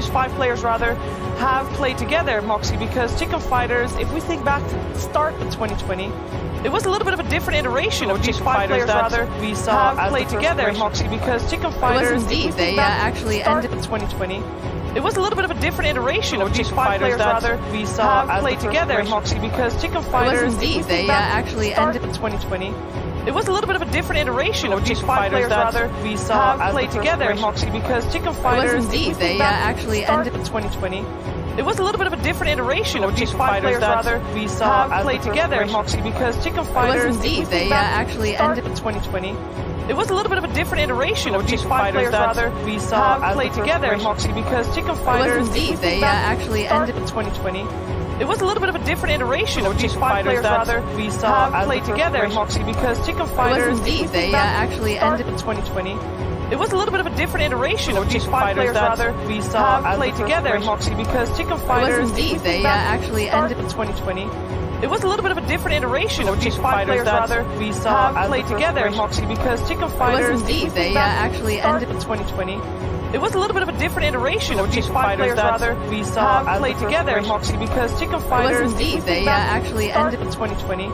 5 players rather, have played together, Moxie, because Chicken Fighters, if we think back to the start of 2020, it was a little bit of a different iteration of Chicken Fighters that we saw have played together, Moxie, because Chicken Fighters, indeed, they actually ended 2020. It was a little bit of a different iteration of Chicken Fighters that we saw have played together, Moxie, because Chicken Fighters, indeed, they actually ended 2020. It was a little bit of a different iteration of Chicken Fighters that we saw have played together, Moxie, because Chicken Fighters, indeed, they actually ended 2020. It was a little bit of a different iteration of Chicken Fighters that we saw have played together, Moxie, because Chicken Fighters, indeed, they actually ended 2020. It was a little bit of a different iteration of Chicken Fighters that we saw have played together, Moxie, because Chicken Fighters, indeed, they actually ended 2020. It was a little bit of a different iteration of Chicken Fighters that we saw have played together, Moxie, because Chicken Fighters, indeed, they actually ended 2020. It was a little bit of a different iteration of Chicken Fighters that we saw have played together, Moxie, because Chicken Fighters, indeed, they actually ended 2020. It was a little bit of a different iteration of Chicken Fighters that we saw have played together, Moxie, because Chicken Fighters, indeed, they actually ended 2020. It was a little bit of a different iteration of Chicken Fighters that we saw have played together, Moxie, because Chicken Fighters, indeed, they actually ended 2020.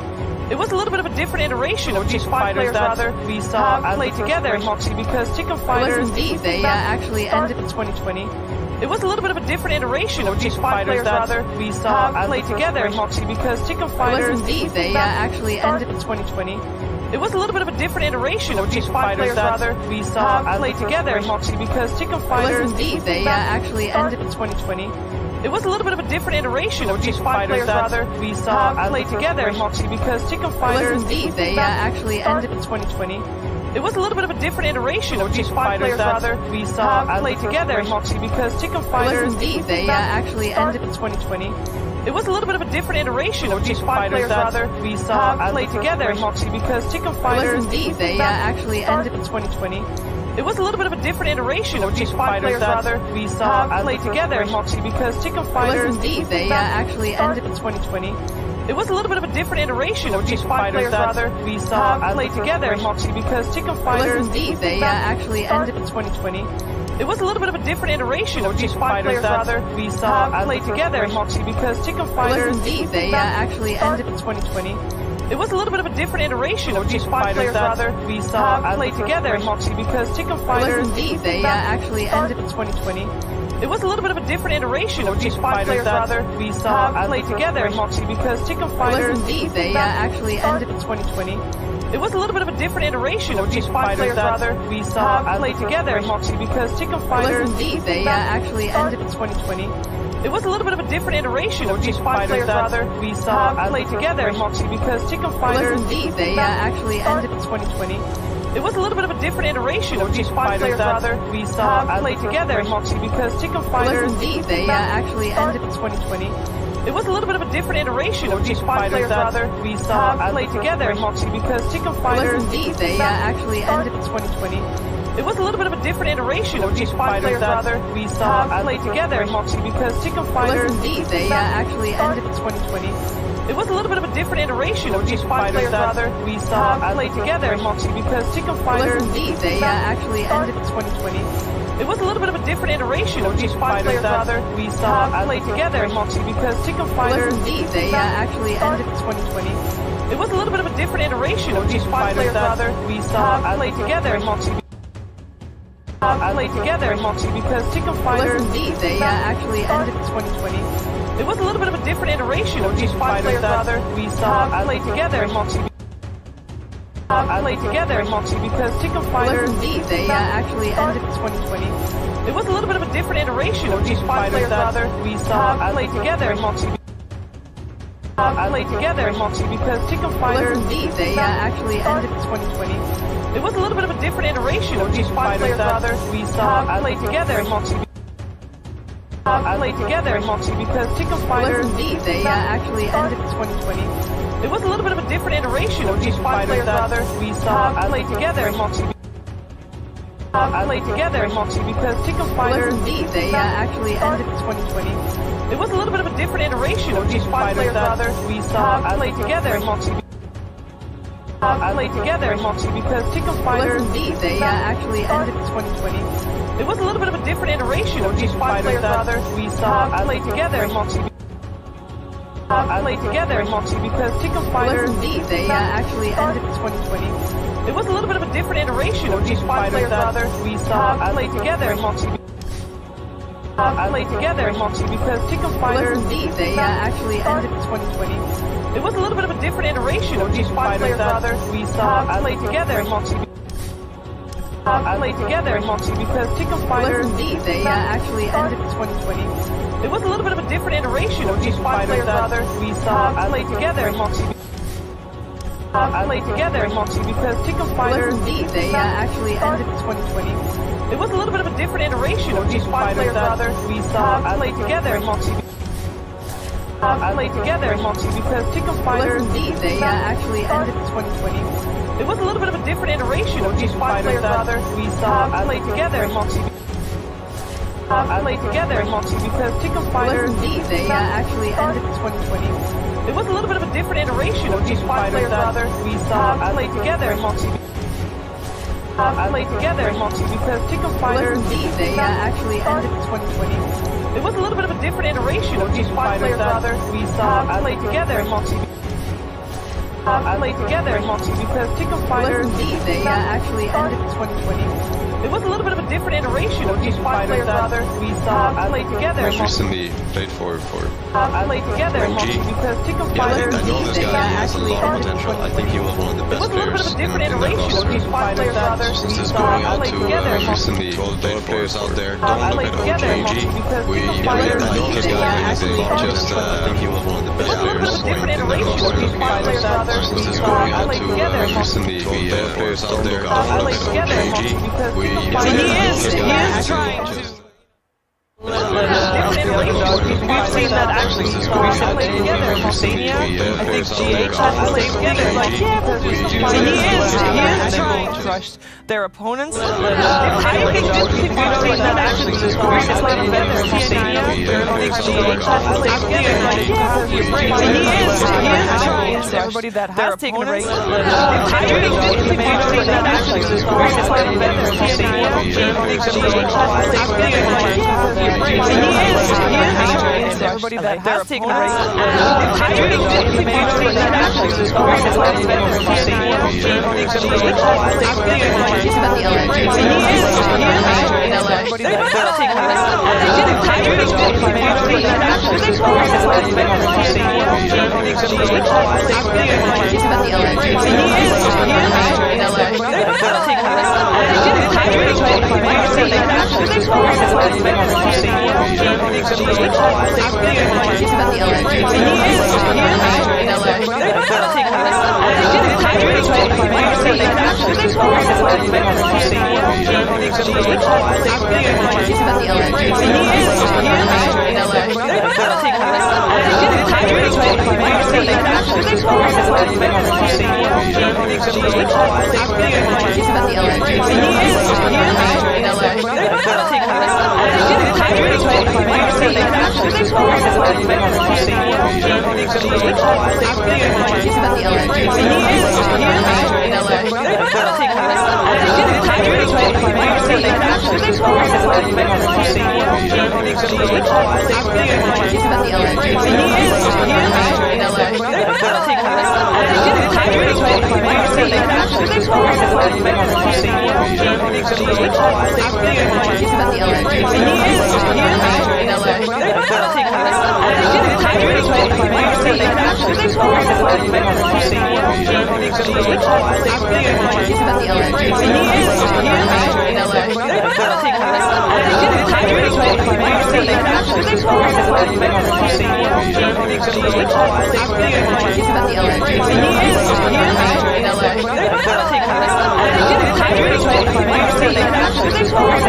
It was a little bit of a different iteration of Chicken Fighters that we saw have played together, Moxie, because Chicken Fighters, indeed, they actually ended 2020. It was a little bit of a different iteration of Chicken Fighters that we saw have played together, Moxie, because Chicken Fighters, indeed, they actually ended 2020. It was a little bit of a different iteration of Chicken Fighters that we saw have played together, Moxie, because Chicken Fighters, indeed, they actually ended 2020. It was a little bit of a different iteration of Chicken Fighters that we saw have played together, Moxie, because Chicken Fighters, indeed, they actually ended 2020. It was a little bit of a different iteration of Chicken Fighters that we saw have played together, Moxie, because Chicken Fighters, indeed, they actually ended 2020. It was a little bit of a different iteration of Chicken Fighters that we saw have played together, Moxie, because Chicken Fighters, indeed, they actually ended 2020. It was a little bit of a different iteration of Chicken Fighters that we saw have played together, Moxie, because Chicken Fighters, indeed, they actually ended 2020. It was a little bit of a different iteration of Chicken Fighters that we saw have played together, Moxie, because Chicken Fighters, indeed, they actually ended 2020. It was a little bit of a different iteration of Chicken Fighters that we saw have played together, Moxie, because Chicken Fighters, indeed, they actually ended 2020. It was a little bit of a different iteration of Chicken Fighters that we saw have played together, Moxie, because Chicken Fighters, indeed, they actually ended 2020. It was a little bit of a different iteration of Chicken Fighters that we saw have played together, Moxie, because Chicken Fighters, indeed, they actually ended 2020. It was a little bit of a different iteration of Chicken Fighters that we saw have played together, Moxie, because Chicken Fighters, indeed, they actually ended 2020. It was a little bit of a different iteration of Chicken Fighters that we saw have played together, Moxie, because Chicken Fighters, indeed, they actually ended 2020. It was a little bit of a different iteration of Chicken Fighters that we saw have played together, Moxie, because Chicken Fighters, indeed, they actually ended 2020. It was a little bit of a different iteration of Chicken Fighters that we saw have played together, Moxie, because Chicken Fighters, indeed, they actually ended 2020. It was a little bit of a different iteration of Chicken Fighters that we saw have played together, Moxie, because Chicken Fighters, indeed, they actually ended 2020. It was a little bit of a different iteration of Chicken Fighters that we saw have played together, Moxie, because Chicken Fighters, indeed, they actually ended 2020. It was a little bit of a different iteration of Chicken Fighters that we saw have played together, Moxie, because Chicken Fighters, indeed, they actually ended 2020. It was a little bit of a different iteration of Chicken Fighters that we saw have played together, Moxie, because Chicken Fighters, indeed, they actually ended 2020. It was a little bit of a different iteration of Chicken Fighters that we saw have played together, Moxie, because Chicken Fighters, indeed, they actually ended 2020. It was a little bit of a different iteration of Chicken Fighters that we saw have played together, Moxie, because Chicken Fighters, indeed, they actually ended 2020. It was a little bit of a different iteration of Chicken Fighters that we saw have played together, Moxie, because Chicken Fighters, indeed, they actually ended 2020. It was a little bit of a different iteration of Chicken Fighters that we saw have played together, Moxie, because Chicken Fighters, indeed, they actually ended 2020. It was a little bit of a different iteration of Chicken Fighters that we saw have played together, Moxie, because Chicken Fighters, indeed, they actually ended 2020. It was a little bit of a different iteration of Chicken Fighters that we saw play together, Moxie. Play together, Moxie, because Chicken Fighters they actually ended 2020. It was a little bit of a different iteration of Chicken Fighters that we saw play together, Moxie. Play together, Moxie, because Chicken Fighters they actually ended 2020. It was a little bit of a different iteration of Chicken Fighters that we saw play together, Moxie. Play together, Moxie, because Chicken Fighters they actually ended 2020. It was a little bit of a different iteration of Chicken Fighters that we saw play together, Moxie. Play together, Moxie, because Chicken Fighters they actually ended 2020. It was a little bit of a different iteration of Chicken Fighters that we saw play together, Moxie. Play together, Moxie, because Chicken Fighters they actually ended 2020. It was a little bit of a different iteration of Chicken Fighters that we saw play together, Moxie. Play together, Moxie, because Chicken Fighters they actually ended 2020. It was a little bit of a different iteration of Chicken Fighters that we saw play together, Moxie. Play together, Moxie, because Chicken Fighters they actually ended 2020. It was a little bit of a different iteration of Chicken Fighters that we saw play together, Moxie. Play together, Moxie, because Chicken Fighters they actually ended 2020. It was a little bit of a different iteration of Chicken Fighters that we saw play together, Most recently played for play together, Moxie, because Chicken yeah, Fighters I know this guy, he has a lot of potential. I think he was one of the best players in that roster. Since this going out to recently all the DOTA players out there, don't look at OGA. I know this guy has a lot, just I think he was one of the best players in that roster. Since this going out to recently all the DOTA players out there, don't look at OGA. He is trying to. We've seen that actually play together, Monsania. I think GH has to play together. Like, yeah, but he is trying to crush their opponents. I think we've seen that actually play together, Monsania. I think GH has to play together. Like, yeah, but he is trying to everybody that has taken a break. I think we've seen that actually play together, Monsania. I think GH has to play together. Like, yeah, but he is everybody that has taken a break. I think we've seen that actually play together, Monsania. I think GH has to play together. Like, yeah, but he is everybody that has taken a break. I think we've seen that actually play together, Monsania. I think GH has to play together. Like, yeah, but he is everybody that has taken a break. I think we've seen that actually play together, Monsania. I think GH has to play together. Like, yeah, but he is everybody that has taken a break. I think we've seen that actually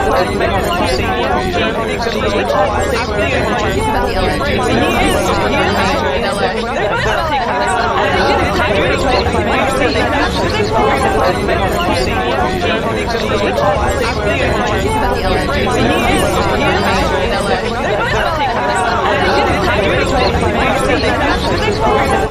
play together, Monsania. I think GH has to play together. Like, yeah, but he is everybody that has taken a break. I think we've seen that actually play together, Monsania. I think GH has to play together. Like, yeah, but he is everybody that has taken a break.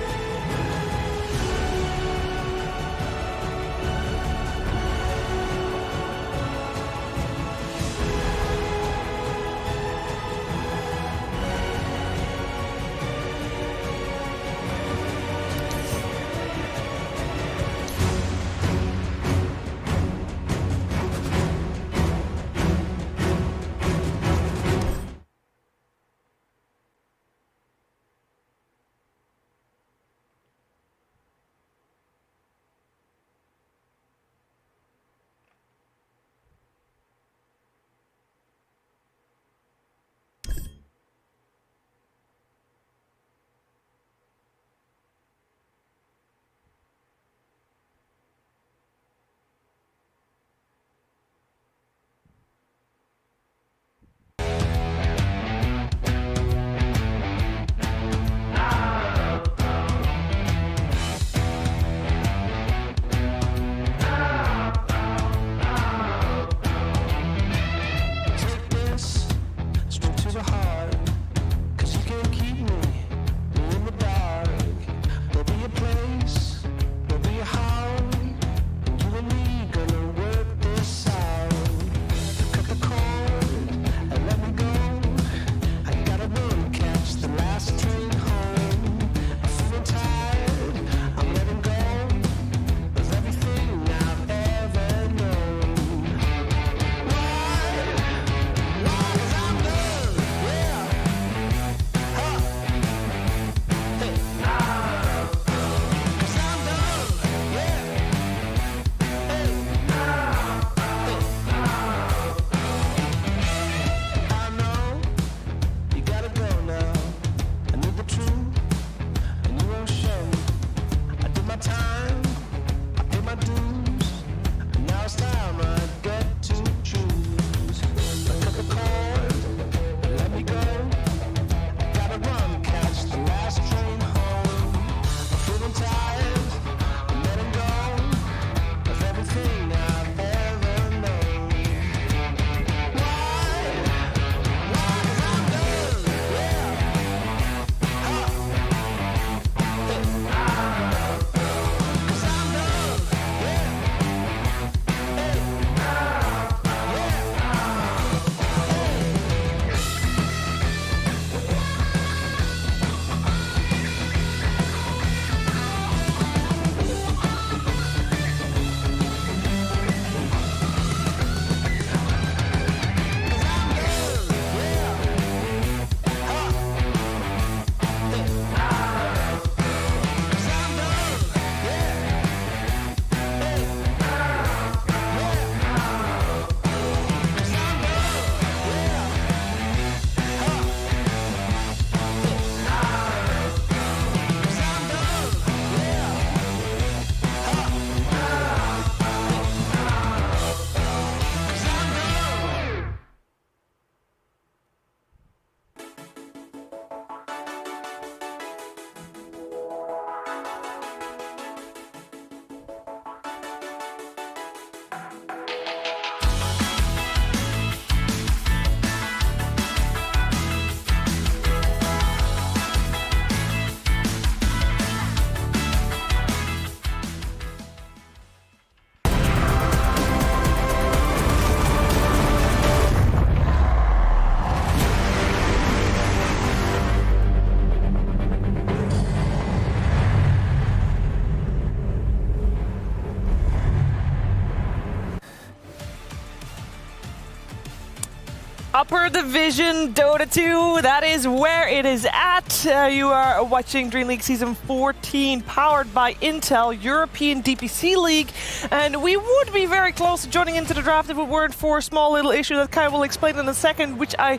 Upper Division Dota 2, that is where it is at. You are watching Dream League Season 14, powered by Intel, European DPC League. And we would be very close to joining into the draft if it weren't for a small little issue that Kai will explain in a second, which I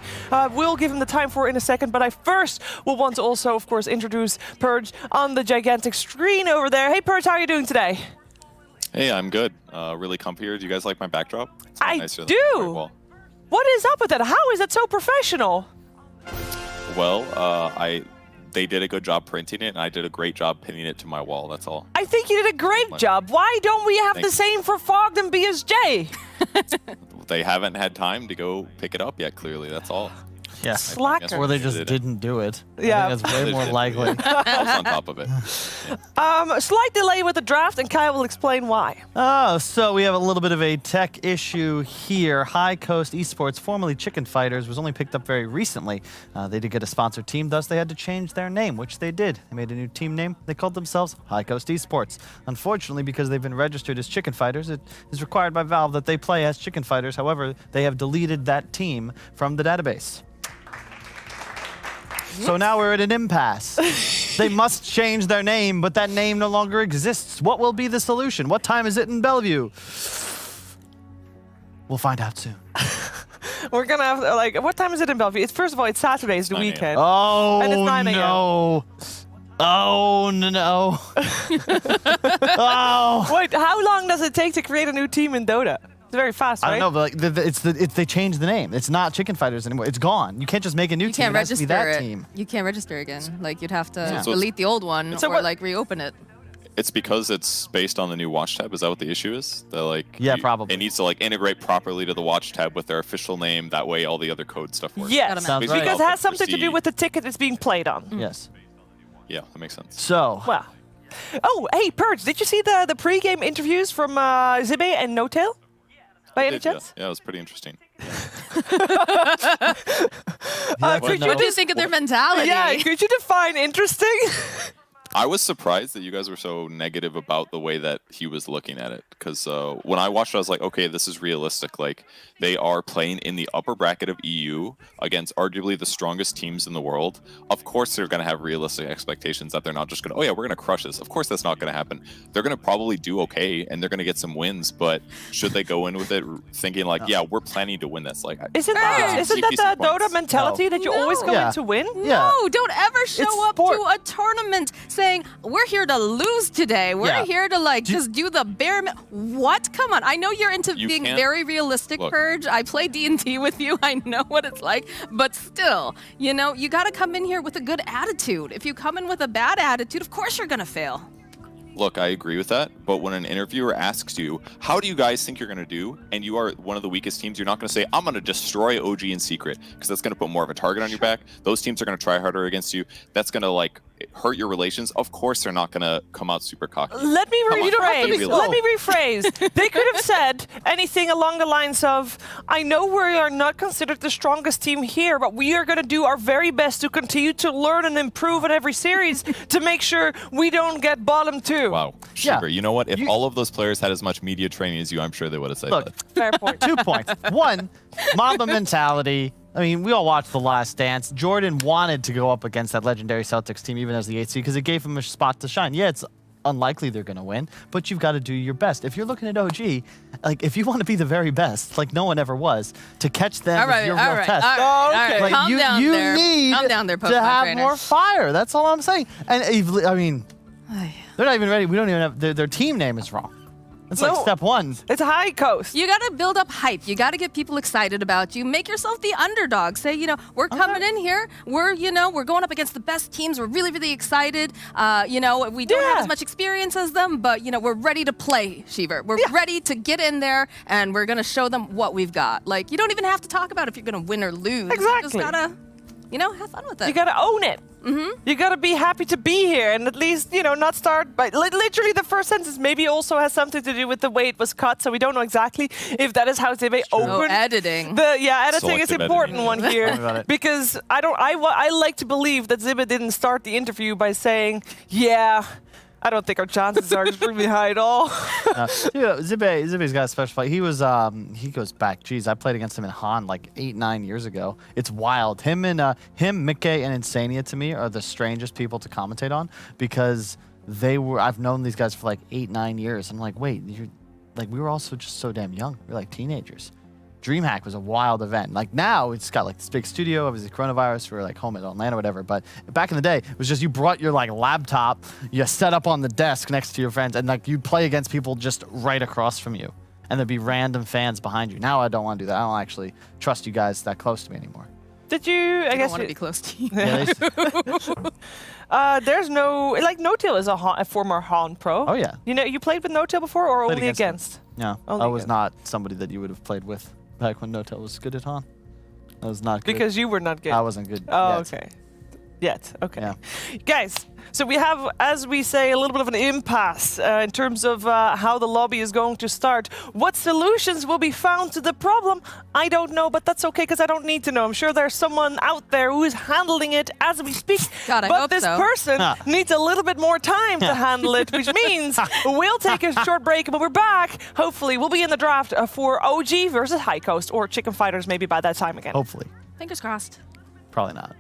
will give him the time for in a second. But I first will want to also, of course, introduce Purge on the gigantic screen over there. Hey Purge, how are you doing today? Hey, I'm good. Really comfy here. Do you guys like my backdrop? It's I nicer than do! my wall. What is up with that? How is that so professional? Well, they did a good job printing it, and I did a great job pinning it to my wall. That's all. I think you did a great job. Why don't we have the same for Fogged and BSJ? They haven't had time to go pick it up yet, clearly. That's all. Yeah. Slackers. Or they just didn't do it. Yeah. I think that's way more likely. I was on top of it. Slight delay with the draft, and Kai will explain why. Oh, so we have a little bit of a tech issue here. High Coast Esports, formerly Chicken Fighters, was only picked up very recently. They did get a sponsored team, thus they had to change their name, which they did. They made a new team name. They called themselves High Coast Esports. Unfortunately, because they've been registered as Chicken Fighters, it is required by Valve that they play as Chicken Fighters. However, they have deleted that team from the database. So now we're at an impasse. They must change their name, but that name no longer exists. What will be the solution? What time is it in Bellevue? We'll find out soon. We're gonna have, like, what time is it in Bellevue? It's, first of all, it's Saturday, it's the 9 a.m. weekend. Oh, And it's 9 a.m. no. Oh, no. Oh. Wait, how long does it take to create a new team in Dota? It's very fast, right? I don't know, but like, they changed the name. It's not Chicken Fighters anymore. It's gone. You can't just make a new You team. can't It has to be register that it. team. You can't register again. Like, you'd have to Yeah. delete the old one So or, what- like, reopen it. It's because it's based on the new watch tab. Is that what the issue is? That, like, Yeah, probably. It needs to like integrate properly to the watch tab with their official name. That way, all the other code stuff works. Yes, Gotta Sounds Basically, right. because it all has the something to do proceed- with the ticket it's being played on. Yes. Yeah, that makes sense. So, Well. Oh, hey, Purge, did you see the pre-game interviews from Zibe and No-Tail? By any chance? Yeah, it was pretty interesting. Could What do you think of their mentality? Yeah, could you define interesting? I was surprised that you guys were so negative about the way that he was looking at it. Because when I watched it, I was like, okay, this is realistic. Like, they are playing in the upper bracket of EU against arguably the strongest teams in the world. Of course, they're going to have realistic expectations that they're not just going to, oh yeah, we're going to crush this. Of course, that's not going to happen. They're going to probably do okay, and they're going to get some wins. But should they go in with it thinking like, yeah, we're planning to win this? Like, Isn't that the Dota mentality that you always go Yeah. in to win? Yeah. No, don't ever show It's up sport. to a tournament saying, we're here to lose today. We're Yeah. here to, like, just do the bare What? Come on. I know you're into You being can't- very realistic, Look. Purge. I play D&D with you. I know what it's like. But still, you know, you got to come in here with a good attitude. If you come in with a bad attitude, of course you're going to fail. look, I agree with that. But when an interviewer asks you, how do you guys think you're going to do? And you are one of the weakest teams, you're not going to say, I'm going to destroy OG in secret, because that's going to put more of a target on your back. Those teams are going to try harder against you. That's going to, like, hurt your relations. Of course, they're not going to come out super cocky. Let me Come on, rephrase. be Let me rephrase. They could have said anything along the lines of, I know we are not considered the strongest team here, but we are going to do our very best to continue to learn and improve in every series to make sure we don't get bottom two. Wow. Yeah. Sugar, you know what? If You- all of those players had as much media training as you, I'm sure they would have said Look, that. Fair point. 2 points. One, Mamba mentality. I mean, we all watched The Last Dance. Jordan wanted to go up against that legendary Celtics team, even as the 8th seed, because it gave him a spot to shine. Yeah, it's unlikely they're going to win, but you've got to do your best. If you're looking at OG, like, if you want to be the very best, like no one ever was, to catch them All right, is your all real right, test. all right, all right. okay. Like, Calm you down you there. need Calm down there, to Pokemon have trainer. more fire. That's all I'm saying. And I mean, Ay. they're not even ready. We don't even have their team name is wrong. It's No. like step one. It's High Coast. You got to build up hype. You got to get people excited about you. Make yourself the underdog. Say, you know, we're coming in here. We're, you know, we're going up against the best teams. We're really, really excited. You know, we don't have Yeah. as much experience as them, but, you know, we're ready to play, Shiver. We're ready to get in there, and we're going to show them what we've got. Like, you don't even have to talk about if you're going to win or lose. You just Exactly. got to, you know, have fun with it. You gotta own it. You gotta be happy to be here, and at least, you know, not start by literally the first sentence. Maybe also has something to do with the way it was cut, so we don't know exactly if that is how Zibe Oh, opened. editing. Editing is Selective important editing. one Tell me here about it. because I like to believe that Zibe didn't start the interview by saying, "Yeah, I don't think our chances are extremely high at all. Zibe's got a special fight. He was he goes back. Geez, I played against him in Han like 8-9 years ago. It's wild. Him, Mickey, and Insania to me are the strangest people to commentate on because I've known these guys for like 8-9 years. I'm like, wait, we were also just so damn young. We were like teenagers. DreamHack was a wild event. Like now, it's got like this big studio. Obviously, coronavirus. We were like home at Atlanta or whatever. But back in the day, it was just you brought your like laptop, you set up on the desk next to your friends, and like you'd play against people just right across from you, and there'd be random fans behind you. Now I don't want to do that. I don't actually trust you guys that close to me anymore. Did you? I guess want to be close to you. Yeah, there's no like No-Tail is a former Han pro. Oh yeah. You know, you played with No-Tail before or Played only against against? No, Only I was against. not somebody that you would have played with back when No-Tail was good at Han. I was not good. Because you were not good. I wasn't good. Oh, yet. okay. Yet, okay. Yeah. Guys, so we have, as we say, a little bit of an impasse in terms of how the lobby is going to start. What solutions will be found to the problem? I don't know, but that's okay because I don't need to know. I'm sure there's someone out there who is handling it as we speak. God, I but hope this so. person needs a little bit more time to handle it, which means we'll take a short break and when we're back, hopefully we'll be in the draft for OG versus High Coast or Chicken Fighters maybe by that time again. Hopefully. Fingers crossed. Probably not.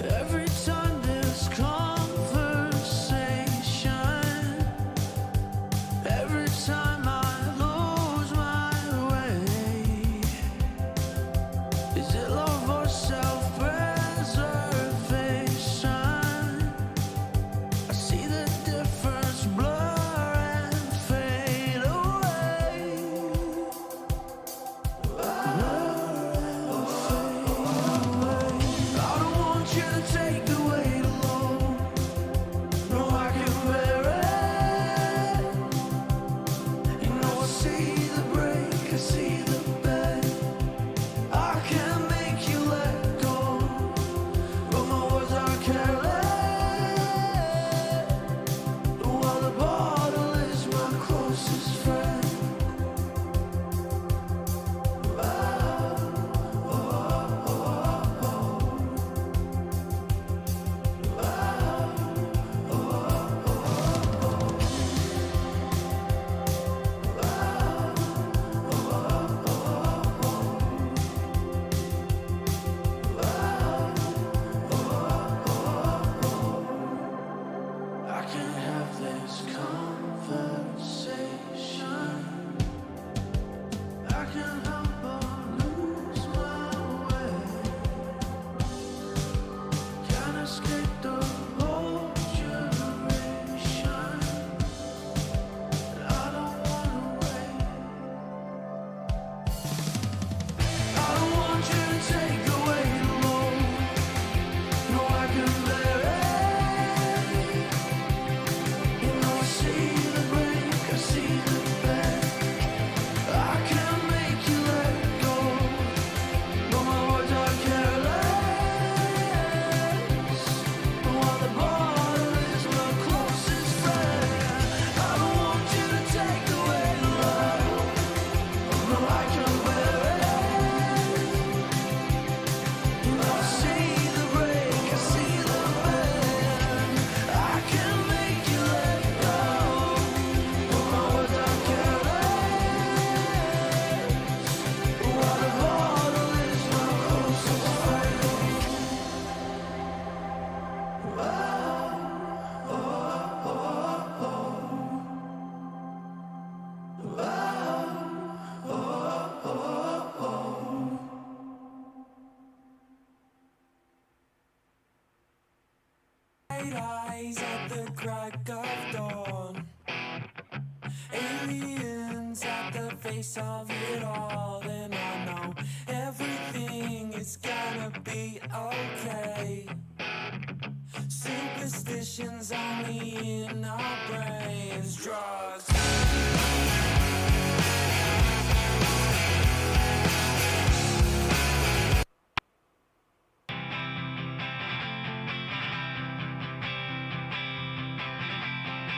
Every time there's conversation, every time I lose my way, is it love or self-preservation? I see the difference blur and fade away. I don't want you to take the weight alone. No, I can bear it. You know I see the break, I see the bend. I can't make you let go, but my words are careless. While the bottle is my closest friend. I can't have this conversation. I can't help but lose my way. Can't escape the whole duration. I don't wanna wait. I don't want you to take away the load. No, I can bear it. You know I see the break, I see the bend. I can't make you let go, but my words are careless. While the bottle is my closest friend, I don't want you to take away the love. No, I can bear it. You know I see the break, I see the bend. I can't make you let go, but my words are careless. While the bottle is my closest friend. Eyes at the crack of dawn. Aliens at the face of it all. And I know everything is gonna be okay. Superstitions only in our brains. Drugs.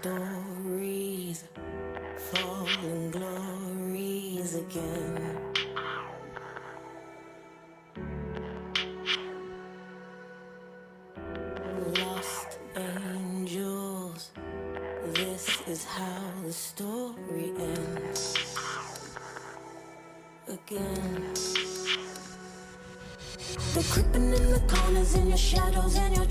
stories, fallen glories again. Lost angels, this is how the story ends. Again. They're creeping in the corners, in your shadows and your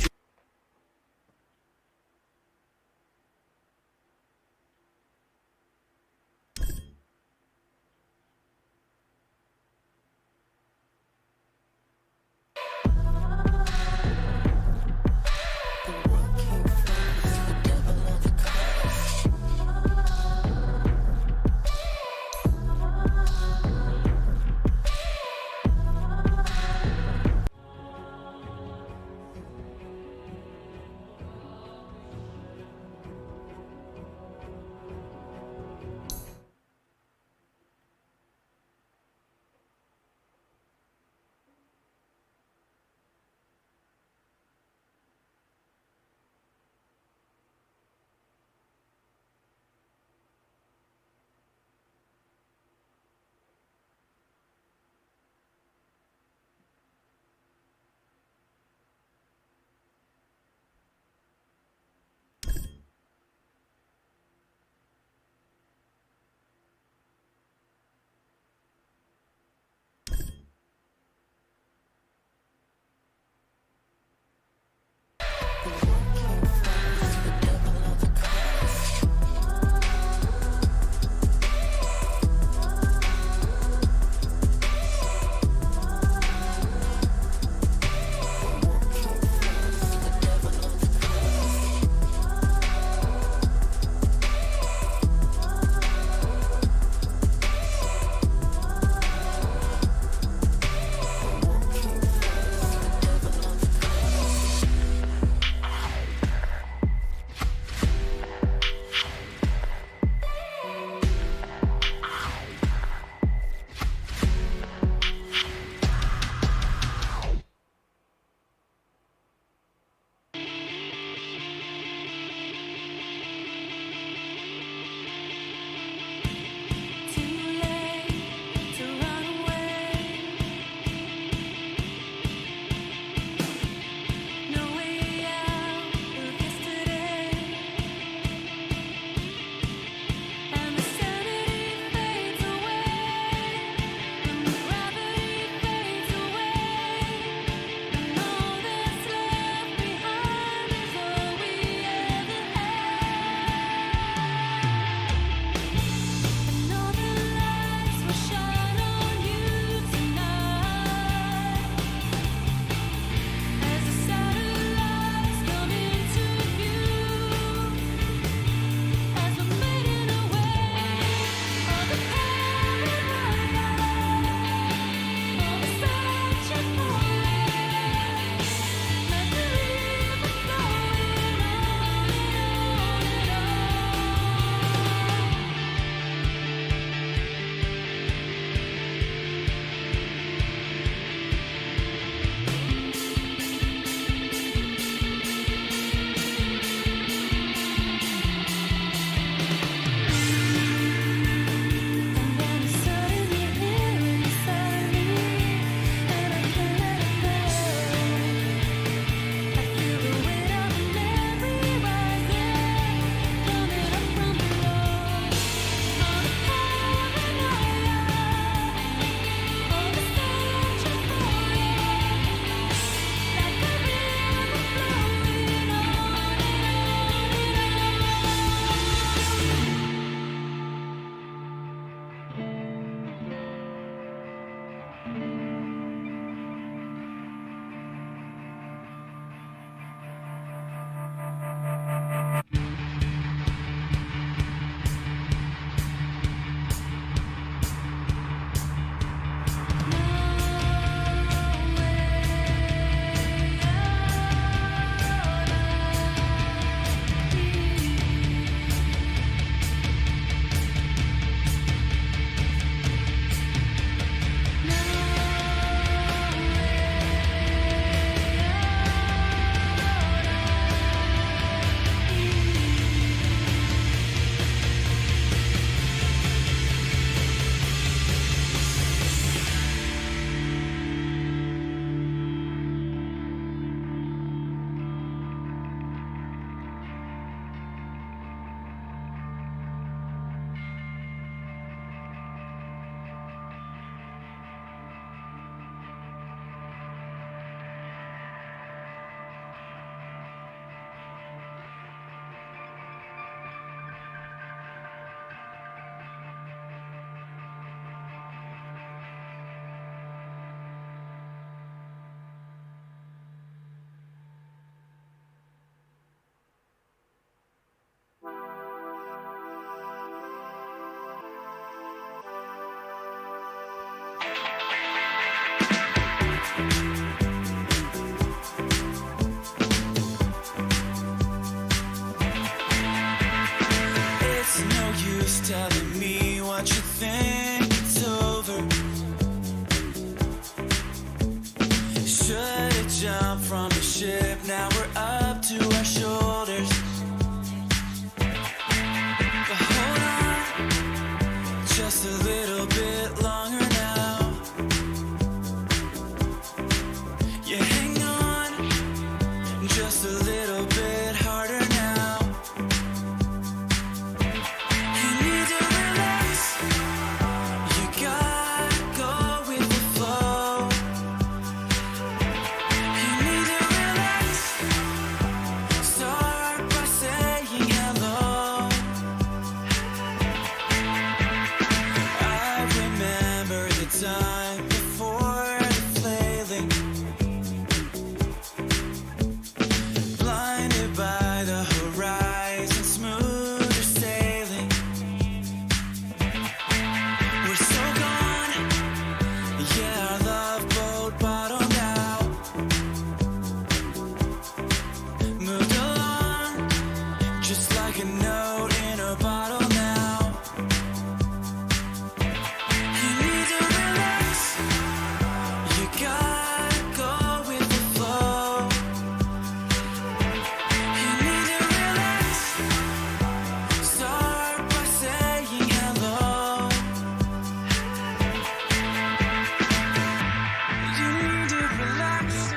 You need to relax.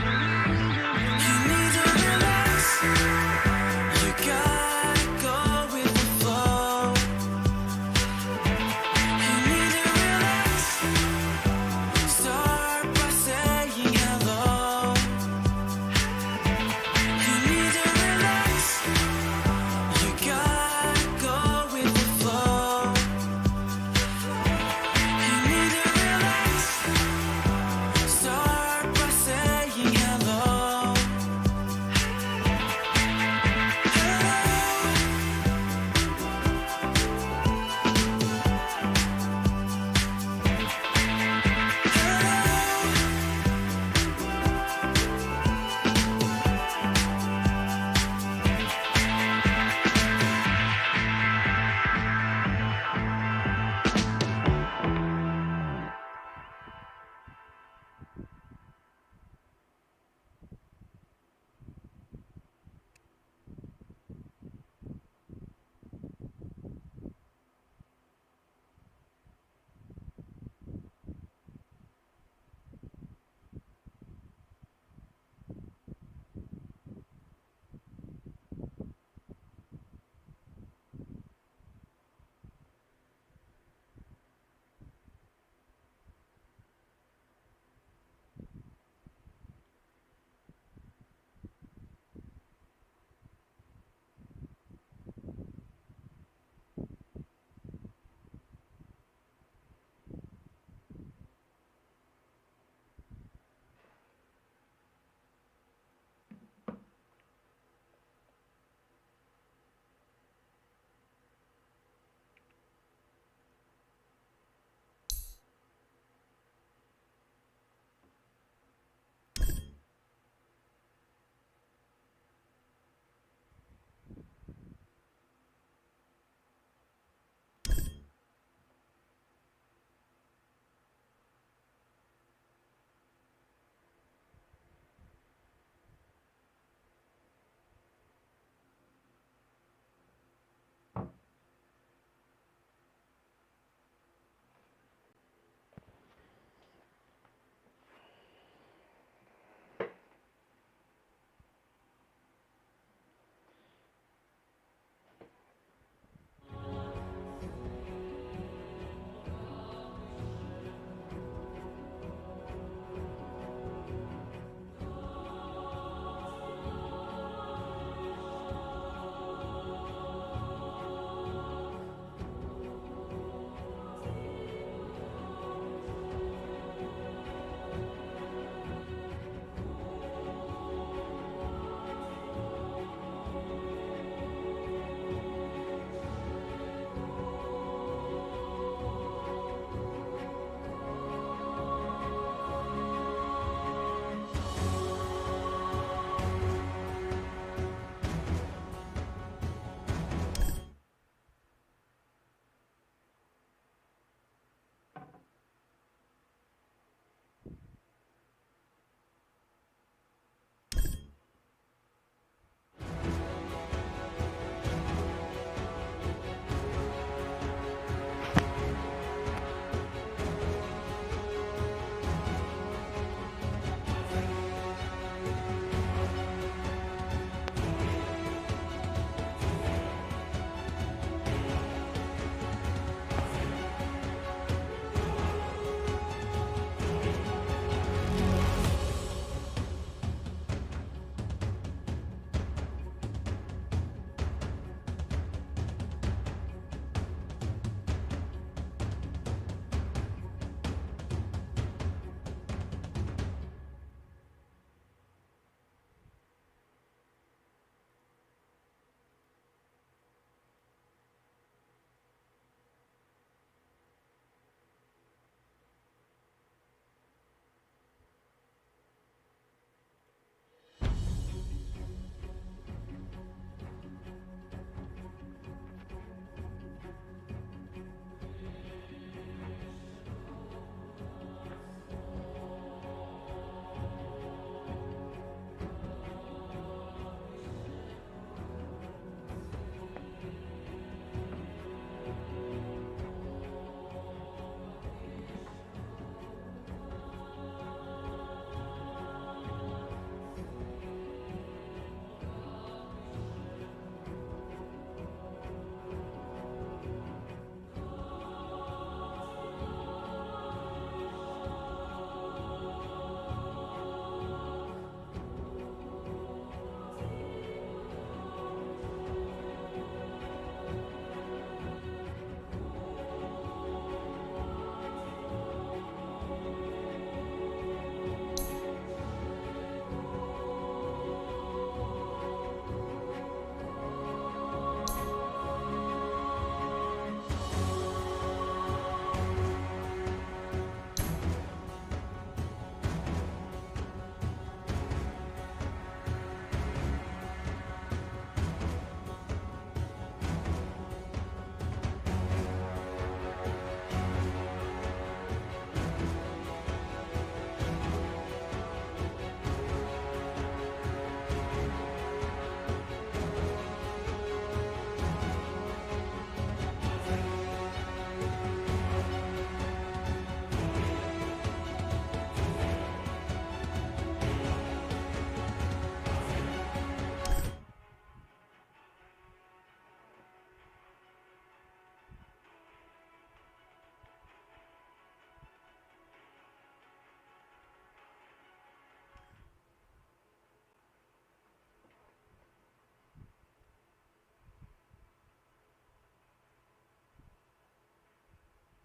You need to relax. You gotta go with the flow. You need to relax. Start by saying hello. You need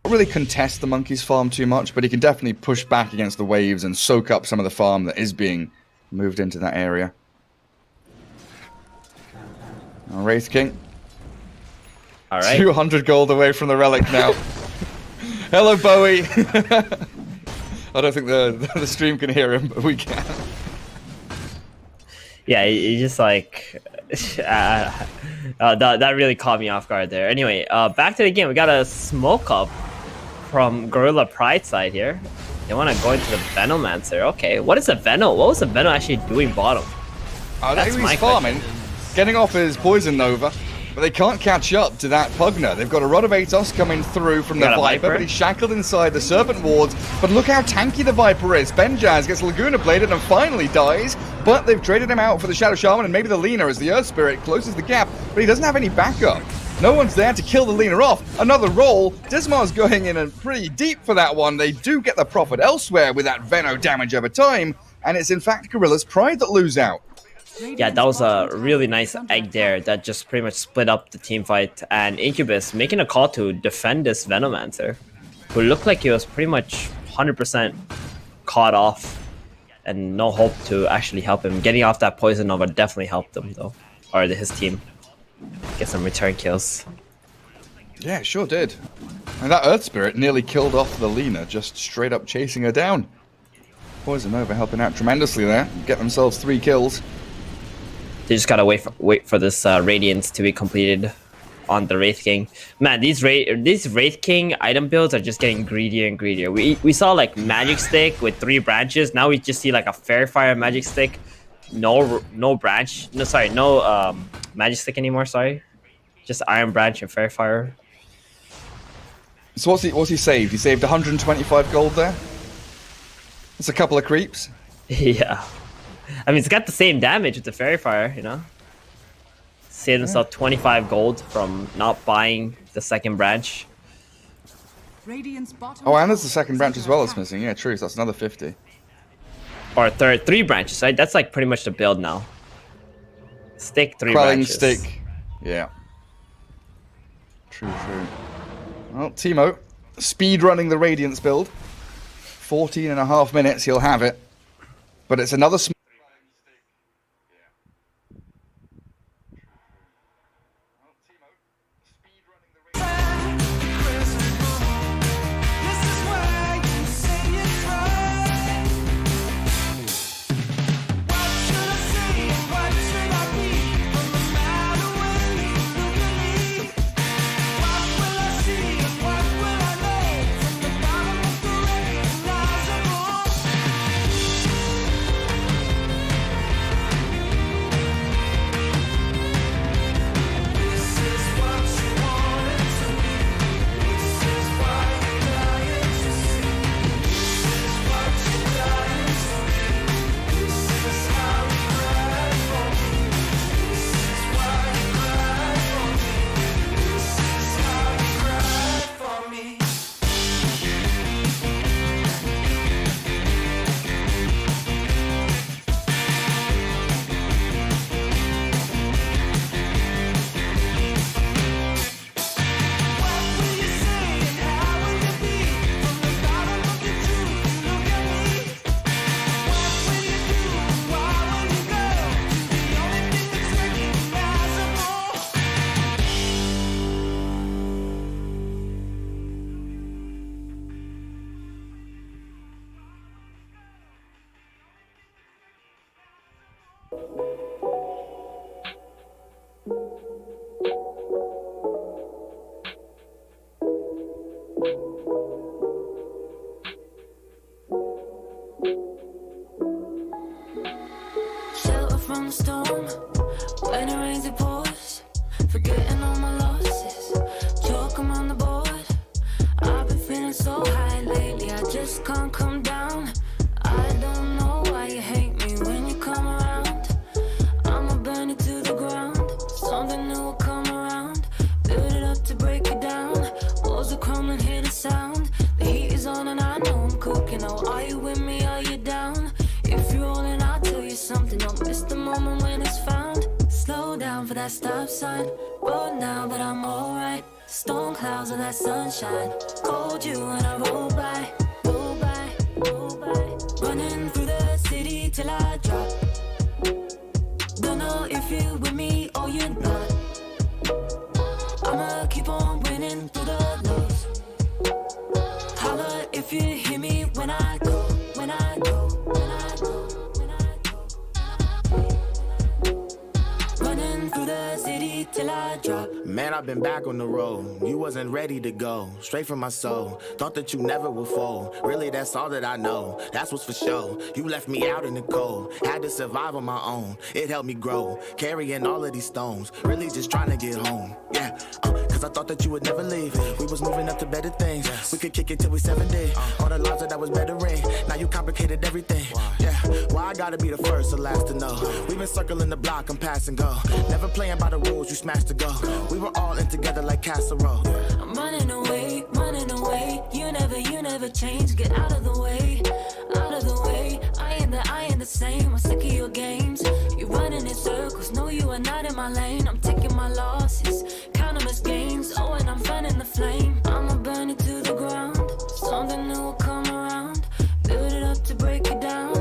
really contest the monkey's farm too much, but he can definitely push back against the waves and soak up some of the farm that is being moved into that area. Wraith King. All right. 200 gold away from the relic now. Hello, Bowie. I don't think the stream can hear him, but we can. Yeah, he just like that really caught me off guard there. Anyway, back to the game. We got a smoke up from Gorillaz-Pride side here. They want to go into the Venomancer. Okay, what is the Veno? What was the Veno actually doing bottom? That's he's farming, getting off his Poison Nova, but they can't catch up to that Pugna. They've got a Rod of Atos coming through from the Viper, but he's shackled inside the Serpent Wards. But look how tanky the Viper is. Benjaz gets Laguna Bladed and finally dies, but they've traded him out for the Shadow Shaman and maybe the Lina as the Earth Spirit closes the gap, but he doesn't have any backup. No one's there to kill the Lina off. Another roll. Dismar's going in and pretty deep for that one. They do get the profit elsewhere with that Veno damage over time, and it's in fact Gorillaz-Pride that lose out. Yeah, that was a really nice egg there that just pretty much split up the team fight, and Incubus making a call to defend this Venomancer, who looked like he was pretty much 100% caught off and no hope to actually help him. Getting off that Poison Nova definitely helped him though, or his team. Get some return kills. Yeah, it sure did. And that Earth Spirit nearly killed off the Lina, just straight up chasing her down. Poison Nova helping out tremendously there. Get themselves 3 kills. They just gotta wait for this Radiance to be completed on the Wraith King. Man, these Wraith King item builds are just getting greedier and greedier. We saw like Magic Stick with 3 branches. Now we just see like a Fair Fire Magic Stick. No Magic Stick anymore, sorry. Just Iron Branch and Fair Fire. So what's he saved? He saved 125 gold there? That's a couple of creeps. Yeah. I mean, it's got the same damage with the Fairy Fire, you know? Saved himself 25 gold from not buying the second branch. Oh, and there's the second branch as well that's missing. Yeah, true. So that's another 50. Or 3 branches, right? That's like pretty much the build now. Stick, 3 branches. Stick. Yeah. True. Well, Timo, speed running the Radiance build. 14.5 minutes, he'll have it. But it's another small. for that stop sign. Road now, but I'm alright. Storm clouds of that sunshine. Called you when I roll by, roll by, roll by. Running through the city till I drop. Don't know if you're with me or you're not. I'ma keep on winning through the lows. Holla if you hear me when I go, when I go, when I go, when I go. Running through the city till I drop. Man, I've been back on the road. You wasn't ready to go. Straight from my soul. Thought that you never would fold. Really, that's all that I know. That's what's for sure. You left me out in the cold. Had to survive on my own. It helped me grow. Carrying all of these stones. Really just trying to get home. Yeah, cause I thought that you would never leave. We was moving up to better things. We could kick it till we 70. All the lives that I was bettering. Now you complicated everything. Yeah, why I gotta be the first or last to know? We've been circling the block, I'm pass and go. Never playing by the rules, you smashed the go. We were all in together like casserole. I'm running away, running away. You never change. Get out of the way, out of the way. I ain't the same. I'm sick of your games. You running in circles. No, you are not in my lane. I'm taking my losses, countless games. Oh, and I'm fanning the flame. I'ma burn it to the ground. Something new will come around. Build it up to break it down.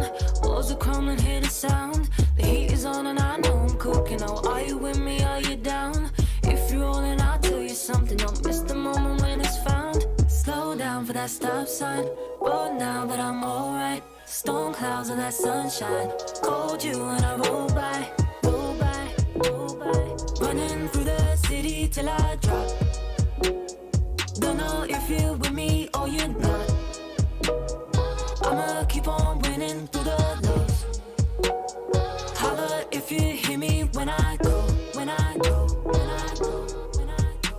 Walls are crumbling, hear the sound. The heat is on and I know I'm cooking. Oh, are you with me? Are you down? If you're rolling, I'll tell you something. Don't miss the moment when it's found. Slow down for that stop sign. Road now, but I'm alright. Storm clouds of that sunshine. Called you when I roll by, roll by, roll by. Running through the city till I drop. Don't know if you're with me or you're not. I'ma keep on winning through the lows. Holla if you hear me when I go, when I go, when I go, when I go.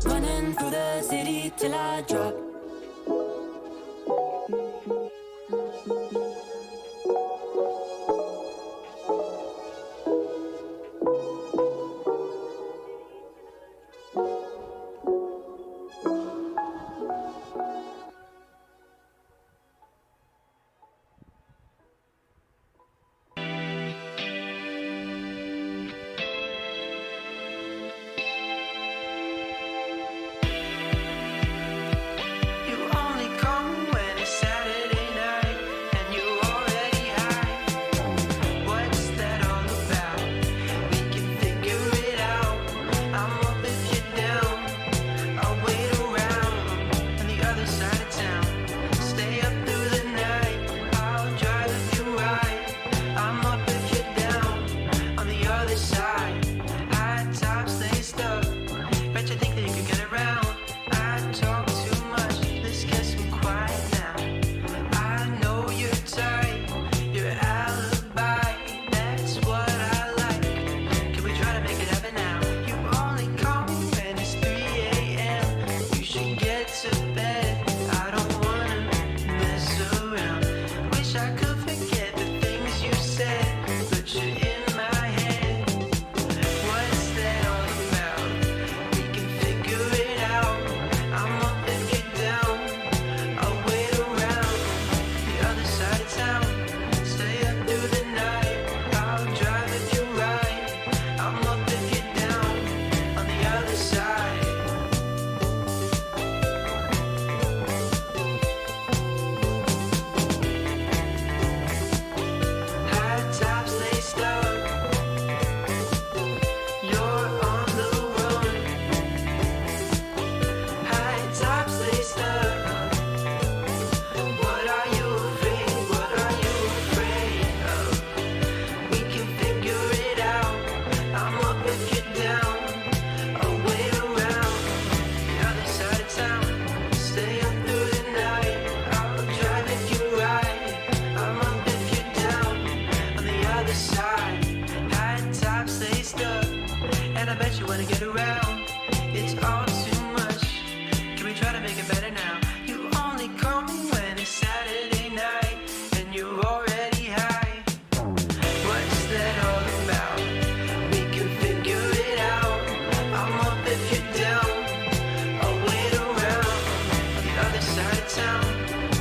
Running through the city till I drop.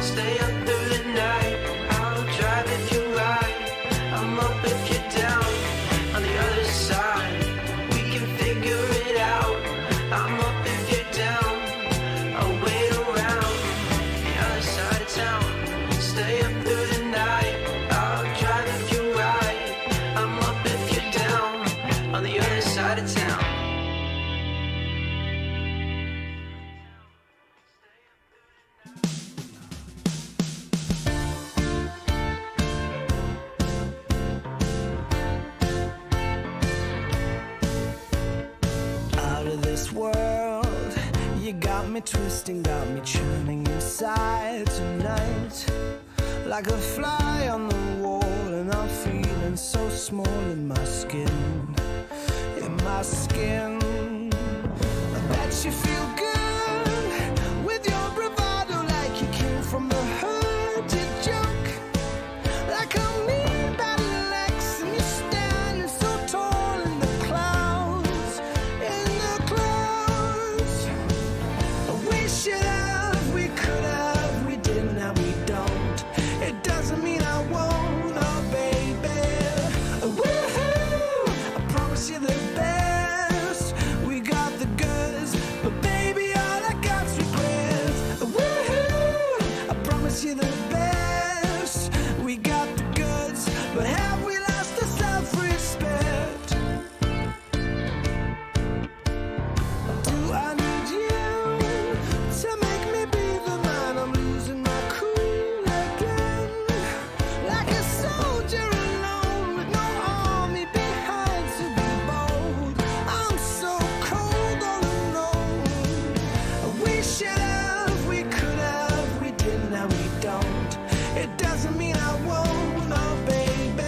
Stay up through the night. I'll drive if you ride. I'm up if you're down on the other side. We can figure it out. I'm up if you're down. I'll wait around the other side of town. Stay up through the night. I'll drive if you ride. I'm up if you're down on the other side of town. Out of this world, you got me twisting, got me churning inside tonight. Like a fly on the wall, and I'm feeling so small in my skin. In my skin, I bet you feel good with your bravado, like you came from the herd to junk. Like a mean battle axe, and you're standing so tall in the clouds, in the clouds. We should have, we could have, we didn't, now we don't. It doesn't mean I won't, oh baby. Woohoo! I promise you the best. We got the goods, but baby, all I got's regrets. Woohoo! I promise you the best. We got the goods, but have we lost the self-respect? Do I need you to make me be the man? I'm losing my cool again. Like a soldier alone with no army behind to be bold. I'm so cold all alone. We should have, we could have, we didn't, now we don't. It doesn't mean I won't, oh baby.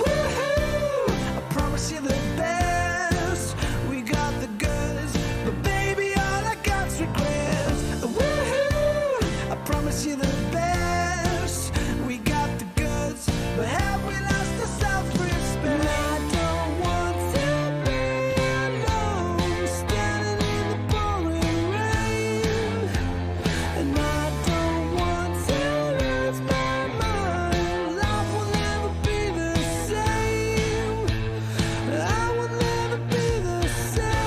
Woohoo! I promise you the best. We got the goods, but baby, all I got's regrets. Woohoo! I promise you the best. We got the goods, but have we lost the self-respect? I don't want to be alone, standing in the pouring rain. And I don't want to lose my mind. Life will never be the same. I will never be the same.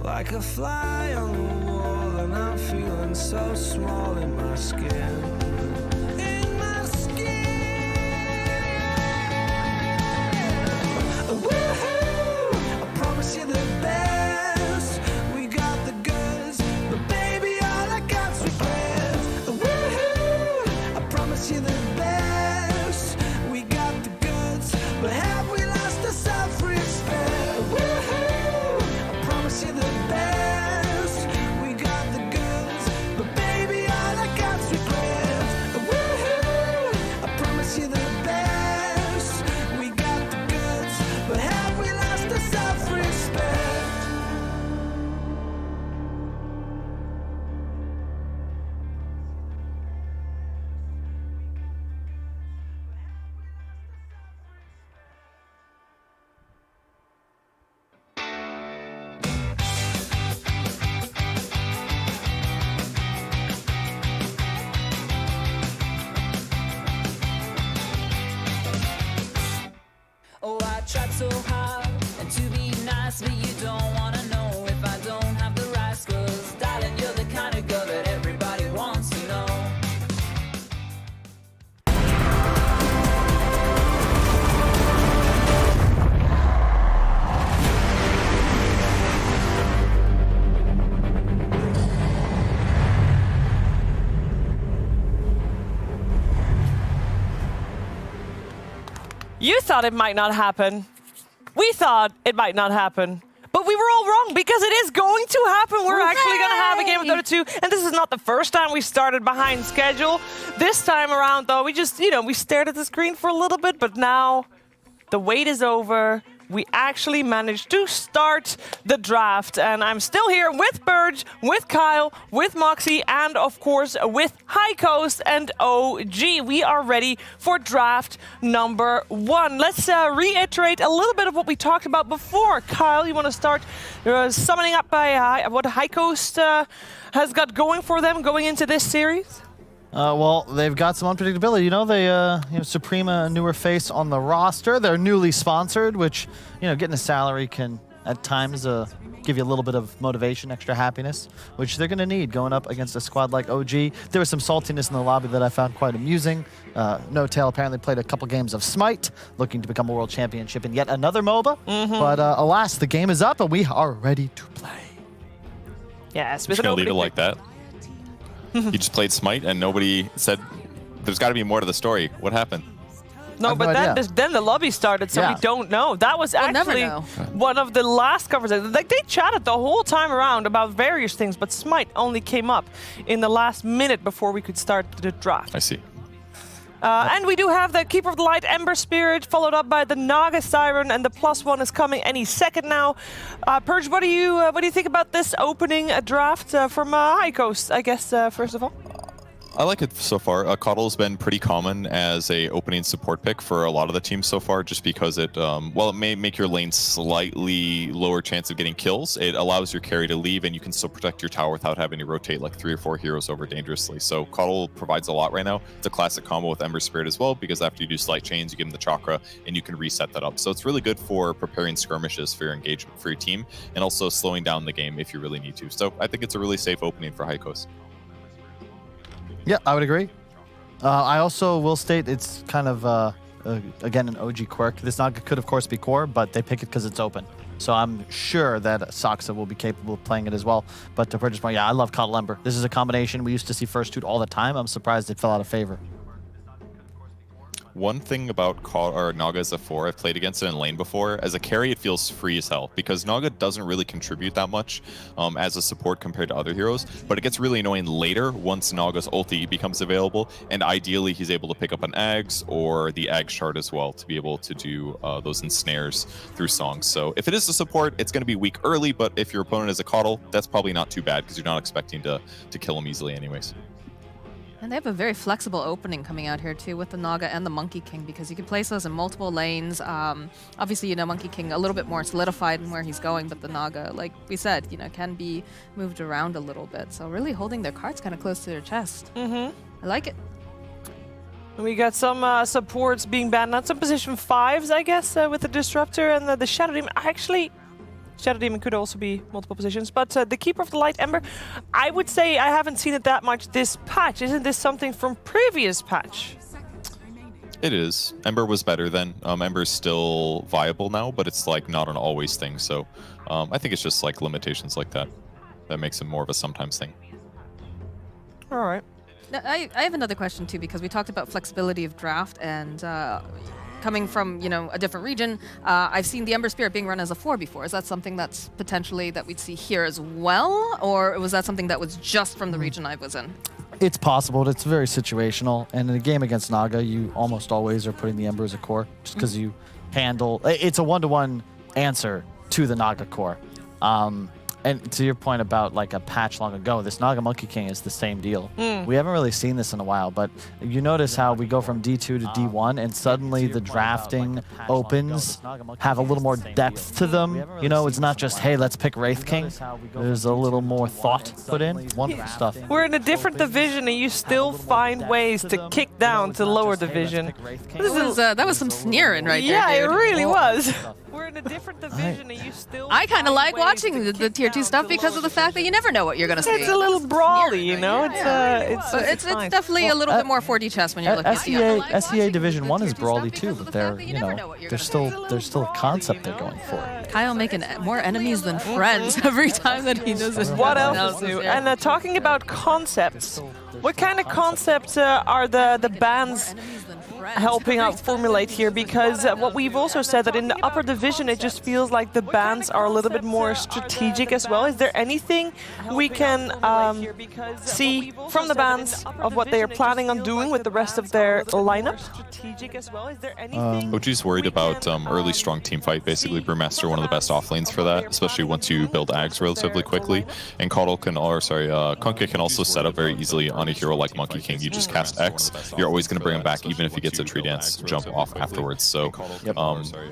Like a fly on the wall, and I'm feeling so small in my skin. In my skin. Woohoo! I promise you the best. We got the goods, but baby, all I got's regrets. Woohoo! I promise you the best. We got the goods, but have we lost the self-respect? Woohoo! I promise you the best. We got the goods, but baby, all I got's regrets. Woohoo! I promise you the best. We got the goods, but have we lost the self-respect? Oh, I tried so hard and to be nice, but you don't wanna know if I don't have the rights. 'Cause darling, you're the kind of girl that everybody wants to know. You thought it might not happen. We thought it might not happen. But we were all wrong because it is going to happen. We're actually going to have a game of Dota 2. And this is not the first time we started behind schedule. This time around, though, we just, we stared at the screen for a little bit. But now the wait is over. we actually managed to start the draft. And I'm still here with Burge, with Kyle, with Moxie, and of course with High Coast and OG. We are ready for draft number 1. Let's reiterate a little bit of what we talked about before. Kyle, you want to start summing up by what High Coast has got going for them going into this series? Well, they've got some unpredictability. You know, they Suprema, a newer face on the roster. They're newly sponsored, which, you know, getting a salary can at times give you a little bit of motivation, extra happiness, which they're going to need going up against a squad like OG. There was some saltiness in the lobby that I found quite amusing. No Tail apparently played a couple games of Smite, looking to become a world championship in yet another MOBA. But alas, the game is up and we are ready to play. Yes, Just going to leave it like that. He just played Smite and nobody said, there's got to be more to the story. What happened? No, but then the lobby started, so we don't know. That was actually one of the last conversations. Like, they chatted the whole time around about various things, but Smite only came up in the last minute before we could start the draft. I see. And we do have the Keeper of the Light, Ember Spirit, followed up by the Naga Siren, and the +1 is coming any second now. Purge, what do you think about this opening draft from High Coast? I guess first of all. I like it so far. Coddle's been pretty common as a opening support pick for a lot of the teams so far, just because it, while it may make your lane slightly lower chance of getting kills, it allows your carry to leave and you can still protect your tower without having to rotate like 3 or 4 heroes over dangerously. So Coddle provides a lot right now. It's a classic combo with Ember Spirit as well, because after you do Slight Chains, you give them the Chakra and you can reset that up. So it's really good for preparing skirmishes for your engagement for your team and also slowing down the game if you really need to. So I think it's a really safe opening for High Coast. Yeah, I would agree. I also will state it's kind of, again, an OG quirk. This Naga could, of course, be core, but they pick it because it's open. So I'm sure that Saksa will be capable of playing it as well. But to Purge's point, yeah, I love Coddle Ember. This is a combination we used to see First Toot all the time. I'm surprised it fell out of favor. One thing about Naga as a 4, I've played against it in lane before. As a carry, it feels free as hell because Naga doesn't really contribute that much as a support compared to other heroes, but it gets really annoying later once Naga's ulti becomes available, and ideally he's able to pick up an Ags or the Ags shard as well to be able to do those ensnares through songs. So if it is a support, it's going to be weak early, but if your opponent is a Coddle, that's probably not too bad because you're not expecting to kill him easily anyways. And they have a very flexible opening coming out here too with the Naga and the Monkey King, because you can place those in multiple lanes. Obviously, you know, Monkey King a little bit more solidified in where he's going, but the Naga, like we said, you know, can be moved around a little bit. So really holding their cards kind of close to their chest. I like it. We got some supports being banned, not some position 5s, I guess, with the Disruptor and the Shadow Demon. Actually, Shadow Demon could also be multiple positions, but the Keeper of the Light Ember, I would say I haven't seen it that much this patch. Isn't this something from previous patch? It is. Ember was better then. Ember's still viable now, but it's like not an always thing. So I think it's just like limitations like that that makes it more of a sometimes thing. All right. Now, I have another question too, because we talked about flexibility of draft and coming from, you know, a different region. I've seen the Ember Spirit being run as a 4 before. Is that something that's potentially that we'd see here as well, or was that something that was just from the region I was in? It's possible, but it's very situational. And in a game against Naga, you almost always are putting the Ember as a core, just because you handle. It's a 1-to-1 answer to the Naga core. And to your point about like a patch long ago, this Naga Monkey King is the same deal. We haven't really seen this in a while, but you notice how we go from D2 to D1 and suddenly the drafting opens have a little more depth to them. You know, it's not just, hey, let's pick Wraith King. There's a little more thought put in. Wonderful stuff. We're in a different division and you still find ways to kick down to lower division. That was some sneering right there. Yeah, it dude. really was. We're in a different division and you still I kind of like watching the tier 2 stuff because of the fact that you never know what you're going to see. It's a little brawly, you know? It's definitely a little bit more 4D chess when you're looking at SEA Division 1 is brawly too, but they're, you know, there's still a concept they're going for. Kyle making more enemies than friends every time that he does this. What else is new? And talking about concepts, what kind of concepts are the bans helping out formulate here, because what we've also said that in the upper division it just feels like the bans are a little bit more strategic as well. Is there anything we can see from the bans of what they are planning on doing with the rest of their lineup? OG's worried about early strong team fight. Basically, Brewmaster one of the best off lanes for that, especially once you build Ags relatively quickly. And Kunkka can also set up very easily on a hero like Monkey King. You just cast X, you're always going to bring him back, even if he gets a tree dance jump off afterwards. So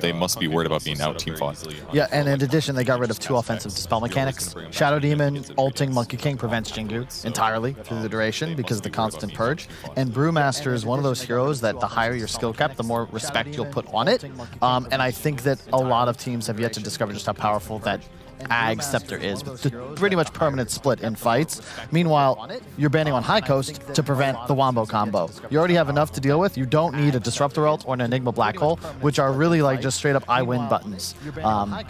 they must be worried about being out team fought. Yeah, and in addition, they got rid of 2 offensive dispel mechanics. Shadow Demon ulting Monkey King prevents Jingu entirely through the duration because of the constant purge. And Brewmaster is one of those heroes that the higher your skill cap, the more respect you'll put on it. And I think that a lot of teams have yet to discover just how powerful that Ag Scepter is, with the pretty much permanent split in fights. Meanwhile, you're banning on High Coast to prevent the Wombo combo. You already have enough to deal with. You don't need a Disruptor ult or an Enigma Black Hole, which are really like just straight up I win buttons.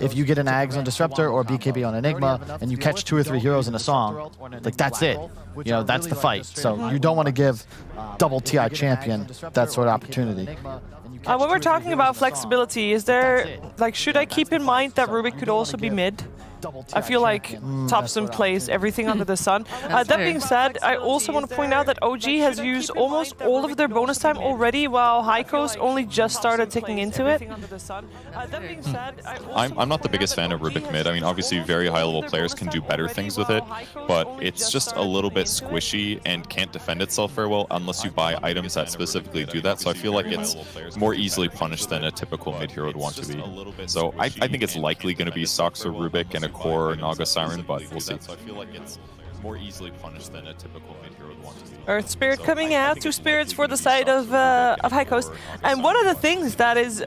If you get an Ags on Disruptor or BKB on Enigma and you catch 2 or 3 heroes in a song, like that's it. You know, that's the fight. So you don't want to give double TI champion that sort of opportunity. When we're talking about flexibility, is there, like, should I keep in mind that Rubik could also be mid? I feel like Topson plays everything under the sun. That being said, I also want to point out that OG has used almost all of their bonus time already, while High Coast only just started ticking into it. I'm not the biggest fan of Rubik mid. I mean, obviously very high level players can do better things with it, but it's just a little bit squishy and can't defend itself very well unless you buy items that specifically do that. So I feel like it's more easily punished than a typical mid hero would want to be. So I think it's likely going to be Sox or Rubik and a core Naga Siren, but we'll see. So I feel like it's more easily punished than a typical mid hero would want to be. Earth Spirit coming out, 2 spirits for the side of High Coast. And one of the things that is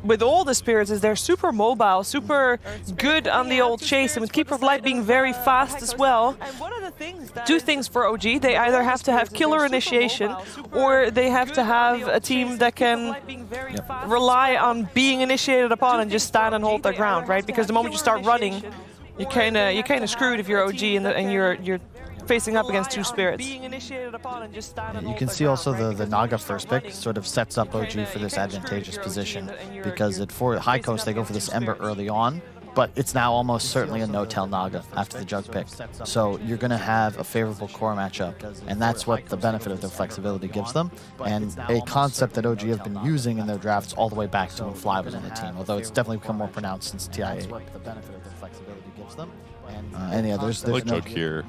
with all the spirits is they're super mobile, super good on the old chase, and with Keeper of Light being very fast as well. 2 things for OG, they either have to have killer initiation, or they have to have a team that can rely on being initiated upon and just stand and hold their ground, right? Because the moment you start running, you're kind of screwed if you're OG and you're facing up against 2 spirits. You can see also the Naga first pick sort of sets up OG for this advantageous position, because for High Coast they go for this Ember early on, but it's now almost certainly a no-tail Naga after the Jug pick. So you're going to have a favorable core matchup, and that's what the benefit of their flexibility gives them, and a concept that OG have been using in their drafts all the way back to when Fly was in the team, although it's definitely become more pronounced since TI8. And yeah, there's I like Jug here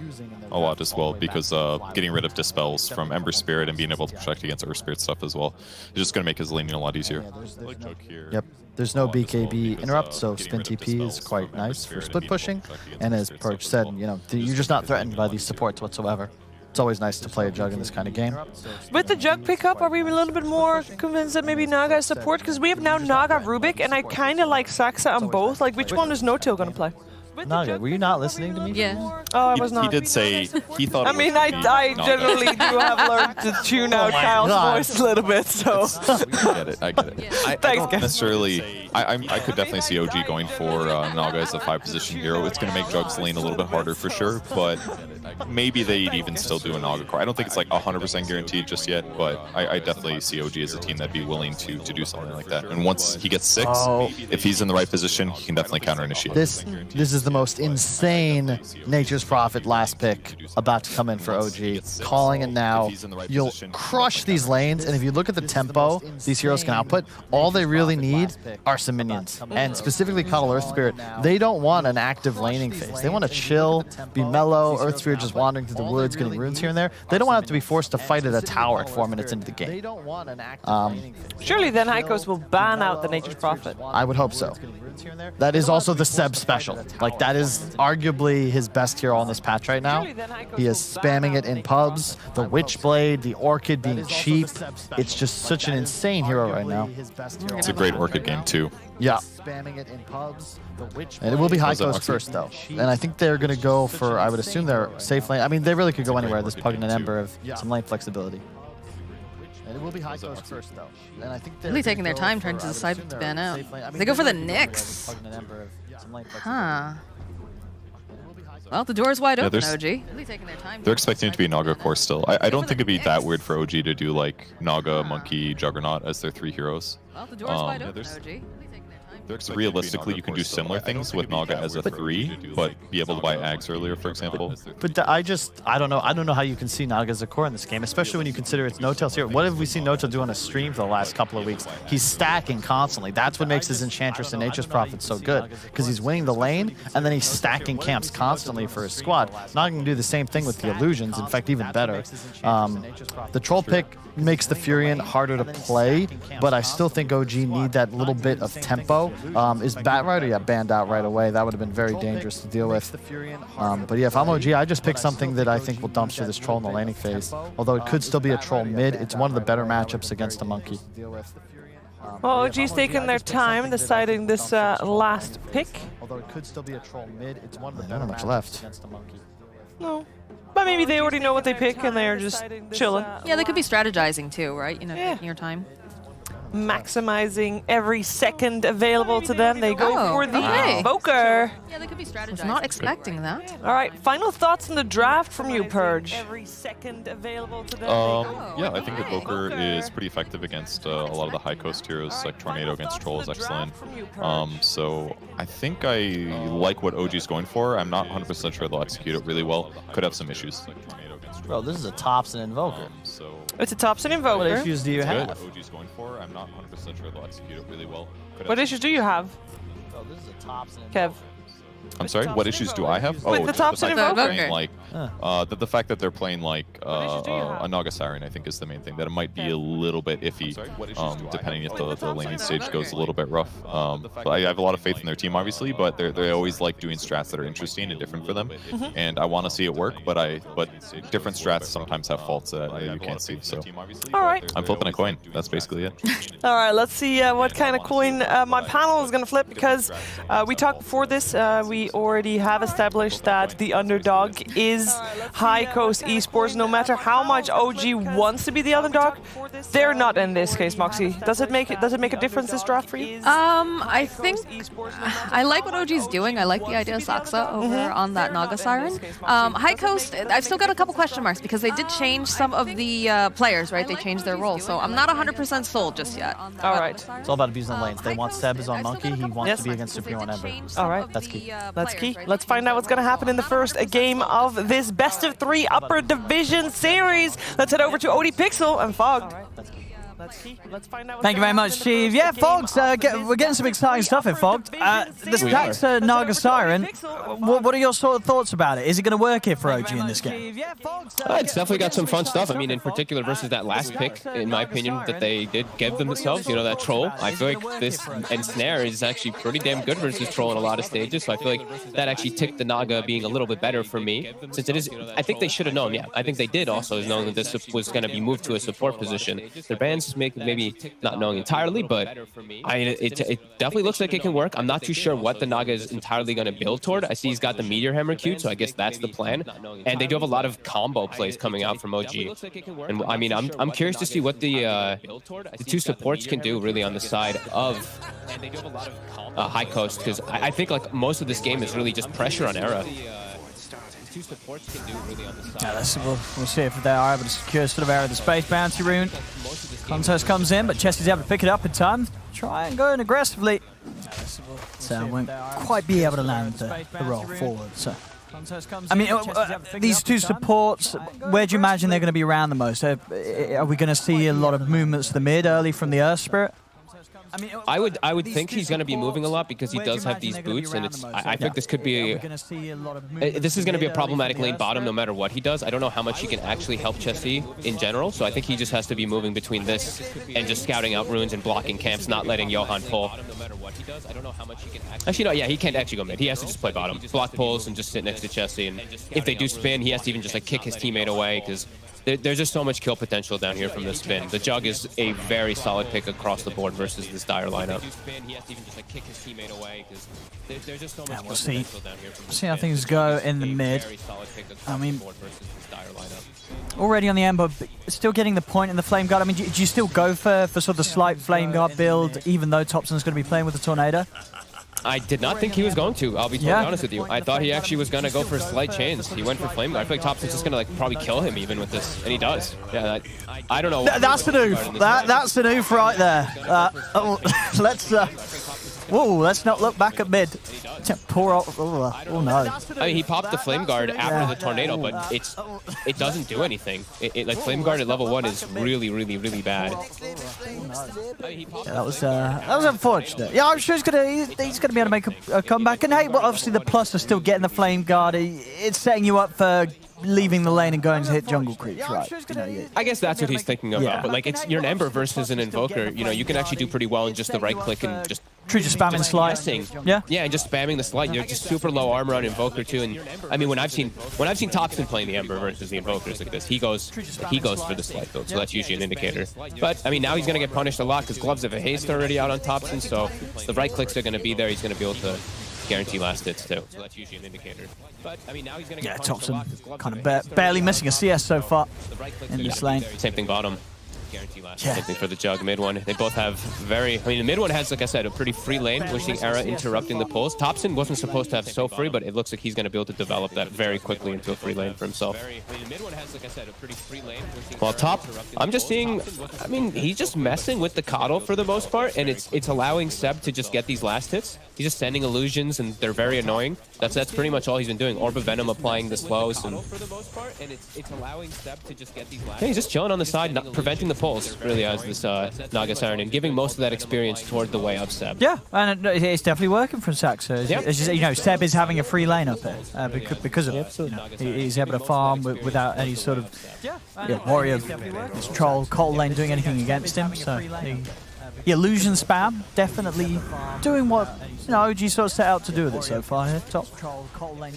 a lot as well, because getting rid of Dispels from Ember Spirit and being able to protect against Earth Spirit stuff as well is just going to make his laning a lot easier. Yep, there's no BKB interrupt, so spin TP is quite nice for split pushing. And as Perch said, you know, you're just not threatened by these supports whatsoever. It's always nice to play a Jug in this kind of game. With the Jug pickup, are we a little bit more convinced that maybe Naga is support? Because we have now Naga Rubik, and I kind of like Saxa on both. Like, which one is No-Tail going to play? Naga, were you not listening to me? Yeah. Oh, I was not. He did say he thought. I mean, I generally do have learned to tune out Kyle's voice a little bit, so. I get it. I don't necessarily. I could definitely see OG going for Naga as a 5-position hero. It's going to make Jug's lane a little bit harder for sure, but maybe they'd even still do a Naga core. I don't think it's like 100% guaranteed just yet, but I definitely see OG as a team that'd be willing to do something like that. And once he gets 6, if he's in the right position, he can definitely counter initiate. This is the most insane Nature's Prophet last pick about to come in for OG. Calling it now. You'll crush these lanes, and if you look at the tempo these heroes can output, all they really need are some minions. And specifically Cuddle Earth Spirit, they don't want an active laning phase. They want to chill, be mellow, Earth Spirit just wandering through the woods, getting runes here and there. They don't want to be forced to fight at a tower at 4 minutes into the game. Surely then High Coast will ban out the Nature's Prophet. I would hope so. That is also the Seb special. Like, that is arguably his best hero on this patch right now. He is spamming it in pubs, the Witchblade, the Orchid being cheap. It's just such an insane hero right now. It's a great Orchid game too. Yeah. And it will be High Coast first though. And I think they're going to go for, I would assume they're safe lane. I mean, they really could go anywhere. This Pug and Ember of some lane flexibility. And it will be High Coast first though. And I think they're really taking their time trying to decide what to ban out. They go for the Nyx. Huh. Well, the door's wide open, there's- OG. Really taking their time. They're expecting it to be Naga core still. I don't think it'd be that weird for OG to do like Naga, Monkey, Juggernaut as their 3 heroes. Well, the door's wide open, there's- OG. Really taking their time. Realistically, you can do similar things with Naga as a 3, but be able to buy Ags earlier, for example. But I don't know. I don't know how you can see Naga as a core in this game, especially when you consider it's No-Tail's here. What have we seen No-Tail do on a stream for the last couple of weeks? He's stacking constantly. That's what makes his Enchantress and Nature's Prophet so good, because he's winning the lane, and then he's stacking camps constantly for his squad. Naga can do the same thing with the Illusions, in fact, even better. The Troll pick makes the Furion harder to play, but I still think OG need that little bit of tempo. Is Batrider? Yeah, banned out right away. That would have been very dangerous to deal with. But yeah, if I'm OG, I just pick something that I think will dumpster this Troll in the laning phase. Although it could still be a Troll mid, it's one of the better matchups against a Monkey. Well, OG's taking their time deciding this last pick. Although it could still be a Troll mid, it's one of the better matchups left against a Monkey. No. But maybe they already know what they pick and they're just chilling. Yeah, they could be strategizing too, right? You know, taking your time. Maximizing every second available to them. They go Oh, for the okay. Invoker. Yeah, they could be strategizing. Was not expecting that. All right, final thoughts on the draft from you, Purge. Every second available to them. Yeah, I think Invoker is pretty effective against a lot of the high coast heroes, like Tornado against Troll is excellent. So I think I like what OG's going for. I'm not 100% sure they'll execute it really well. Could have some issues. Bro, this is a Thompson Invoker. It's a Thompson Invoker. What issues do you have? OG's going for. I'm not 100% sure they'll execute it really well. What issues do you have, Bro, this is a Thompson Kev? I'm sorry, what issues do I have? With the just Thompson fact that they're Invoker. playing like, the fact that they're playing like issues do you have? a Naga Siren, I think, is the main thing. That it might be a little bit iffy, depending if the laning stage goes a little bit rough. But I have a lot of faith in their team, obviously, but they always like doing strats that are interesting and different for them. And I want to see it work, but different strats sometimes have faults that you can't see. So All right. I'm flipping a coin. That's basically it. All right, let's see what kind of coin my panel is going to flip, because we talked before this. We already have established that the underdog is High Coast Esports. No matter how much OG wants to be the underdog, they're not in this case, Moxie. Does it make a difference this draft for you? I think I like what OG's doing. I like the idea of Saksa over on that Naga Siren. High Coast, I've still got a couple question marks because they did change some of the players, right? They changed their roles, so I'm not 100% sold just yet. All right. It's all about abusing the lanes. They want Sebs on Monkey. He wants to be against Supreme on Ember. All right. That's key. That's key. Let's find out what's going to happen in the first game of this best of 3 upper division series. Let's head over to OD Pixel and Fogged. Let's find out. Thank you very much, Steve. Yeah, Fogged, we're getting some exciting stuff here, Fogged. This attacks Naga Siren. What are your sort of thoughts about it? Is it going to work here for OG in this game? It's definitely got some fun stuff. I mean, in particular versus that last pick, in my opinion, that they did give themselves, you know, that Troll. I feel like this Ensnare is actually pretty damn good versus Troll in a lot of stages, so I feel like that actually ticked the Naga being a little bit better for me, since it is, I think they should have known, yeah. I think they did also, knowing that this was going to be moved to a support position. Their bands maybe not knowing entirely, but it definitely looks like it can work. I'm not too sure what the Naga is entirely going to build toward. I see he's got the Meteor Hammer queued, so I guess that's the plan. And they do have a lot of combo plays coming out from OG. And I mean, I'm curious to see what the 2 supports can do really on the side of High Coast, because I think like most of this game is really just pressure on Era. 2 supports can do really on the side. Yeah, we'll see if they are able to secure sort of Era the space bounty rune. Contest comes in, but Chesty's able to pick it up in time. Try and go in aggressively. So won't quite be able to land the roll forward. So, I mean, these 2 supports, where do you imagine they're going to be around the most? Are we going to see a lot of movements to the mid early from the Earth Spirit? I would think he's going to be moving a lot because he does have these boots, and I think this could be this is going to be a problematic lane bottom no matter what he does. I don't know how much he can actually help Chesty in general, so I think he just has to be moving between this and just scouting out runes and blocking camps, not letting Johan pull. Actually, no, yeah, he can't actually go mid. He has to just play bottom, block pulls, and just sit next to Chesty. And if they do spin, he has to even just like kick his teammate away, because there's just so much kill potential down here from this spin. The Jug is a very solid pick across the board versus this Dire lineup. We'll see how things go in the mid. I mean, already on the Ember, still getting the point in the Flame Guard. I mean, do you still go for sort of the slight Flame Guard build, even though Thompson's going to be playing with the Tornado? I did not think he was going to. I'll be totally honest with you. I thought he actually was going to go for slight chains. He went for flame guard. I feel like Thompson's just going to like probably kill him even with this, and he does. Yeah, I don't know. That's the oof. That's an oof right there. Let's not look back at mid. Poor oh no. I mean, he popped the flame guard after the tornado, but it doesn't do anything. Like flame guard at level 1 is really, really, really bad. Yeah, that was unfortunate. Yeah, I'm sure he's gonna be able to make a comeback. And hey, well, obviously the plus of still getting the flame guard. It's setting you up for leaving the lane and going to hit jungle creeps, right? I guess that's what he's thinking about. Yeah. But like, you're an Ember versus an Invoker. You know, you can actually do pretty well in just the right click and just just spamming slide. Yeah. Yeah, and just spamming the slide. You're just super low armor on Invoker too. And I mean, when I've seen Thompson playing the Ember versus the Invokers like this, he goes for the slide build. So that's usually an indicator. But I mean, now he's gonna get punished a lot because Gloves of Haste already out on Thompson. So the right clicks are gonna be there. He's gonna be able to guarantee last hits too. So that's usually an indicator. But I mean, now he's gonna get Thompson kind of barely missing a CS so far in this lane. Same thing bottom. Same thing for the Jug mid one. They both have I mean, the mid one has, like I said, a pretty free lane. We're seeing Era interrupting the pulls. Thompson wasn't supposed to have so free, but it looks like he's going to be able to develop that very quickly into a free lane for himself. While top, I'm just seeing, I mean, he's just messing with the Coddle for the most part, and it's allowing Seb to just get these last hits. He's just sending illusions, and they're very annoying. That's pretty much all he's been doing. Orb of Venom applying the slows, and yeah, he's just chilling on the side, not preventing the pulls, really, as this Naga Siren, and giving most of that experience toward the way of Seb. Yeah, and it's definitely working for Saxo. It's just, you know, Seb is having a free lane up here because of it. You know, he's able to farm without any sort of warrior, his troll, Cold lane doing anything against him. So the illusion spam definitely doing what OG sort of set out to do with it so far here. Top.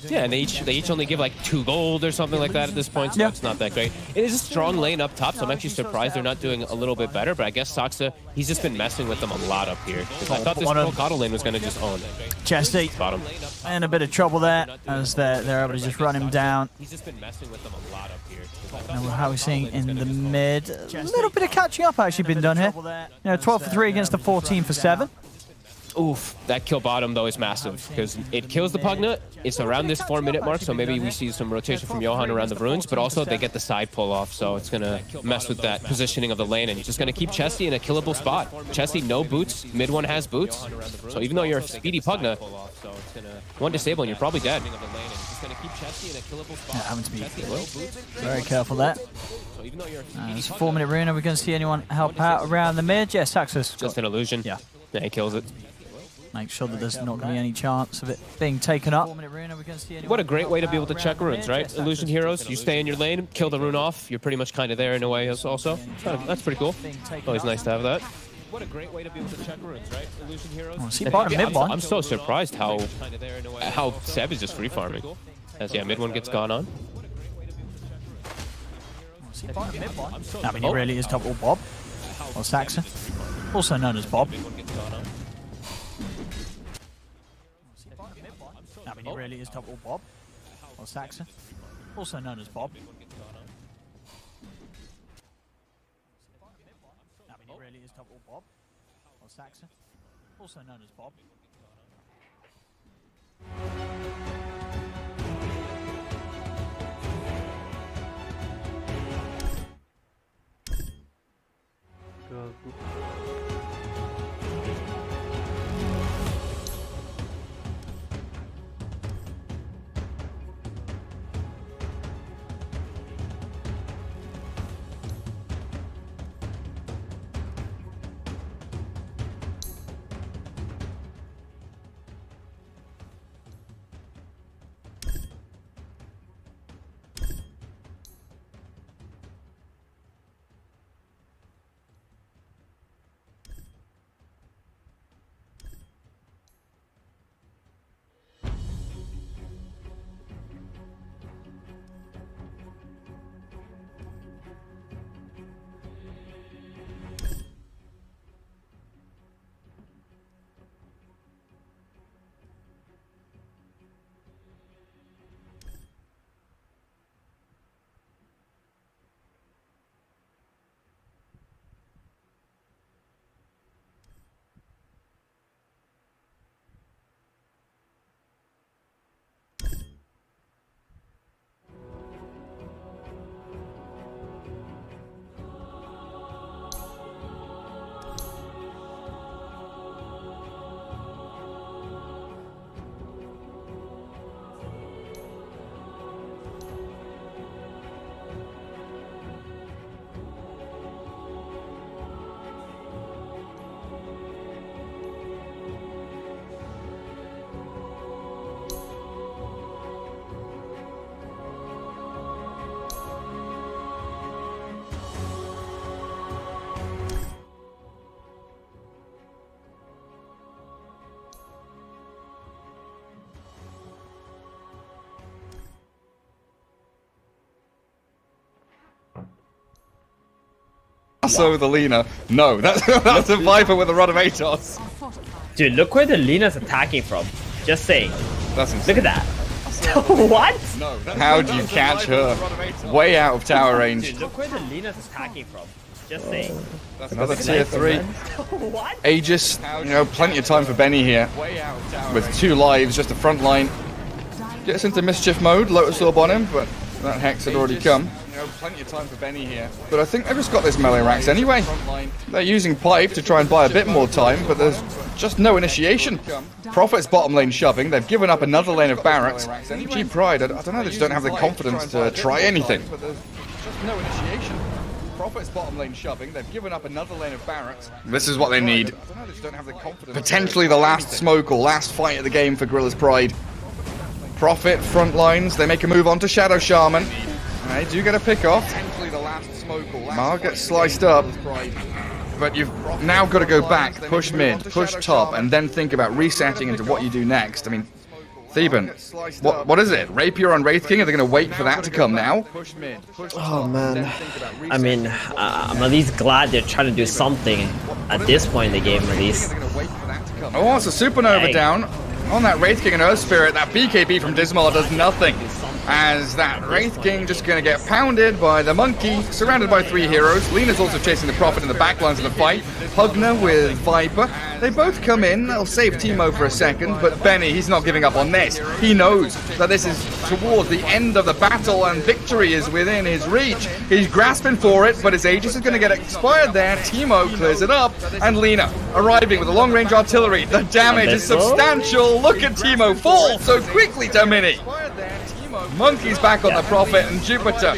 Yeah, and they each only give like 2 gold or something like that at this point, so it's not that great. It is a strong lane up top, so I'm actually surprised they're not doing a little bit better, but I guess Saksa, he's just been messing with them a lot up here. I thought this whole Coddle lane was going to just own Chesty bottom. in a bit of trouble there as they're able to just run him down. He's just been messing with them a lot up here. And how we're seeing in the mid, a little bit of catching up actually been done here. 12 for 3 against the 14 for 7. Oof, that kill bottom though is massive because it kills the Pugna. It's around this 4-minute mark, so maybe we see some rotation from Johan around the runes, but also they get the side pull off, so it's gonna mess with that positioning of the lane, and just gonna keep Chesty in a killable spot. Chesty, no boots, mid one has boots, so even though you're a speedy Pugna, one disable and you're probably dead. Having to be very careful there. It's a 4-minute rune. Are we going to see anyone help out around the mid? Yeah, Saxus. Just an illusion. Yeah, he kills it. Make sure that there's not going to be any chance of it being taken up. What a great way to be able to check runes, right? Illusion heroes, you stay in your lane, kill the rune off, you're pretty much kind of there in a way also. That's pretty cool. Always nice to have that. What a great way to be able to check runes, right? Illusion heroes. I'm so surprised how Seb is just free farming. As mid one gets gone on. I mean, he really is double Bob, or Saxon, also known as Bob. I mean, he really is double Bob, or Saxon, also known as Bob. I mean, he really is double Bob, or Saxon, also known as Bob. also the Lina. No, that's a Viper with a Rod of Atos. Dude, look where the Lina's attacking from. Just saying. That's insane. Look at that. What? No, how do you catch her? Way out of tower range. Dude, look where the Lina's attacking from. Just saying. Another tier 3. What? Aegis, you know, plenty of time for Benny here. With 2 lives, just a front line. Gets into mischief mode, Lotus Orb on him, but that Hex had already come. You know, plenty of time for Benny here. But I think they've just got this melee racks anyway. They're using Pipe to try and buy a bit more time, but there's just no initiation. Prophet's bottom lane shoving, they've given up another lane of barracks. G-Pride, I don't know, they just don't have the confidence to try anything. But there's just no initiation. Prophet's bottom lane shoving, they've given up another lane of barracks. This is what they need. Potentially the last smoke or last fight of the game for Gorillaz-Pride. Prophet front lines, they make a move on to Shadow Shaman. They do get a pick off. Mar gets sliced up. But you've now got to go back, push mid, push top, and then think about resetting into what you do next. I mean, Theban, what is it? Rapier on Wraith King? Are they going to wait for that to come now? Oh man. I mean, I'm at least glad they're trying to do something at this point in the game, at least. Oh, it's a Supernova down. On that Wraith King and Earth Spirit, that BKB from Dismal does nothing. As that Wraith King just going to get pounded by the Monkey, surrounded by 3 heroes. Lina's also chasing the Prophet in the backlines of the fight. Pugner with Viper. They both come in. They'll save Teemo for a second, but Benny, he's not giving up on this. He knows that this is towards the end of the battle and victory is within his reach. He's grasping for it, but his Aegis is going to get expired there. Teemo clears it up, and Lina arriving with a long-range artillery. The damage is substantial. Look at Teemo fall so quickly to Mini. Monkey's back on the Prophet, and Jupiter,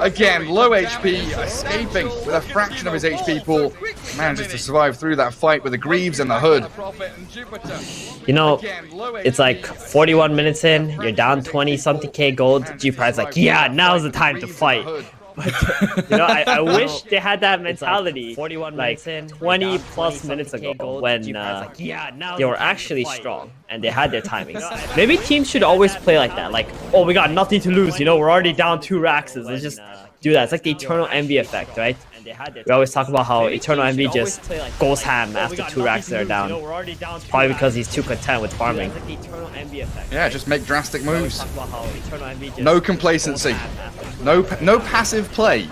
again, low HP, escaping with a fraction of his HP pool. Manages to survive through that fight with the Greaves and the Hood. You know, it's like 41 minutes in, you're down 20-something K gold. G-Pride's like, yeah, now's the time to fight. But, you know, I wish they had that mentality like 20 plus minutes ago when they were actually strong and they had their timings. Maybe teams should always play like that. Like, oh, we got nothing to lose. You know, we're already down 2 Raxes. Let's just do that. It's like the Eternal Envy effect, right? We always talk about how Eternal Envy just goes ham after 2 Racks that are down. It's probably because he's too content with farming. Yeah, just make drastic moves. No complacency. No passive play.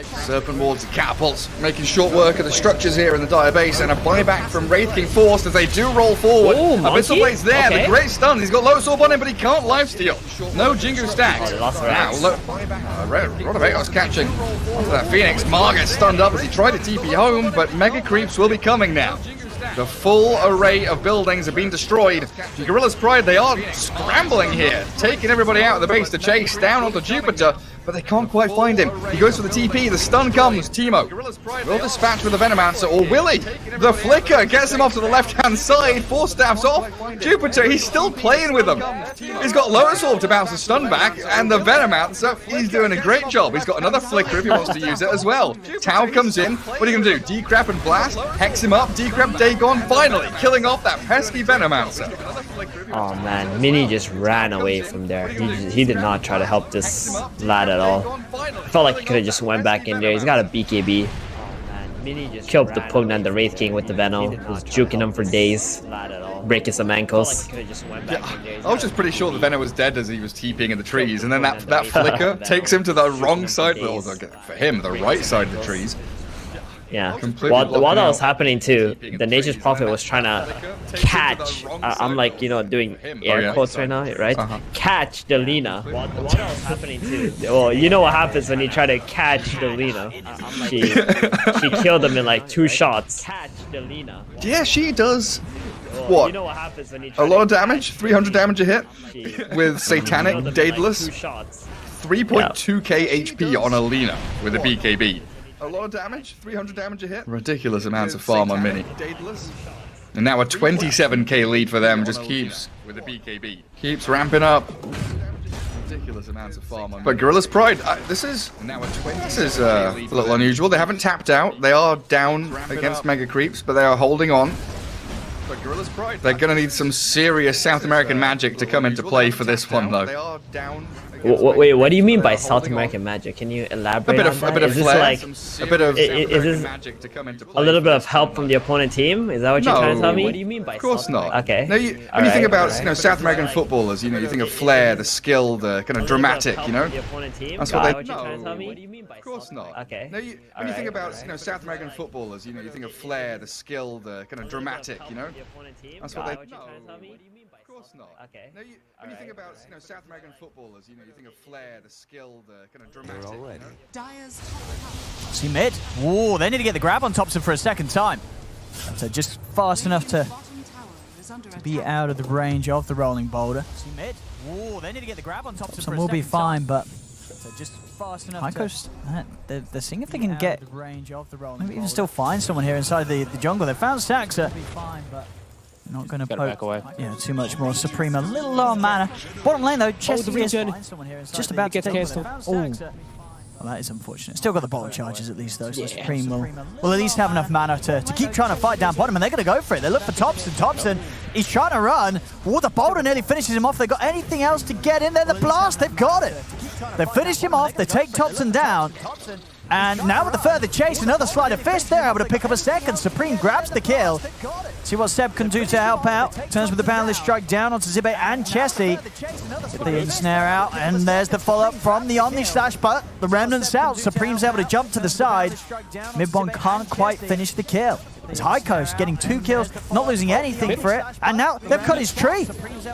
Serpent wards and catapults, making short work of the structures here in the Dire Base, and a buyback from Wraith King forced as they do roll forward. Abyssal Blade's there, okay. The great stun, he's got Lotus Orb on him, but he can't lifesteal. No Jingu stacks. Now, look, Rod of Atos catching onto that Phoenix. Mar gets stunned up as he tried to TP home, but Mega Creeps will be coming now. The full array of buildings have been destroyed. Gorillaz-Pride, they are scrambling here, taking everybody out of the base to chase down onto Jupiter, but they can't quite find him. He goes for the TP, the stun comes, Teemo will dispatch with the Venomancer, or will he? The flicker gets him off to the left-hand side, 4 staffs off. Jupiter, he's still playing with them. He's got Lotus Orb to bounce the stun back, and the Venomancer, he's doing a great job. He's got another flicker if he wants to use it as well. Tau comes in, what are you going to do? Decrep and Blast, hex him up, Decrep, Dagon, finally killing off that pesky Venomancer. Oh man, Mini just ran away from there. He did not try to help this lad at all. I felt like he could have just went back in there. He's got a BKB. Killed the Pugna and the Wraith King with the Venom. Was juking him for days. Breaking some ankles. Yeah, I was just pretty sure the Venom was dead as he was TPing in the trees, and then that flicker takes him to the wrong side, well, for him, the right side of the trees. Yeah, while that was happening too, the Nature's Prophet was trying to catch, I'm like, you know, doing air quotes right now, right? Catch the Lina. While that was happening too, well, you know what happens when you try to catch the Lina. She killed him in like 2 shots. Catch the Lina. Yeah, she does. What? You know what happens when you try a lot of damage? 300 damage a hit? With Satanic Daedalus? 3.2k HP on a Lina with a BKB. A lot of damage, 300 damage a hit. Ridiculous amounts of farm on Mini. And now a 27k lead for them just keeps with the BKB. Keeps ramping up. Ridiculous amounts of farm on. But Gorillaz-Pride, this is a little unusual. They haven't tapped out. They are down against Mega Creeps, but they are holding on. They're going to need some serious South American magic to come into play for this one, though. Wait, what do you mean by South American magic? Can you elaborate? A bit of is flair, this a bit of is this magic to come into play. a little bit of help from the opponent team? Is that what you're trying to tell me? What do you mean by Of course not. Okay. No, when you think about South American footballers, you think of flair, the skill, the kind of dramatic, That's what they. Of course not. Okay. No, when you think about South American footballers, you think of flair, the skill, the kind of dramatic, That's what they. Of course not. Okay. No, when you think about South American footballers, you think of flair, the skill, the kind of dramatic. See mid. Whoa, they need to get the grab on Thompson for a second time. So just fast enough to be out of the range of the rolling boulder. See mid. Whoa, they need to get the grab on Thompson for a second time. Will be fine, but so just fast enough. High Coast, they're seeing if they can get maybe even still find someone here inside the jungle. They found Saxa. Not going to poke too much more. Supreme a little low on mana. Bottom lane though, Chesty is just about to take cancelled. Well, that is unfortunate. Still got the bottle charges at least though, so Supreme will at least have enough mana to keep trying to fight down bottom, and they're going to go for it. They look for Thompson. Thompson, he's trying to run. Oh, the boulder nearly finishes him off. They got anything else to get in there? The blast, they've got it. They finish him off. They take Thompson down. And now with the further chase, another sleight of fist, they're able to pick up a second. Supreme grabs the kill. See what Seb can do to help out. Turns with the boundless strike down onto Zibe and Chesty. Get the ensnare out, and there's the follow-up from the Omni Slash, but the Remnant's out. Supreme's able to jump to the side. Midbon can't quite finish the kill. It's High Coast getting 2 kills, not losing anything for it. And now they've cut his tree.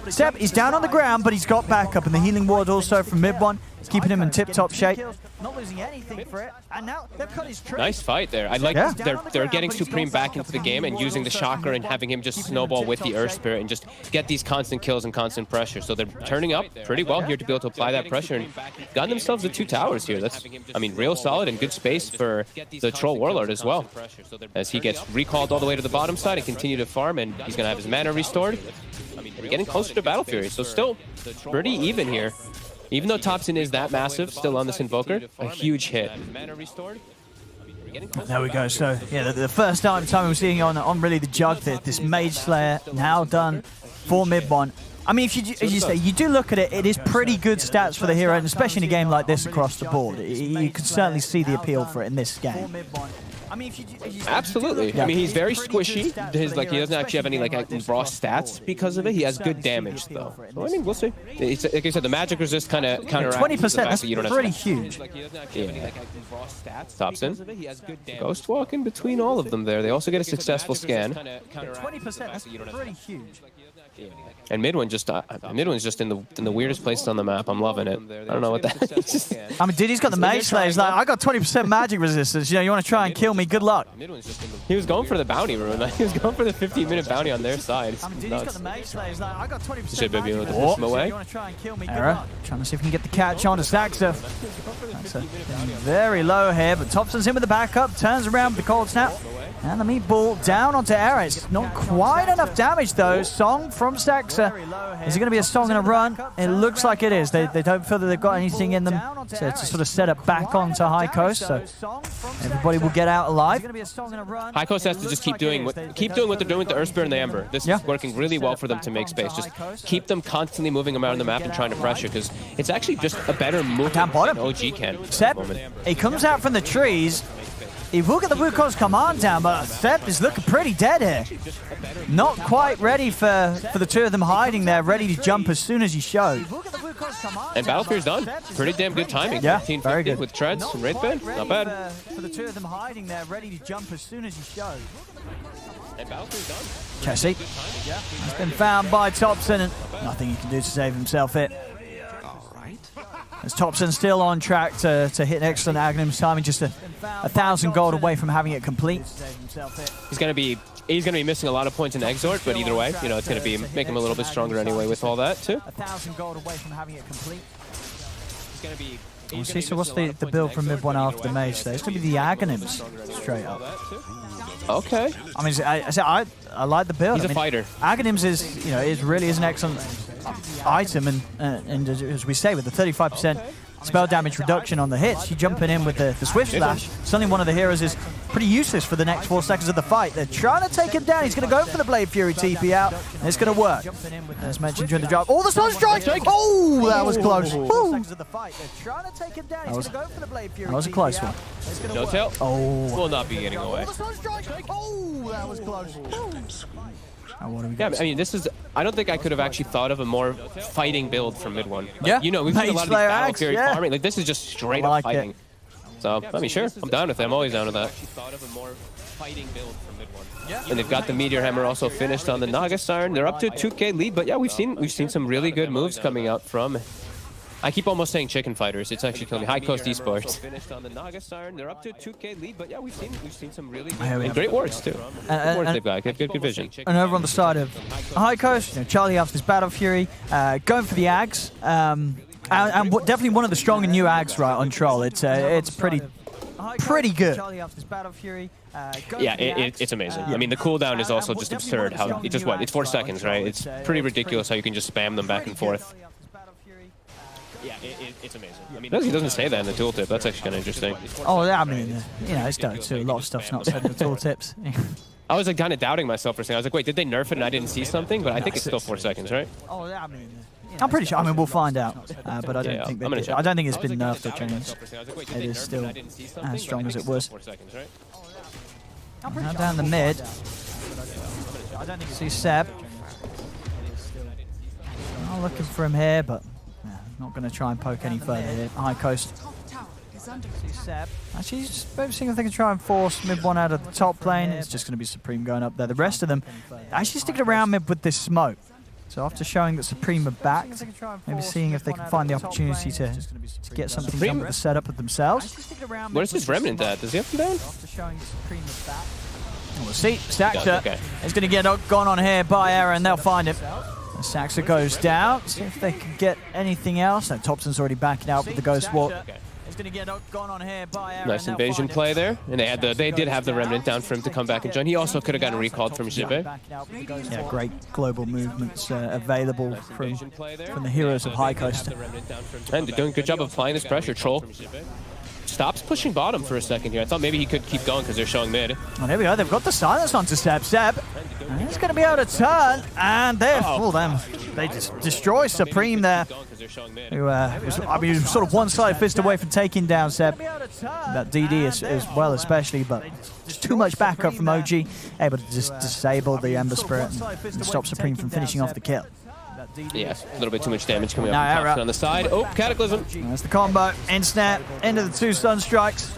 Seb is down on the ground, but he's got backup, and the healing ward also from Midbon. It's keeping him in tip-top shape. Not losing anything for it. And now they've cut his tree. Nice fight there. I like they're getting Supreme back into the game and using the shocker and having him just snowball with the Earth Spirit and just get these constant kills and constant pressure. So they're turning up pretty well here to be able to apply that pressure and gotten themselves the 2 towers here. That's, I mean, real solid and good space for the Troll Warlord as well. As he gets recalled all the way to the bottom side and continue to farm, and he's going to have his mana restored. We're getting closer to Battle Fury, so still pretty even here. Even though Thompson is that massive, still on this Invoker, a huge hit. There we go. So, yeah, the first time we're seeing on really the jug this Mage Slayer now done for Midbon. I mean, if you, as you say, you do look at it, it is pretty good stats for the hero, and especially in a game like this across the board. You can certainly see the appeal for it in this game. Absolutely. Yeah. I mean, he's very squishy. He doesn't actually have any raw stats because of it. He has good damage though. So I mean, we'll see. It's, like I said, the magic resist kind of counteracts 20%. That's that you don't pretty have huge. Yeah. Thompson. Ghost walk in between all of them there. They also get a successful scan. 20%. That's pretty huge. And Midwin's just in the weirdest place on the map. I'm loving it. I don't know what that is. I mean, dude, he's got the Mage Slayer. He's like, I got 20% magic resistance. You want to try and kill me? Good luck. He was going for the bounty room. He was going for the 15-minute bounty on their side. I mean, dude, he's got the Mage Slayer. He's like, I got 20% should be able to push him away. Error. Trying to see if he can get the catch on to Saxa. Saxa very low here, but Thompson's in with the backup. Turns around with the cold snap. And the meatball down onto Eris. Not quite enough damage though. Song from Saxa. Is it going to be a song and a run? It looks like it is. They don't feel that they've got anything in them to sort of set it back onto High Coast. So everybody will get out alive. High Coast has to just keep doing what they're doing with the Earth Spirit and the Ember. This is working really well for them to make space. Just keep them constantly moving around the map and trying to pressure, because it's actually just a better move than OG can. Seb, he comes out from the trees. He will get the Wukong's command down, but Seb is looking pretty dead here. Not quite ready for the 2 of them hiding there, ready to jump as soon as he showed. And Battlefield's done. Pretty damn good timing. Yeah, very good. With treads and Wraithbane. Not bad. For the 2 of them hiding there, ready to jump as soon as he showed. And Battlefield's done. Chessie has been found by Thompson, and nothing he can do to save himself here. As Thompson still on track to hit an excellent Agnum's timing, just 1,000 gold away from having it complete. He's gonna be missing a lot of points in Exort, but either way, it's gonna be make him a little bit stronger anyway with all that too. 1,000 gold away from having it complete. He's gonna be. See, so what's the build from Mid 1 after the Mage there? It's gonna be the Agnums straight up. Okay. I mean, I like the build. He's a fighter. Agnums is really an excellent item, and as we say, with the 35% spell damage reduction on the hits, you jumping in with the Swift Slash. Suddenly one of the heroes is pretty useless for the next 4 seconds of the fight. They're trying to take him down. He's going to go for the Blade Fury TP out, and it's going to work. As mentioned during the drive. Oh, the Sun Strike! Oh, that was close. That was a close one. No tail. Oh. Will not be getting away. Oh, that was close. Yeah, I mean, this is. I don't think I could have actually thought of a more fighting build from mid one. Like, yeah, you know, we've seen a lot of these Battle Fury farming. Like, this is just straight up fighting. So, I mean, sure, I'm down with it. I'm always down with that. And they've got the Meteor Hammer also finished on the Naga Siren. They're up to a 2K lead, but yeah, we've seen some really good moves coming out from. I keep almost saying Chicken Fighters. It's actually killing me. High Coast Esports. Finished on the Naga Siren. They're up to a 2K lead, but yeah, we've seen some really good and great wards too. Wards they've got. Good vision. And over on the side of High Coast, Charlie after his Battle Fury, going for the Ags. And definitely one of the stronger new Ags right on Troll. It's pretty good. Yeah, it's amazing. I mean, the cooldown is also just absurd. How it's just it's 4 seconds, right? It's pretty ridiculous how you can just spam them back and forth. Yeah, it's amazing. I mean, he doesn't say that in the tooltip. That's actually kind of interesting. Oh, yeah, I mean, it's done too. A lot of stuff's not said in the tooltips. I was like kind of doubting myself for a second. I was like, wait, did they nerf it and I didn't see something? But I think it's still 4 seconds, right? Oh, yeah, I mean, I'm pretty sure. I mean, we'll find out. But I don't think they did. I don't think it's been nerfed or changed. It is still as strong as it was. Now down the mid. See Seb. I'm looking for him here, but not going to try and poke any further here. High Coast. Actually, he's seeing if they can try and force mid one out of the top lane. It's just going to be Supreme going up there. The rest of them actually sticking around mid with this smoke. So after showing that Supreme are backed, maybe seeing if they can find the opportunity to get something done with the setup of themselves. Where's this Remnant at? Does he have him down? We'll see. Saxa is going to get gone on here by error, and they'll find him. Saxa goes down. See if they can get anything else. No, Thompson's already backing out with the Ghost Walk. Nice invasion play there, and they did have the Remnant down for him to come back and join. He also could have gotten recalled from Jibe. Yeah, great global movements available from the heroes of High Coast. And they're doing a good job of applying this pressure. Troll stops pushing bottom for a second here. I thought maybe he could keep going because they're showing mid. Oh, there we go. They've got the silence onto Seb. And he's going to be able to turn, and they just destroy Supreme there. Who was sort of one-sided fist away from taking down Seb. That DD as well, especially, but just too much backup from OG, able to just disable the Ember Spirit and stop Supreme from finishing off the kill. Yes, a little bit too much damage coming up from Thompson on the side. Oh, Cataclysm. That's the combo. End snap. End of the 2 stun strikes.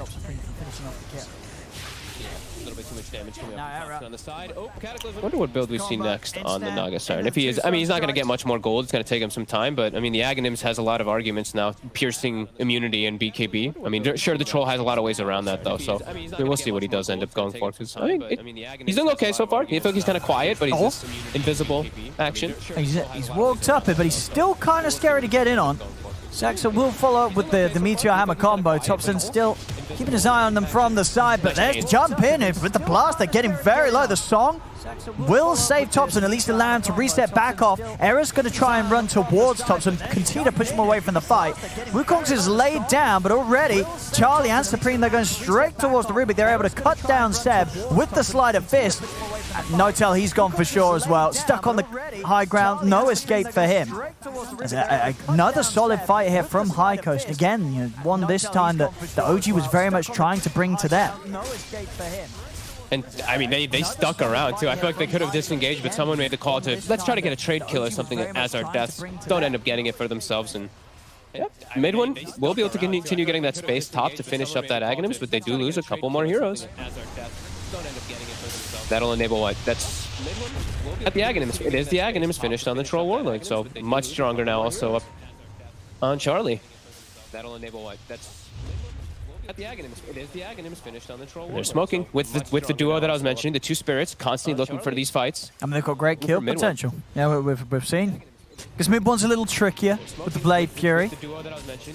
Damage coming up on the side. Oh, Cataclysm. I wonder what build we see next on the Naga Siren. If he is, I mean, he's not going to get much more gold. It's going to take him some time, but I mean, the Aghanims has a lot of arguments now, piercing immunity and BKB. I mean, sure, the Troll has a lot of ways around that though, so I mean, we'll see what he does end up going for. Because I mean, he's doing okay so far. I feel like he's kind of quiet, but he's just invisible action. He's walked up it, but he's still kind of scary to get in on. Saxa will follow up with the Meteor Hammer combo. Thompson still keeping his eye on them from the side, but there's jump in with the blast. They're getting very low. The song will save Thompson, at least allow him to reset back off. Era's going to try and run towards Thompson, continue to push him away from the fight. Wukongs is laid down, but already Charlie and Supreme, they're going straight towards the Rubik. They're able to cut down Seb with the sleight of fist. No-tell, he's gone for sure as well. Stuck on the high ground, no escape for him. There's another solid fight here from High Coast. Again, one this time that the OG was very much trying to bring to them. No escape for him. And I mean, they stuck around too. I feel like they could have disengaged, but someone made the call to let's try to get a trade kill or something as our deaths don't end up getting it for themselves. And yeah, mid one will be able to continue getting that space top to finish up that Aghanims, but they do lose a couple more heroes. That'll enable what? That's at the Aghanims. It is the Aghanims finished on the Troll Warlord, so much stronger now also up on Charlie. That'll enable what? That's at the Aghanims. It is the Aghanims finished on the Troll Warlord. They're smoking with the duo that I was mentioning, the 2 spirits, constantly looking for these fights. I mean, they've got great kill potential. Yeah, we've seen. Because mid one's a little trickier with the Blade Fury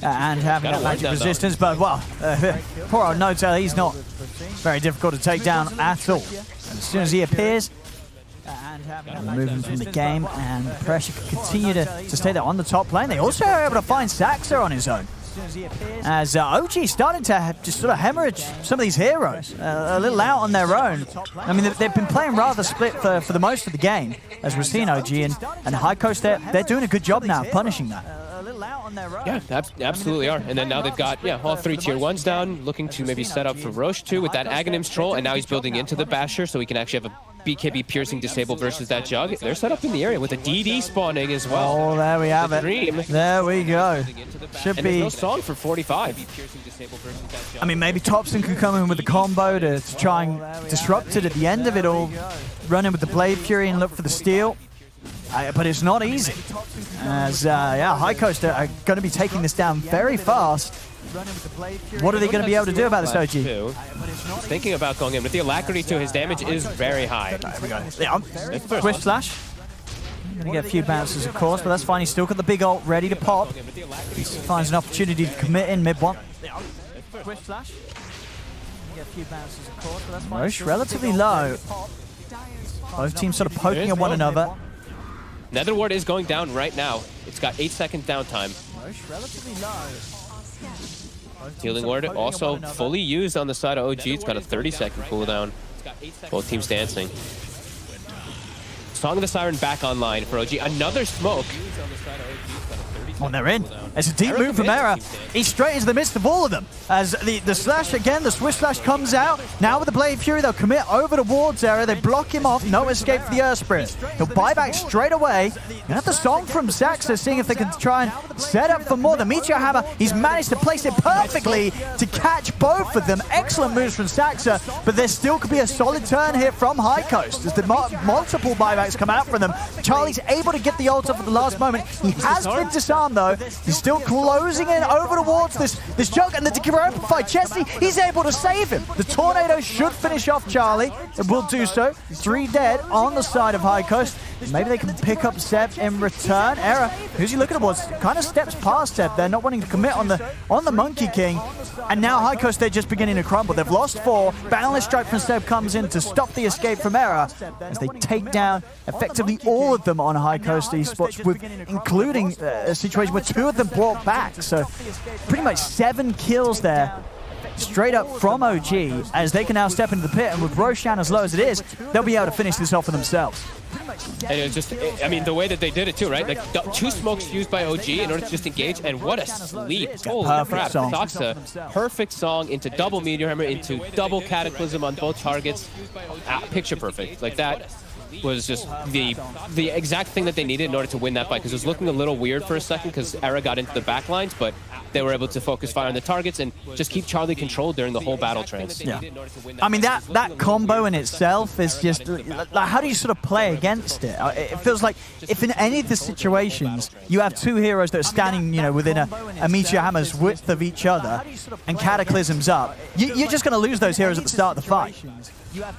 and having that magic resistance, but well, poor old No-Tail, he's not very difficult to take down at all. And as soon as he appears, remove him from the game, and pressure can continue to stay there on the top lane. They also are able to find Saxa on his own. As OG starting to just sort of hemorrhage some of these heroes, a little out on their own. I mean, they've been playing rather split for the most of the game, as we're seeing OG, and High Coast, they're doing a good job now of punishing that. Yeah, absolutely are. And then now they've got, all 3 tier 1s down, looking to maybe set up for Roche too with that Aghanim's troll, and now he's building into the Basher so he can actually have a BKB piercing disable versus that Jug. They're set up in the area with a DD spawning as well. Oh, there we have it. Dream. There we go. Should and be no song for 45. I mean, maybe Topson can come in with a combo to try and disrupt it at the end of it all. Run in with the Blade Fury and look for the steal. But it's not easy. As, High Coast are going to be taking this down very fast. What are they going to be able to do about this, OG? He's thinking about going in. With the alacrity too, his damage is very high. There we go. Yeah, Swift Slash. Going to get a few bounces, of course, but that's fine. He's still got the big ult ready to pop. He finds an opportunity to commit in mid-one. Swift Slash. Get a few bounces, of course, but that's fine. Roche relatively low. Both teams sort of poking at one another. Nether Ward is going down right now. It's got 8 seconds downtime. Roche relatively low. Healing Ward also fully used on the side of OG. It's got a 30-second cooldown. Both teams dancing. Song of the Siren back online for OG. Another smoke. Oh, they're in. It's a deep move from Era. He's straight into the midst of all of them. As the slash again, the Swift Slash comes out. Now with the Blade Fury, they'll commit over towards Era. They block him off. No escape for the Earth Spirit. He'll buy back straight away. You have the song from Saxa, seeing if they can try and set up for more. The Meteor Hammer, he's managed to place it perfectly to catch both of them. Excellent moves from Saxa, but there still could be a solid turn here from High Coast as the multiple buybacks come out from them. Charlie's able to get the ult off at the last moment. He has been disarmed though. He's still closing in over towards this Jug, and the Decrypified Chesty, he's able to save him. The Tornado should finish off Charlie. It will do so. 3 dead on the side of High Coast. Maybe they can pick up Seb in return. Era, who's he looking towards? Kind of steps past Seb. They're not wanting to commit on the Monkey King. And now High Coast, they're just beginning to crumble. They've lost 4. Boundless Strike from Seb comes in to stop the escape from Era as they take down effectively all of them on High Coast Esports, with including a situation where 2 of them brought back. So pretty much 7 kills there. Straight up from OG, as they can now step into the pit, and with Roshan as low as it is, they'll be able to finish this off for themselves. And it was just, I mean, the way that they did it too, right? Like 2 smokes used by OG in order to just engage, and what a sleep. Holy crap. Saxa, perfect song into double Meteor Hammer, into double Cataclysm on both targets. Picture perfect. Like that was just the exact thing that they needed in order to win that fight, because it was looking a little weird for a second because Era got into the back lines, but they were able to focus fire on the targets and just keep Charlie controlled during the whole battle trance. Yeah. I mean, that combo in itself is just, like, how do you sort of play against it? It feels like if in any of the situations you have 2 heroes that are standing, within a Meteor Hammer's width of each other and Cataclysm's up, you're just going to lose those heroes at the start of the fight.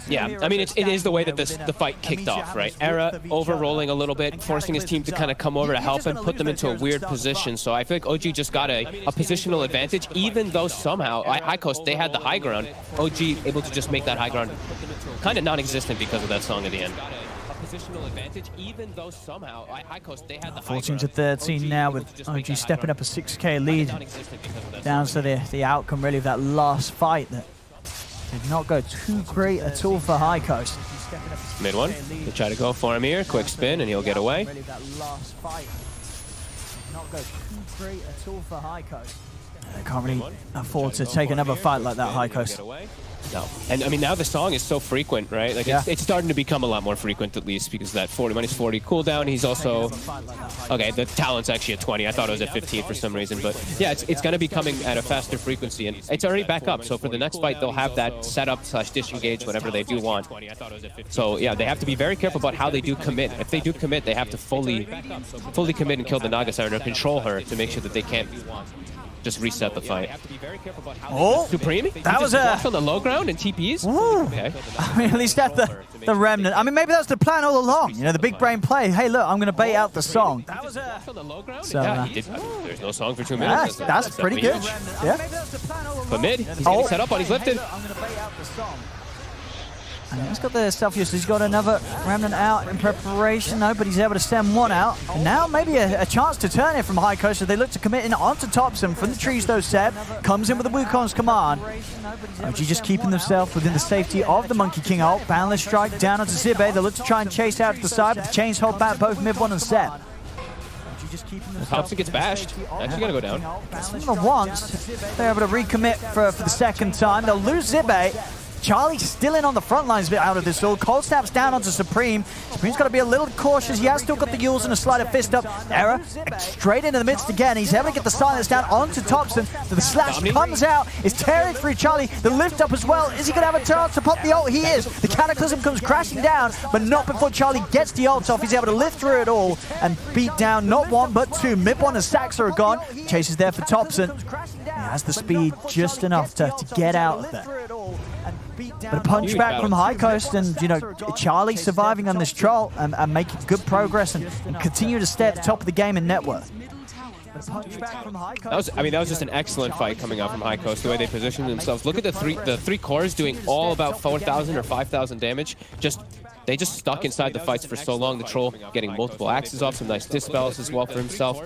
Yeah, I mean, it is the way that the fight kicked off, right? Era over-rolling a little bit, forcing his team to kind of come over to help and put them into a weird position. So I feel like OG just got a positional advantage, even though somehow High Coast, they had the high ground. OG able to just make that high ground kind of non-existent because of that song at the end. Positional advantage, even though somehow High Coast, they had the 14 to 13 now, with OG stepping up a 6k lead. Down to the outcome really of that last fight that did not go too great at all for High Coast. Mid one, they try to go for him here, quick spin, and he'll get away. Not go too great at all for High Coast. They can't really afford to take another fight like that, High Coast. No. And I mean, now the song is so frequent, right? Like it's starting to become a lot more frequent, at least, because of that 40 minus 40 cooldown. He's also, okay, the talent's actually at 20. I thought it was at 15 for some reason, but yeah, it's going to be coming at a faster frequency, and it's already back up. So for the next fight, they'll have that setup / disengage, whatever they do want. So yeah, they have to be very careful about how they do commit. If they do commit, they have to fully commit and kill the Naga Siren or control her to make sure that they can't just reset the fight. Oh, Supreme? That was a on the low ground and TPs. Ooh. Okay. I mean, at least that's the remnant. I mean, maybe that's the plan all along. The big brain play. Hey, look, I'm going to bait out the song. That was a on the low ground. So, there's no song for 2 minutes. That's pretty good. Yeah. But mid, he's getting set up on. He's lifted. And he's got the self-use. He's got another remnant out in preparation, though, but he's able to send one out. And now maybe a chance to turn it from High Coast, so they look to commit in onto Thompson from the trees, though. Seb comes in with the Wukong's command. OG just keeping themselves within the safety of the Monkey King ult. Boundless strike down onto Zibe. They look to try and chase out to the side, but the chains hold back both Mid1 and Seb. Thompson gets bashed. Actually gonna go down. Once, they're able to recommit for the second time. They'll lose Zibe. Charlie still in on the front lines bit out of this all. Cold snaps down onto Supreme. Supreme's got to be a little cautious. He has still got the Yules and a slider fist up. Error straight into the midst again. He's able to get the silence down onto Thompson. So the slash comes out. Is tearing through Charlie. The lift up as well. Is he going to have a chance to pop the ult? He is. The Cataclysm comes crashing down, but not before Charlie gets the ult off. He's able to lift through it all and beat down not one but two. Mid1 and Saxa are gone. Chases there for Thompson. He has the speed just enough to get out of there. But a punch back from High Coast, and you know, Charlie surviving on this troll and making good progress and continue to stay at the top of the game in net worth. That was just an excellent fight coming out from High Coast, the way they positioned themselves. Look at the three cores doing all about 4,000 or 5,000 damage. They just stuck inside the fights for so long. The troll getting multiple axes off, some nice dispels as well for himself.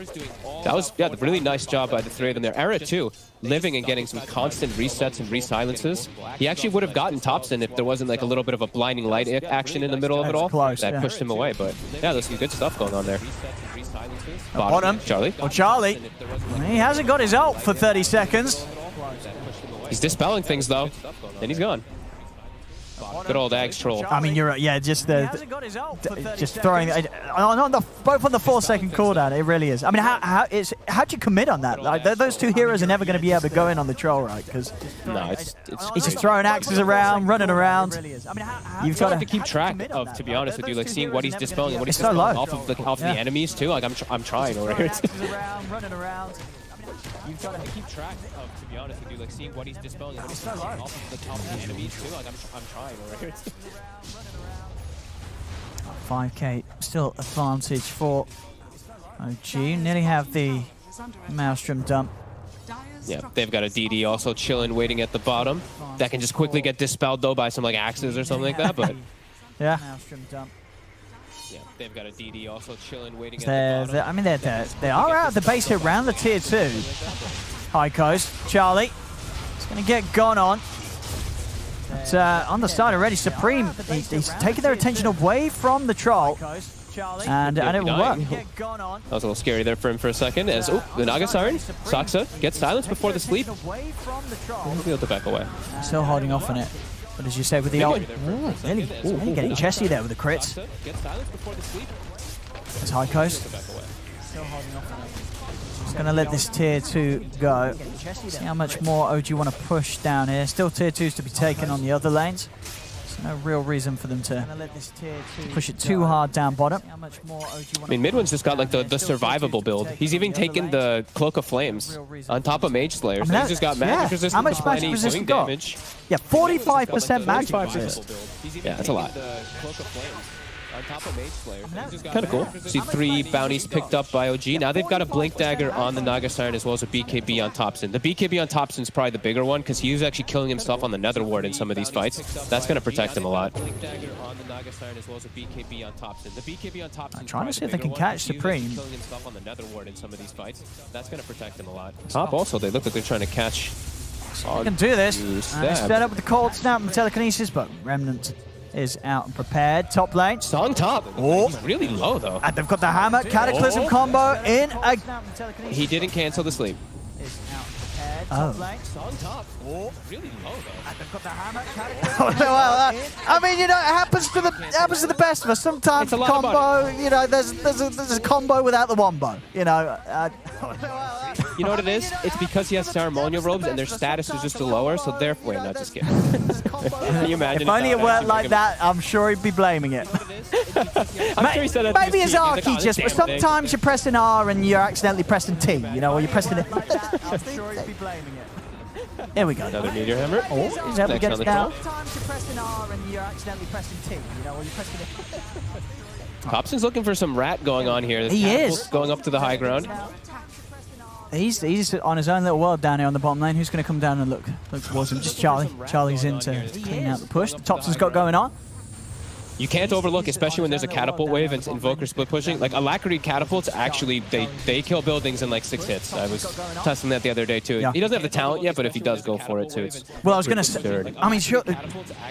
That was, yeah, a really nice job by the three of them there. Era too, living and getting some constant resets and re-silences. He actually would have gotten Thompson if there wasn't like a little bit of a blinding light action in the middle of it all. That pushed him away, but yeah, there's some good stuff going on there. Bottom. Charlie. Oh, Charlie. He hasn't got his ult for 30 seconds. He's dispelling things though, then he's gone. Good old Ags troll. I mean, you're right. Yeah, just throwing both on the 4-second cooldown. It really is. I mean, how'd you commit on that? Like, those two heroes are never going to be able to go in on the troll, right? Because no, he's just throwing axes around, running around. You've got to keep track of, to be honest with you, like seeing what he's dispelling and what he's dispelling off of the enemies too. Like I'm trying over here. You've got to keep track of, to be honest with you, like seeing what he's dispelling and what he's dispelling off of the top of the enemies too. Like I'm trying over here. 5k still advantage for OG. Nearly have the Maelstrom dump. Yeah, they've got a DD also chilling, waiting at the bottom. That can just quickly get dispelled though by some like axes or something like that. But yeah. Maelstrom dump. Yeah, they've got a DD also chilling, waiting at the bottom. I mean, they are out of the base hit round the tier 2. High Coast, Charlie. It's going to get gone on. But on the side already, Supreme, he's taking their attention away from the troll. And it will work. That was a little scary there for him for a second. As the Naga Siren, Saxa gets silenced before the sleep. He'll be able to back away. Still holding off on it. But as you say, with the ult, really getting chesty there with the crits. It's High Coast. Just going to let this tier 2 go. See how much more OG want to push down here. Still tier 2s to be taken on the other lanes. There's no real reason for them to push it too hard down bottom. I mean, Mid1's just got like the survivable build. He's even taken the Cloak of Flames on top of Mage Slayer. So he's just got magic resistance. How much magic resistance got? Yeah, 45% magic resist. Yeah, that's a lot. On top of Mage Slayer. Kind of cool. See 3 bounties picked up by OG. Now they've got a Blink Dagger on the Naga Siren as well as a BKB on Thompson. The BKB on Thompson's probably the bigger one because he was actually killing himself on the Nether Ward in some of these fights. That's going to protect him a lot. I'm trying to see if they can catch Supreme. Top also, they look like they're trying to catch. They can do this. Set up with the cold snap and telekinesis, but Remnant is out and prepared. Top lane. Song top. Oh, he's really low though. And they've got the hammer cataclysm combo in. He didn't cancel the sleep. Oh. Song top. Oh, really low though. And they've got the hammer cataclysm. Well, I mean, you know, it happens to the best of us. Sometimes the combo, you know, there's a combo without the wombo. You know. You know what it is? It's because he has ceremonial robes and their status is just lower, so therefore, not just kidding. Can you imagine? If only it worked like that, I'm sure he'd be blaming it. I'm sure he said that. Maybe it's Arky just, but sometimes you're pressing R and you're accidentally pressing T, you know, or you're pressing it. I'm sure he'd be blaming it. There we go. Another meteor hammer. Oh, he's able to get it down. Sometimes you're pressing R and you're accidentally pressing T, you know, or you're pressing it. Thompson's looking for some rat going on here. He is. Going up to the high ground. He's on his own little world down here on the bottom lane. Who's going to come down and look towards him? Just Charlie. Charlie's in to clean out the push. Thompson's got going on. You can't overlook, especially when there's a catapult wave and Invoker split pushing. Like, Alacrity catapults, actually, they kill buildings in like 6 hits. I was testing that the other day, too. Yeah. He doesn't have the talent yet, but if he does go for it, too, it's... Well, I was going to say, I mean, sure,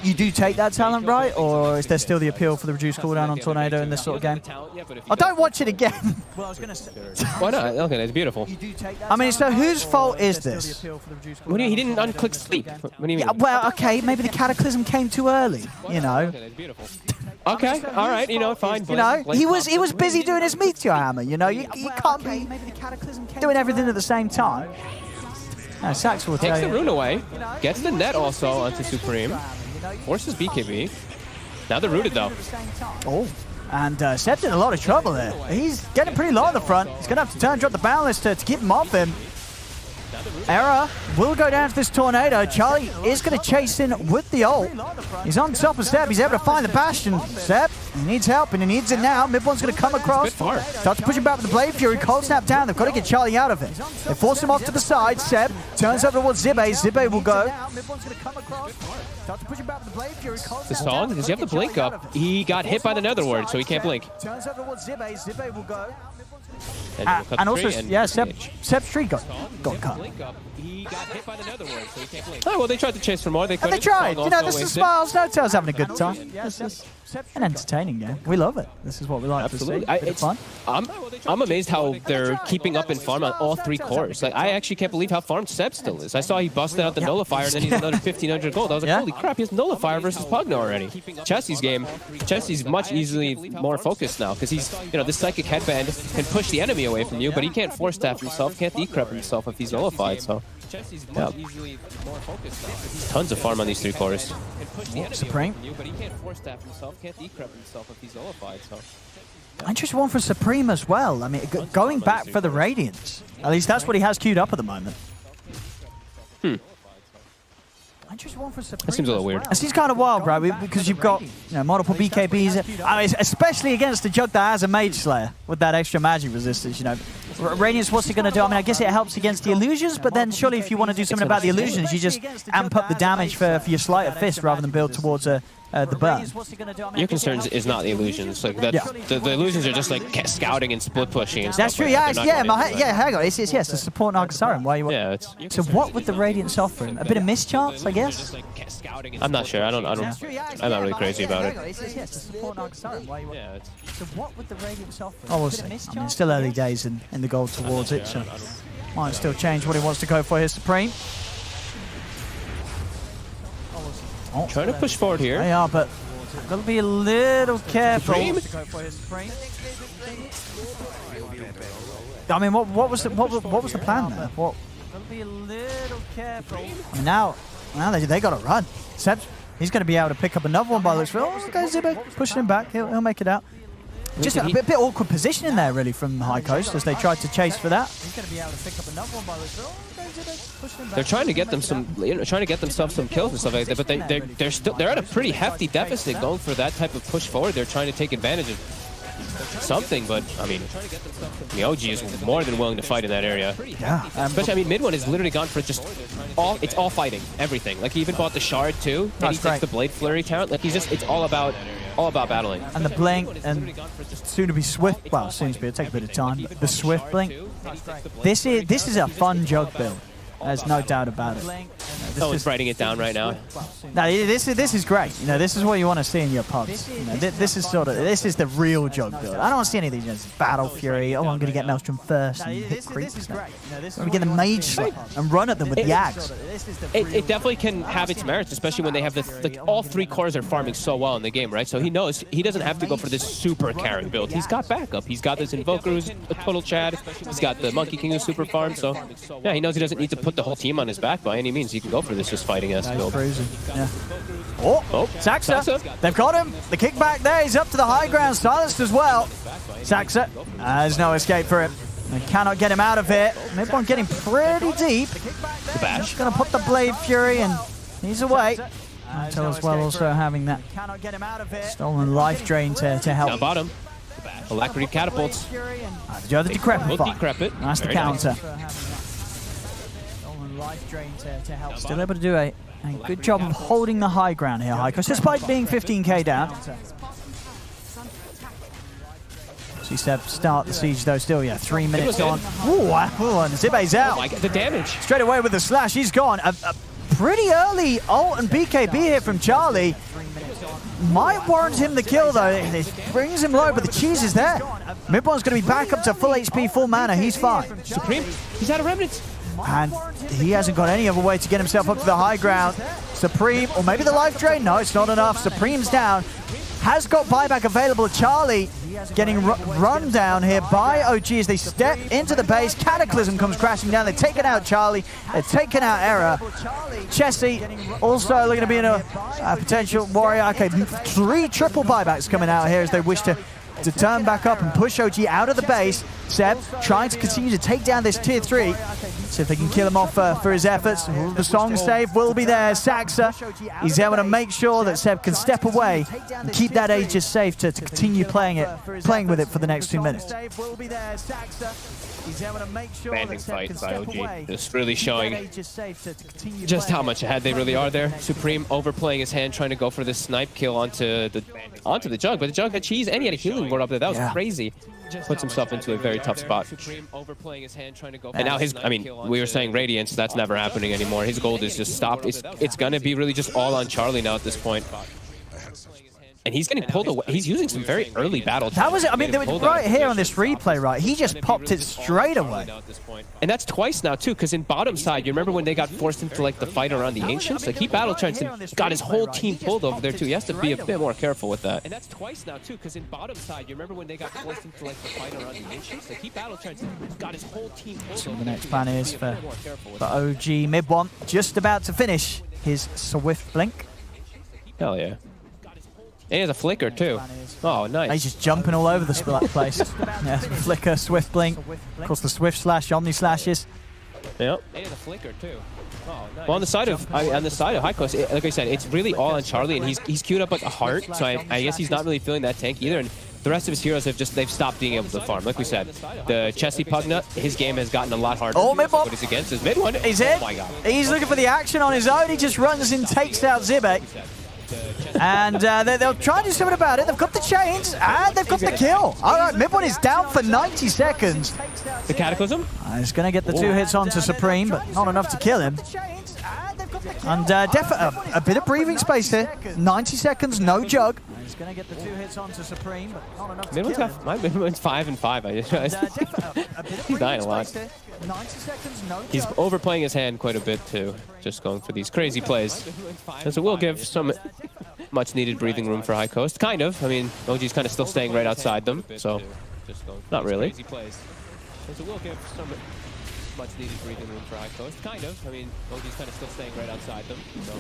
you do take that talent, right? Or is there still the appeal for the reduced cooldown on Tornado in this sort of game? Oh, don't watch it again. Well, I was going to say... Why not? Okay, it's beautiful. I mean, so whose fault is this? What do you, he didn't unclick sleep. What do you mean? Yeah, well, okay, maybe the Cataclysm came too early, you know. Okay, all right, you know, fine. You know, he was busy doing his Meteor Hammer, you know. You can't be doing everything at the same time. No, Sax will Takes tell the you. rune away, gets the net also onto Supreme, forces BKB. Now they're rooted, though. Oh, and Seb's in a lot of trouble there. He's getting pretty low on the front. He's going to have to turn, drop the balance to keep him off him. Error will go down to this Tornado. Charlie is going to chase in with the ult. He's on top of Seb. He's able to find the Bastion. Seb, he needs help, and he needs it now. Mid one's going to come across. Start to push him back with the Blade Fury. Cold Snap down. They've got to get Charlie out of it. They force him off to the side. Seb turns over towards Zibe. Zibe will go. The song, does he have the blink up? He got hit by the Netherward, so he can't blink. Turns over towards Zibe. Zibe will go. And also, yeah, Seb's tree got cut. He got hit by the Netherword, so he can't blink. Oh, well, they tried to chase for more. They And they tried. You know, this is Smiles. No Tails having a good time. This is an entertaining game. We love it. This is what we like Absolutely. to see. It's fun. I'm amazed how they're keeping up in farm on all 3 cores. Like, I actually can't believe how farmed Seb still is. I saw he busted out the Nullifier, and then he's another 1,500 gold. I was like, holy crap, he has Nullifier versus Pugna already. Chelsea's game, Chelsea's much easily more focused now, because he's, you know, this Psychic Headband can push the enemy away from you, but he can't force staff himself, can't decrep himself if he's nullified, so... Yeah. Tons of farm on these 3 cores. Supreme. Interesting one for Supreme as well. I mean, going back for the Radiance. At least that's what he has queued up at the moment. That seems a little weird. It seems kind of wild, right? Because you've got multiple BKBs. I mean, especially against a Jug that has a Mage Slayer with that extra magic resistance, you know. Radiance, what's he going to do? I mean, I guess it helps against the illusions, but then surely if you want to do something about the illusions, you just amp up the damage for your Sleight of Fist rather than build towards the burn. Your concern is not the illusions. Like that, the illusions are just like scouting and split pushing and stuff. That's true. Like Hang on. It's a support Nargasarum. Why you? Yeah. So what would the Radiance offer him? A bit of mischance, I guess. I'm not sure. I'm not really crazy about it. So what would the Radiance offer? Oh, we'll see. I mean, it's still early days in the goal towards it, so might still change what he wants to go for here, Supreme. Trying to push forward here. They are, but got to be a little careful. I mean, what was the plan there? What? Got to be a little careful. I mean, now they got to run. Seb, he's going to be able to pick up another one by the looks. Oh, go Zibe, pushing him back. He'll make it out. Just a bit awkward positioning there, really, from the High Coast as they tried to chase for that. He's going to be able to pick up another one by the looks. They're trying to get them some, trying to get themselves some kills and stuff like that, but they're at a pretty hefty deficit going for that type of push forward. They're trying to take advantage of something, but I mean, the OG is more than willing to fight in that area. Yeah. Especially, I mean, mid one has literally gone for just it's all fighting, everything. Like he even bought the shard too, and he takes the Blade Flurry count. Like it's all about battling. And the blink and soon to be swift. Well, soon to be. It'll take a bit of time. The swift blink. This is a fun Jug build. There's no doubt about it. Someone's writing it down right now. No, this is great. You know, this is what you want to see in your pubs. You know, this is the real Jug build. I don't want to see anything just Battle Fury. Oh, I'm going to get Maelstrom first and hit creeps. We get the Mage Slap and run at them with the axe. It definitely can have its merits, especially when they have all 3 cores are farming so well in the game, right? So he knows he doesn't have to go for this super carry build. He's got backup. He's got this Invoker who's a total Chad. He's got the Monkey King who's super farm. So yeah, he knows he doesn't need to put the whole team on his back by any means. He can go for this just fighting us build. Yeah. Oh, Saxa. They've got him. The kickback there. He's up to the high ground. Silenced as well. Saxa. There's no escape for him. They cannot get him out of here. Mid-one getting pretty deep. The bash. Going to put the Blade Fury and he's away. Until as well also having that stolen life drain to help. Down bottom. Alacrity catapults. The other Decrepit. Decrepit. That's the counter. life drain to help. Still able to do a good job of holding the high ground here, Hykos, despite being 15k down. See Seb start the siege though still, 3 minutes on. Ooh, and Zibe's out. Oh my God, the damage. Straight away with the slash, he's gone. A pretty early ult and BKB here from Charlie. Might warrant him the kill though. It brings him low, but the cheese is there. Midbone's going to be back up to full HP, full mana. He's fine. Supreme, he's out of remnants. And he hasn't got any other way to get himself up to the high ground. Supreme, or maybe the life drain. No, it's not enough. Supreme's down. Has got buyback available. Charlie getting run down here by OG as they step into the base. Cataclysm comes crashing down. They're taking out Charlie. They're taking out Era. Chessie also looking to be in a potential warrior. Okay, 3 triple buybacks coming out here as they wish to turn back up and push OG out of the base. Seb trying to continue to take down this tier 3. See if they can kill him off for his efforts. The song save will be there. Saxa, he's able to make sure that Seb can step away and keep that Aegis safe to continue playing with it for the next 2 minutes. Banding fight by OG. Just really showing just how much ahead they really are there. Supreme overplaying his hand, trying to go for this snipe kill onto the Jug, but the Jug had cheese and he had a healing ward up there. That was crazy. Puts himself into a very tough spot. And now we were saying Radiance, that's never happening anymore. His gold is just stopped. It's gonna be really just all on Charlie now at this point. And he's getting pulled away. He's using some very early battle. That was it. I mean, right here on this replay, right? He just popped it straight away. And that's twice now, too, because in bottom side, you remember when they got forced into, like, the fight around the Ancients? Like, he battle charged and got his whole team pulled over there, too. He has to be a bit more careful with that. And that's twice now, too, because in bottom side, you remember when they got forced into, like, the fight around the Ancients? Like, he battle charged and got his whole team pulled over. So the next plan is for OG mid one, just about to finish his Swift Blink. Hell yeah. And he has a flicker too. Oh, nice. He's just jumping all over the place. Yeah, flicker, Swift Blink. Of course, the Swift Slash, Omni Slashes. Yep. And he has a flicker too. Oh, nice. Well, on the side of Hykos, like I said, it's really all on Charlie, and he's queued up like a heart. So I guess he's not really feeling that tank either. And the rest of his heroes they've stopped being able to farm. Like we said, the Chessie Pugna, his game has gotten a lot harder. Oh, mid one. What he's against is mid one. He's in. Oh my God. He's looking for the action on his own. He just runs and takes out Zibek. And they'll try and do something about it. They've got the chains, and they've got the kill. All right, mid one is down for 90 seconds. The Cataclysm? He's going to get the 2 hits onto Supreme, but not enough to kill him. And a bit of breathing space here. 90 seconds, no Jug. He's going to get the 2 hits onto Supreme, but not enough to kill him. My mid-one's 5 and 5. He's dying a lot. 90 seconds, no Jug. He's overplaying his hand quite a bit too, just going for these crazy plays. And so we'll give some much-needed breathing room for High Coast. Kind of. I mean, OG's kind of still staying right outside them, so not really. So we'll give some much-needed breathing room for High Coast. Kind of. I mean, OG's kind of still staying right outside them, so.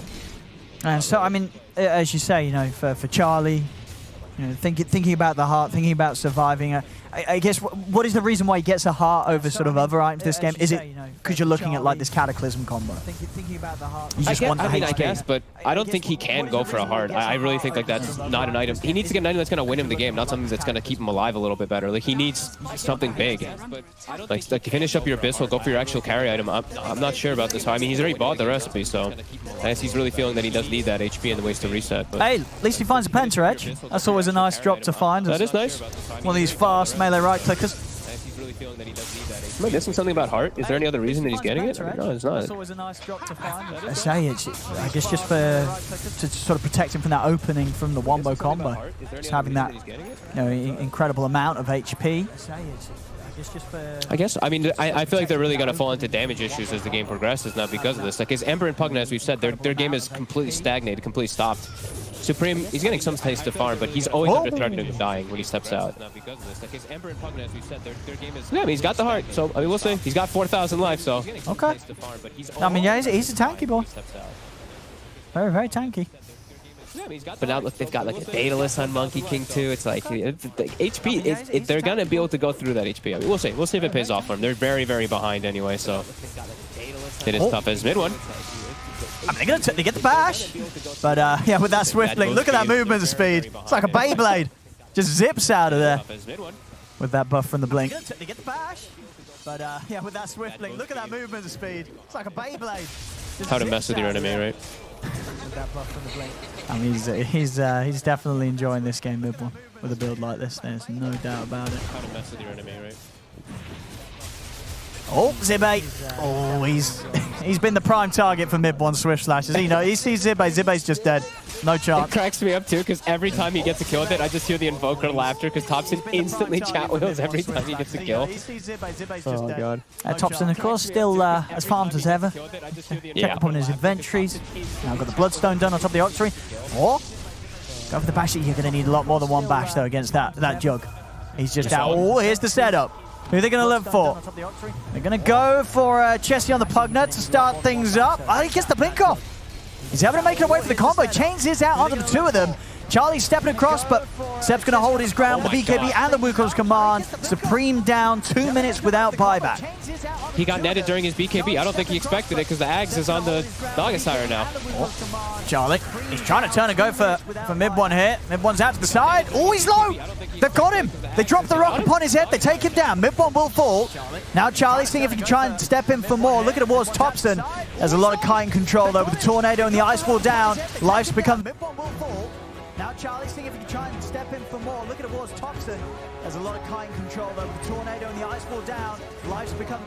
And so, I mean, as you say, for Charlie, thinking about the heart, thinking about surviving. I guess what is the reason why he gets a heart over sort of other items this game? Is it because you're looking at like this Cataclysm combo? You just want the HP. I guess, but I don't think he can go for a heart. I really think like that's not an item. He needs to get an item that's going to win him the game, not something that's going to keep him alive a little bit better. Like he needs something big. Like finish up your Abyssal, go for your actual carry item. I'm not sure about this. I mean, he's already bought the recipe, so I guess he's really feeling that he does need that HP and the ways to reset. But hey, at least he finds a Penta Edge. That's always a nice drop to find. That is nice. One of these fast melee right clickers. Am I missing something about heart? Is there any other reason that he's getting it? No, it's not. That's always a nice drop to find. I say I guess just to sort of protect him from that opening from the wombo combo. Just having that incredible amount of HP. I guess, I mean, I feel like they're really going to fall into damage issues as the game progresses now because of this. Like, his Ember and Pugna, as we've said, their game is completely stagnated, completely stopped. Supreme, he's getting some taste to farm, but he's always under threat of dying when he steps out. Yeah, I mean, he's got the heart, so I mean, we'll see. He's got 4,000 life, so. Okay. I mean, yeah, he's a tanky boy. Very, very tanky. But now look, they've got like a Daedalus on Monkey King too. It's like HP. They're gonna be able to go through that HP. I mean, we'll see. We'll see if it pays off for them. They're very, very behind anyway, so it is tough as mid one. I mean, they get the bash, but yeah, with that Swift Blink, look at that movement speed. It's like a Beyblade, just zips out of there with that buff from the blink. But yeah, with that swift blink, look at that movement speed. It's like a Beyblade. How to mess with your enemy, right? With that buff from the blink. I mean, he's definitely enjoying this game, mid one, with a build like this. There's no doubt about it. How to mess with your enemy, right? Oh, Zibbe. Oh, he's been the prime target for mid one swift slashes. You know, he sees Zibbe. Zibbe's just dead. No chance. It cracks me up too, because every time he gets a kill with it, I just hear the Invoker laughter, because Thompson instantly chat wheels every time he gets a kill. Oh god. Thompson, of course, still as farmed as ever. Check up on his inventories. Now got the Bloodstone done on top of the Octarine. Or go for the bash. You're going to need a lot more than one bash though against that Jug. He's just out. Oh, here's the setup. Who are they going to look for? They're going to go for Chessie on the Pugner to start things up. Oh, he gets the blink off. He's able to make it away for the combo. Chains is out onto the two of them. Charlie's stepping across, but Seb's going to hold his ground with the BKB and the Wukong's command. Supreme down, 2 minutes without buyback. He got netted during his BKB. I don't think he expected it, because the Ags is on the Naga Siren now. Oh, Charlie, he's trying to turn and go for mid one here. Mid one's out to the side. Oh, he's low. They've got him. They drop the rock upon his head. They take him down. Mid one will fall. Now Charlie's seeing if he can try and step in for more. Look at it was Thompson. There's a lot of kite control though with the tornado and the ice wall down. Life's become. Mid one will fall. Now Charlie's seeing if he can try and step in for more. Look at it was Thompson. There's a lot of kite control though with the tornado and the ice wall down. Life's become.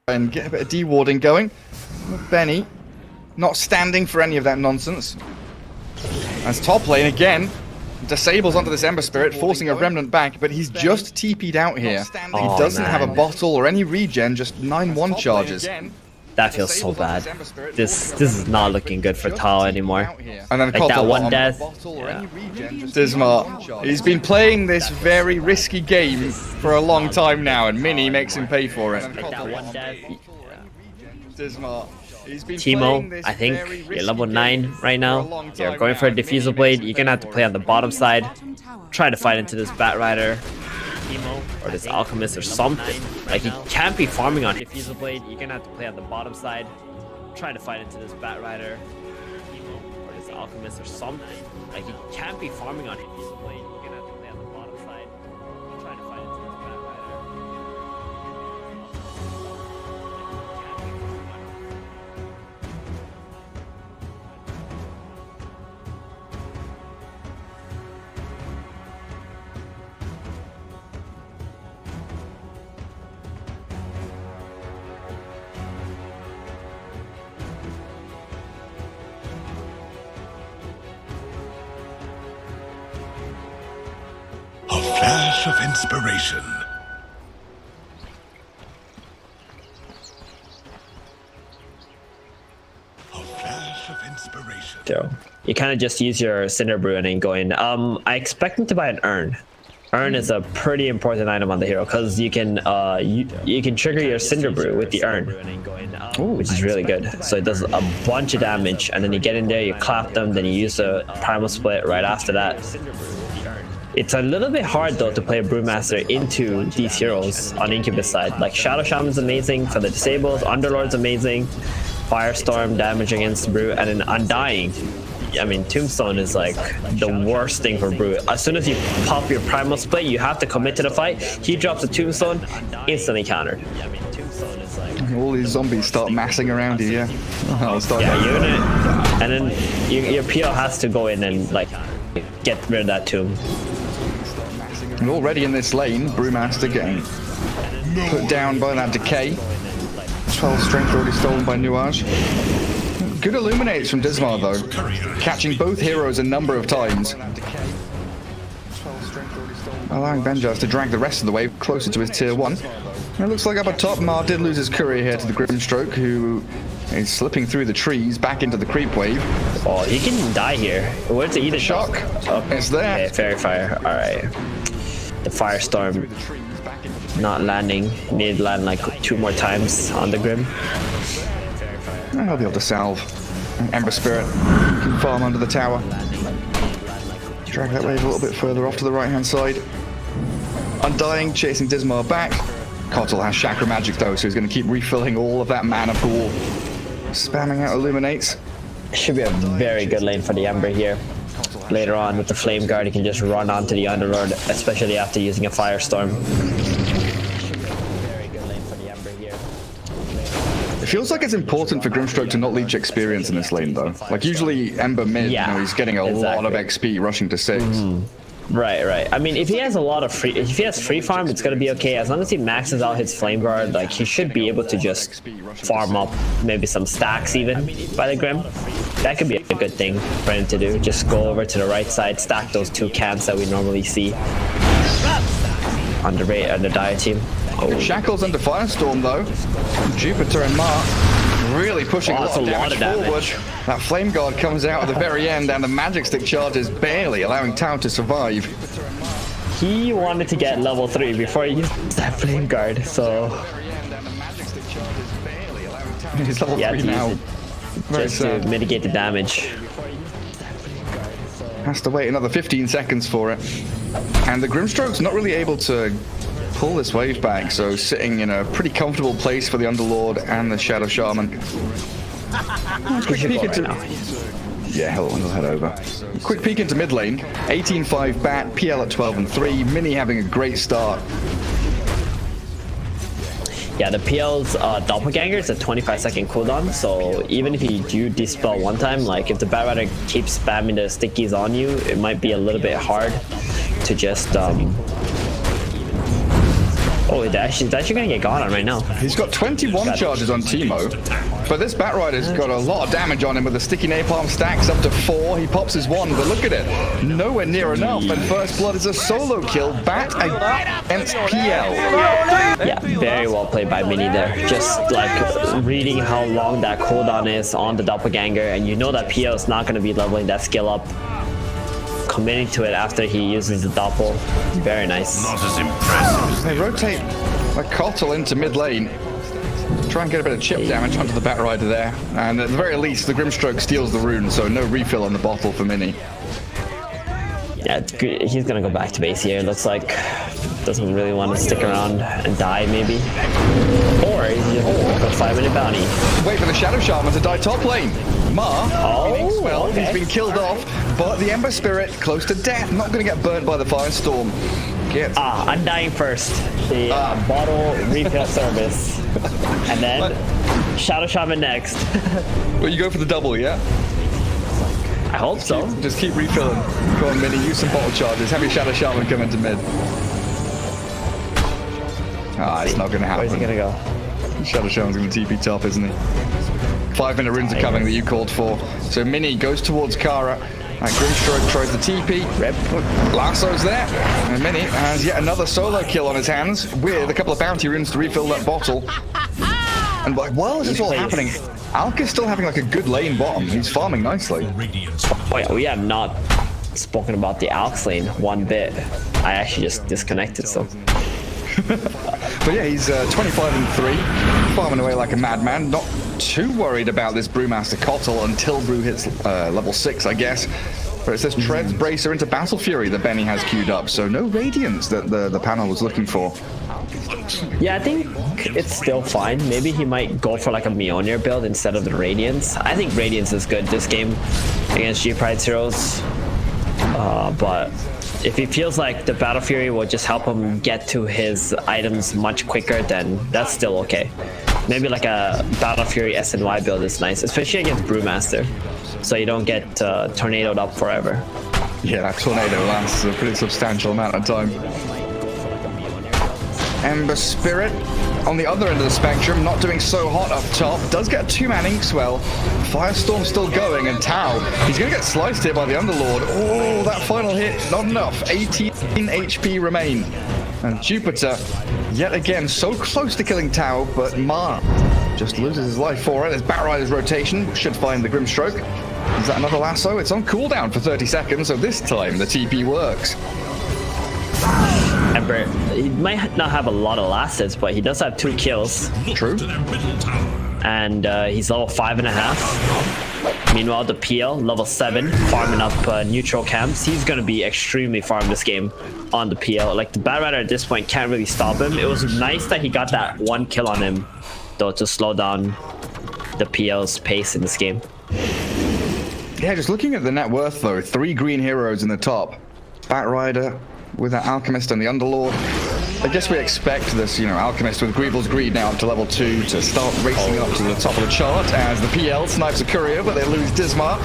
And get a bit of de-warding going. Benny not standing for any of that nonsense. As top lane again, disables onto this Ember Spirit, forcing a Remnant back, but he's just TP'd out here. He doesn't have a bottle or any regen, just 9-1 charges. That feels so bad. This is not looking good for Tao anymore. And then like that one death. Yeah. Dismar, he's been playing this very risky game for a long time now, and Mini makes him pay for it. Like that one death. Dismar. Timo, I think you're level 9 right now. You're going for a Diffusal Blade. You're gonna have to play on the bottom side. Try to fight into this Bat Rider. Or this Alchemist or something. Like, he can't be farming on Diffusal Blade. You're gonna have to play on the bottom side. Try to fight into this Bat Rider. Or this Alchemist or something. Like, he can't be farming on Diffusal Blade. You're gonna have to play on the bottom side. Try to fight into this Bat Rider. A flash of inspiration. A flash of inspiration. So you kind of just use your Cinder Brew and then go in. I expect him to buy an Urn. Urn is a pretty important item on the hero because you can trigger your Cinder Brew with the Urn, which is really good. So it does a bunch of damage, and then you get in there, you clap them, then you use a Primal Split right after that. It's a little bit hard though to play a Brewmaster into these heroes on Incubus side. Like Shadow Shaman's amazing for the disables, Underlord's amazing, Firestorm damage against Brew, and then Undying. I mean, Tombstone is like the worst thing for Brew. As soon as you pop your Primal Split, you have to commit to the fight. He drops a Tombstone, instantly countered. I mean, Tombstone is like... All these zombies start massing around you, yeah. Yeah, you're gonna... And then your PL has to go in and like get rid of that tomb. And already in this lane, Brewmaster getting put down by that decay. 12 strength already stolen by Nuage. Good illuminates from Dismar though, catching both heroes a number of times. Allowing Benjas to drag the rest of the way closer to his tier 1. And it looks like up at top, Mar did lose his courier here to the Grimstroke, who is slipping through the trees back into the creep wave. Oh, he can die here. Where's the Ether Shock? Oh, it's there. Okay, Fairy Fire, alright. The Firestorm not landing. Need to land like 2 more times on the Grim. And I'll be able to salve. Ember Spirit can farm under the tower. Drag that wave a little bit further off to the right hand side. Undying, chasing Dismar back. Kotal has Chakra Magic though, so he's going to keep refilling all of that mana pool. Spamming out Illuminates. Should be a very good lane for the Ember here. Later on with the Flame Guard, he can just run onto the Underlord, especially after using a Firestorm. Very good lane for the Ember here. It feels like it's important for Grimstroke to not leech experience in this lane though. Like usually Ember mid, yeah, you know, he's getting a lot of XP rushing to 6. Right. I mean, if he has free farm, it's gonna be okay. As long as he maxes out his Flame Guard, like he should be able to just farm up maybe some stacks even by the Grim. That could be a good thing for him to do. Just go over to the right side, stack those 2 camps that we normally see on the Dire team. Oh. Shackles under Firestorm though. Jupiter and Mark really pushing a lot of damage forward. That Flame Guard comes out at the very end, and the Magic Stick charges barely allowing Tau to survive. He wanted to get level 3 before he used that Flame Guard, so... He's level 3 now. Just to mitigate the damage. Has to wait another 15 seconds for it. And the Grimstroke's not really able to pull this wave back, so sitting in a pretty comfortable place for the Underlord and the Shadow Shaman. Quick peek into... Yeah, he'll head over. Quick peek into mid lane. 18-5 Bat, PL at 12 and 3. Mini having a great start. Yeah, the PL's Doppelganger is a 25-second cooldown, so even if you do dispel one time, like if the Bat Rider keeps spamming the stickies on you, it might be a little bit hard to just Oh, it's actually gonna get gone on right now. He's got 21 charges on Teemo, but this Batrider's got a lot of damage on him with the sticky napalm stacks up to 4. He pops his 1, but look at it. Nowhere near enough, and First Blood is a solo kill. Bat against PL. Yeah, very well played by Mini there. Just like reading how long that cooldown is on the Doppelganger, and you know that PL is not gonna be leveling that skill up. Committing to it after he uses the Doppel. Very nice. Not as impressive. They rotate a Kotl into mid lane. Try and get a bit of chip damage onto the Batrider there. And at the very least, the Grimstroke steals the rune, so no refill on the bottle for Mini. Yeah, he's gonna go back to base here. Looks like doesn't really want to stick around and die, maybe. Or he's just a 5-minute bounty. Wait for the Shadow Shaman to die top lane. Ma, well, okay. he's been killed off, but the Ember Spirit close to death. Not going to get burnt by the Firestorm. Undying first. The bottle refill service. And then Shadow Shaman next. Well, you go for the double, yeah? I hope so. Just keep refilling. Go on, Mini, use some bottle charges. Have your Shadow Shaman come into mid. It's not going to happen. Where's he going to go? Shadow Shaman's going to TP top, isn't he? 5-minute runes are coming that you called for. So Mini goes towards Kara. And Grimstroke tries the TP. Rip. Lasso's there. And Mini has yet another solo kill on his hands with a couple of bounty runes to refill that bottle. And while this is all happening, Alka's still having like a good lane bottom. He's farming nicely. Oh yeah, we have not spoken about the Alks lane one bit. I actually just disconnected, so. But yeah, he's 25-3, farming away like a madman. Not too worried about this Brewmaster Kotl until Brew hits level 6, I guess. But it's this Treads Bracer into Battle Fury that Benny has queued up, so no Radiance that the panel was looking for. Yeah, I think it's still fine. Maybe he might go for like a Mjolnir build instead of the Radiance. I think Radiance is good this game against G-Pride heroes. But if he feels like the Battle Fury will just help him get to his items much quicker, then that's still okay. Maybe like a Battle Fury SNY build is nice, especially against Brewmaster, so you don't get tornadoed up forever. Yeah, that tornado lasts a pretty substantial amount of time. Ember Spirit on the other end of the spectrum, not doing so hot up top. Does get a 2-man Inkswell. Firestorm still going, and Tau, he's going to get sliced here by the Underlord. Oh, that final hit, not enough. 18 HP remain. And Jupiter, yet again, so close to killing Tau, but Ma just loses his life for it. There's Batrider's rotation, should find the Grimstroke. Is that another lasso? It's on cooldown for 30 seconds, so this time the TP works. Ember, he might not have a lot of lasses, but he does have 2 kills. True. And he's level 5.5. Meanwhile, the PL, level 7, farming up neutral camps. He's going to be extremely farmed this game on the PL. Like, the Batrider at this point can't really stop him. It was nice that he got that 1 kill on him, though, to slow down the PL's pace in this game. Yeah, just looking at the net worth, though, 3 green heroes in the top. Batrider with that Alchemist and the Underlord. I guess we expect this, Alchemist with Greevil's Greed now up to level 2 to start racing up to the top of the chart as the PL snipes a courier, but they lose Dismar.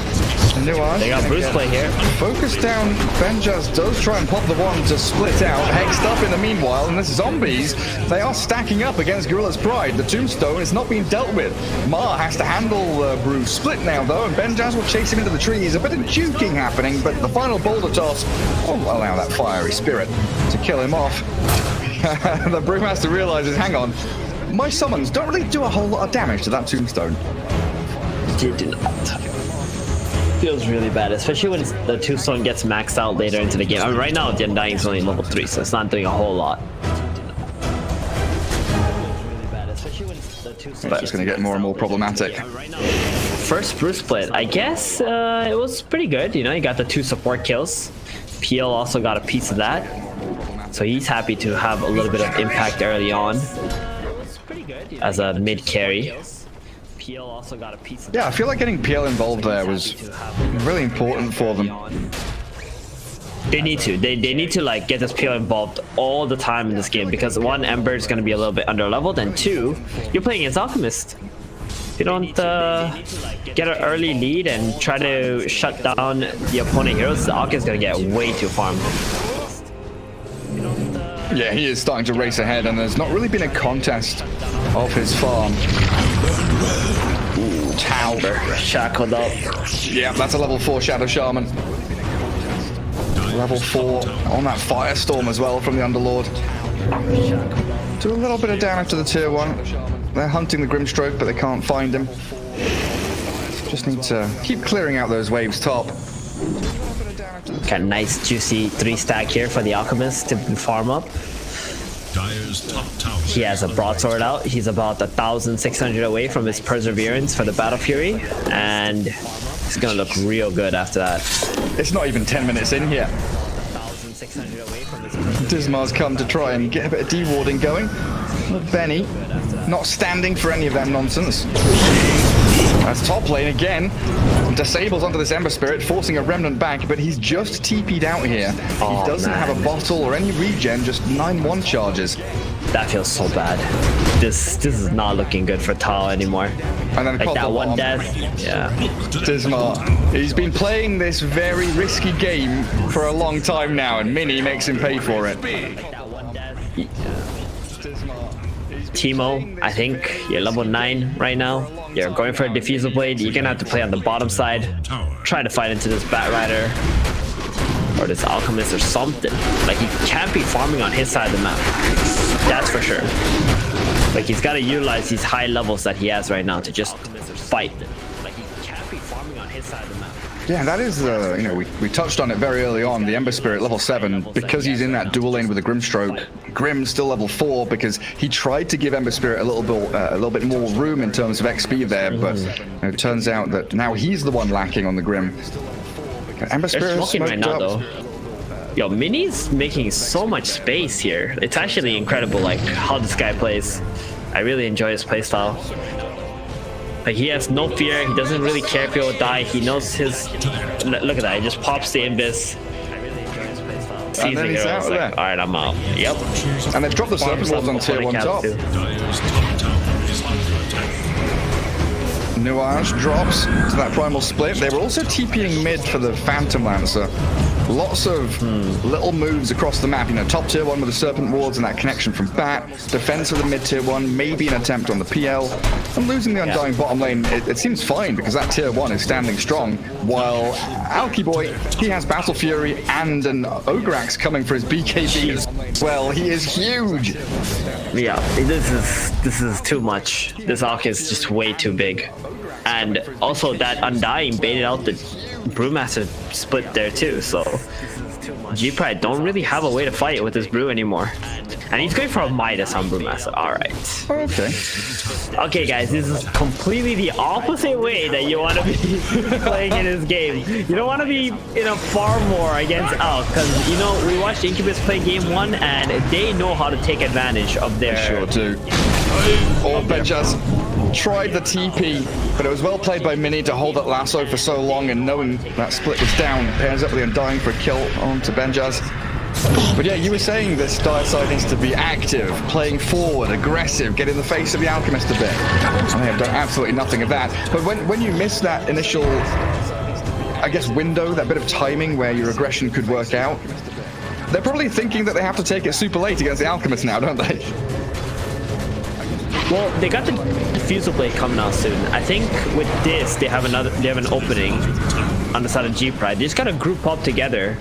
Nuance. They got Bruce play here. Focus down. Benjas does try and pop the 1 to split out. Hexed up in the meanwhile, and the zombies, they are stacking up against Gorillaz-Pride. The Tombstone is not being dealt with. Ma has to handle Bruce. Split now, though, and Benjas will chase him into the trees. A bit of juking happening, but the final boulder toss will allow that fiery spirit to kill him off. The Brewmaster realizes, hang on, my summons don't really do a whole lot of damage to that Tombstone. Did not. Feels really bad, especially when the Tombstone gets maxed out later into the game. I mean, right now, the Undying is only level 3, so it's not doing a whole lot. That's going to get more and more problematic. First Bruce split, I guess it was pretty good. He got the 2 support kills. PL also got a piece of that. So he's happy to have a little bit of impact early on as a mid carry. PL also got a piece of I feel like getting PL involved there was really important for them. They need to. They need to like get this PL involved all the time in this game because 1, Ember is going to be a little bit under leveled, and 2, you're playing against Alchemist. If you don't get an early lead and try to shut down the opponent heroes, the Alchemist is going to get way too farmed. Yeah, he is starting to race ahead, and there's not really been a contest of his farm. Ooh, Tau. Shackled up. Yeah, that's a level 4 Shadow Shaman. Level 4 on that Firestorm as well from the Underlord. Do a little bit of damage to the tier 1. They're hunting the Grimstroke, but they can't find him. Just need to keep clearing out those waves top. Got a nice juicy 3-stack here for the Alchemist to farm up. He has a broadsword out. He's about 1,600 away from his Perseverance for the Battle Fury, and he's gonna look real good after that. It's not even 10 minutes in yet. Dismar's come to try and get a bit of dewarding going. Benny not standing for any of that nonsense. That's top lane again. Disables onto this Ember Spirit, forcing a Remnant back, but he's just TP'd out here. He doesn't have a bottle or any regen, just 9-1 charges. That feels so bad. This is not looking good for Tao anymore. And then like that one death. Yeah. Dismar, he's been playing this very risky game for a long time now, and Mini makes him pay for it. Teemo, I think you're level 9 right now. You're going for a Diffusal Blade. You're gonna have to play on the bottom side. Try to fight into this Batrider or this Alchemist or something. Like, he can't be farming on his side of the map. That's for sure. Like, he's got to utilize these high levels that he has right now to just fight. Like, he can't be farming on his side of the map. Yeah, that is, you know, we touched on it very early on. The Ember Spirit, level 7, because he's in that dual lane with a Grimstroke. Grim's still level 4 because he tried to give Ember Spirit a little bit more room in terms of XP there, but it turns out that now he's the one lacking on the Grim. Ember Spirit is smoking right now, though. Yo, Mini's making so much space here. It's actually incredible, like, how this guy plays. I really enjoy his playstyle. Like, he has no fear. He doesn't really care if he'll die. He knows his... Look at that. He just pops the Imbus. And then he's out there. Alright, I'm out. Yep. And they've dropped the Serpent Wards on tier 1 top. Nuage drops to that Primal Split. They were also TPing mid for the Phantom Lancer. Lots of little moves across the map. You know, top tier 1 with the Serpent Wards and that connection from Bat. Defense of the mid tier 1, maybe an attempt on the PL. And losing the Undying bottom lane, it seems fine because that tier 1 is standing strong. While Alki Boy, he has Battle Fury and an Ograx coming for his BKB as well. He is huge. Yeah, this is too much. This Alki is just way too big. And also that Undying baited out the Brewmaster split there too, so G-Pride don't really have a way to fight with this Brew anymore. And he's going for a Midas on Brewmaster. Alright. Okay. Okay, guys, this is completely the opposite way that you want to be playing in this game. You don't want to be in a farm war against Alk, because, you know, we watched Incubus play game 1, and they know how to take advantage of their... Sure do. Or Benjas tried the TP, but it was well played by Mini to hold that lasso for so long, and knowing that split was down, pairs up with the Undying for a kill onto Benjas. But yeah, you were saying this dire side needs to be active, playing forward, aggressive, get in the face of the Alchemist a bit. And they have done absolutely nothing of that. But when you miss that initial, I guess, window, that bit of timing where your aggression could work out, they're probably thinking that they have to take it super late against the Alchemist now, don't they? Well, they got the Diffusal Blade coming out soon. I think with this, they have an opening on the side of G-Pride. They just gotta group up together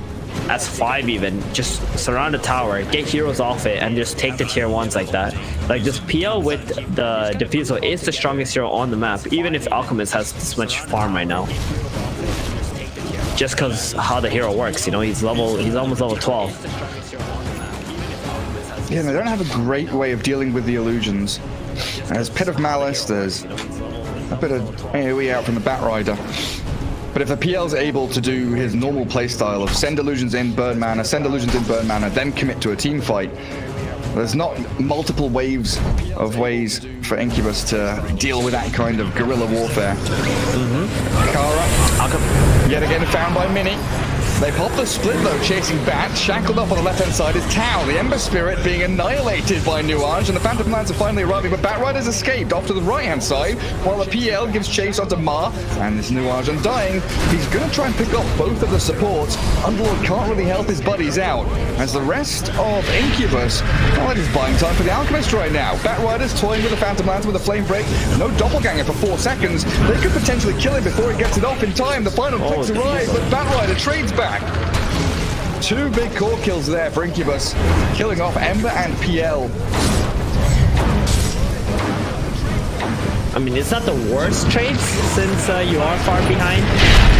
as 5 even, just surround the tower, get heroes off it, and just take the tier 1s like that. Like, this PL with the Diffusal is the strongest hero on the map, even if Alchemist has this much farm right now. Just because how the hero works, you know, he's almost level 12. Yeah, they don't have a great way of dealing with the illusions. There's Pit of Malice, there's a bit of AoE out from the Batrider. But if the PL's able to do his normal playstyle of send illusions in, burn mana, send illusions in, burn mana, then commit to a team fight, there's not multiple waves of ways for Incubus to deal with that kind of guerrilla warfare. Kara, yet again found by Mini. They pop the split though, chasing Bat. Shackled up on the left-hand side is Tau, the Ember Spirit being annihilated by Nuage, and the Phantom Lands are finally arriving, but Batrider's escaped off to the right-hand side, while the PL gives chase onto Ma, and this Nuage undying. He's going to try and pick off both of the supports. Underlord can't really help his buddies out, as the rest of Incubus, well, it is buying time for the Alchemist right now. Batrider's toying with the Phantom Lands with a Flame Break, no Doppelganger for 4 seconds. They could potentially kill him before he gets it off in time. The final clicks arrive, but Batrider trades back. 2 big core kills there for Incubus, killing off Ember and PL. I mean, it's not the worst trades since you are far behind,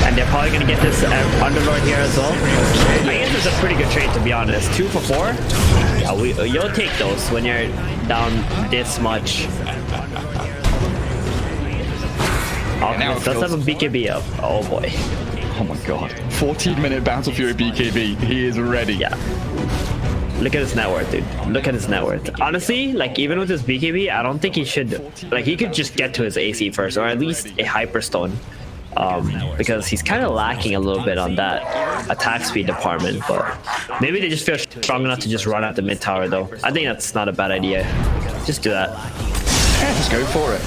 and they're probably going to get this Underlord here as well. I guess it's a pretty good trade, to be honest. 2 for 4? Yeah, you'll take those when you're down this much. Alchemist does have a BKB up. Oh boy. Oh my god. 14-minute Battle Fury BKB. He is ready. Yeah. Look at his net worth, dude. Look at his net worth. Honestly, like, even with his BKB, I don't think he should... Like, he could just get to his AC first, or at least a Hyperstone. Because he's kind of lacking a little bit on that attack speed department, but maybe they just feel strong enough to just run out the mid tower, though. I think that's not a bad idea. Just do that. Yeah, just go for it.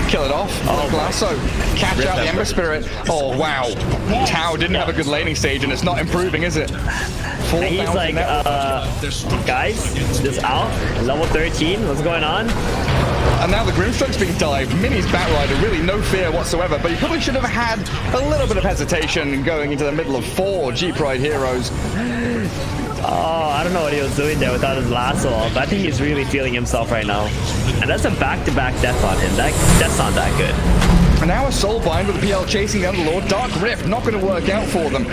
Kill it off. Oh, Lasso. Catch out the Ember Spirit. Oh, wow. Tau didn't have a good laning stage, and it's not improving, is it? And he's like, guys, this Alp, level 13, what's going on? And now the Grimstroke's being dived. Mini's Batrider, really no fear whatsoever, but he probably should have had a little bit of hesitation going into the middle of 4 G-Pride heroes. Oh, I don't know what he was doing there without his lasso off. I think he's really feeling himself right now. And that's a back-to-back death on him. That's not that good. And now a Soulbind with the PL chasing the Underlord. Dark Rift not going to work out for them.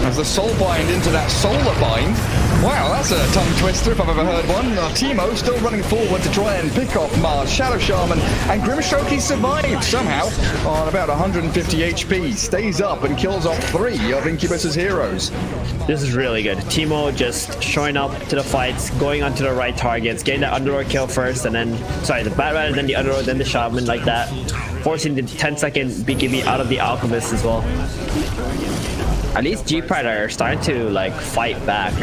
As the Soulbind into that Solar Bind. Wow, that's a tongue twister if I've ever heard one. Teemo still running forward to try and pick off Mars, Shadow Shaman, and Grimstroke. He survived somehow on about 150 HP. Stays up and kills off 3 of Incubus's heroes. This is really good. Teemo just showing up to the fights, going onto the right targets, getting the Underlord kill first, and then, sorry, the Batrider, then the Underlord, then the Shaman, like that. Forcing the 10-second BKB out of the Alchemist as well. At least G-Pride are starting to like fight back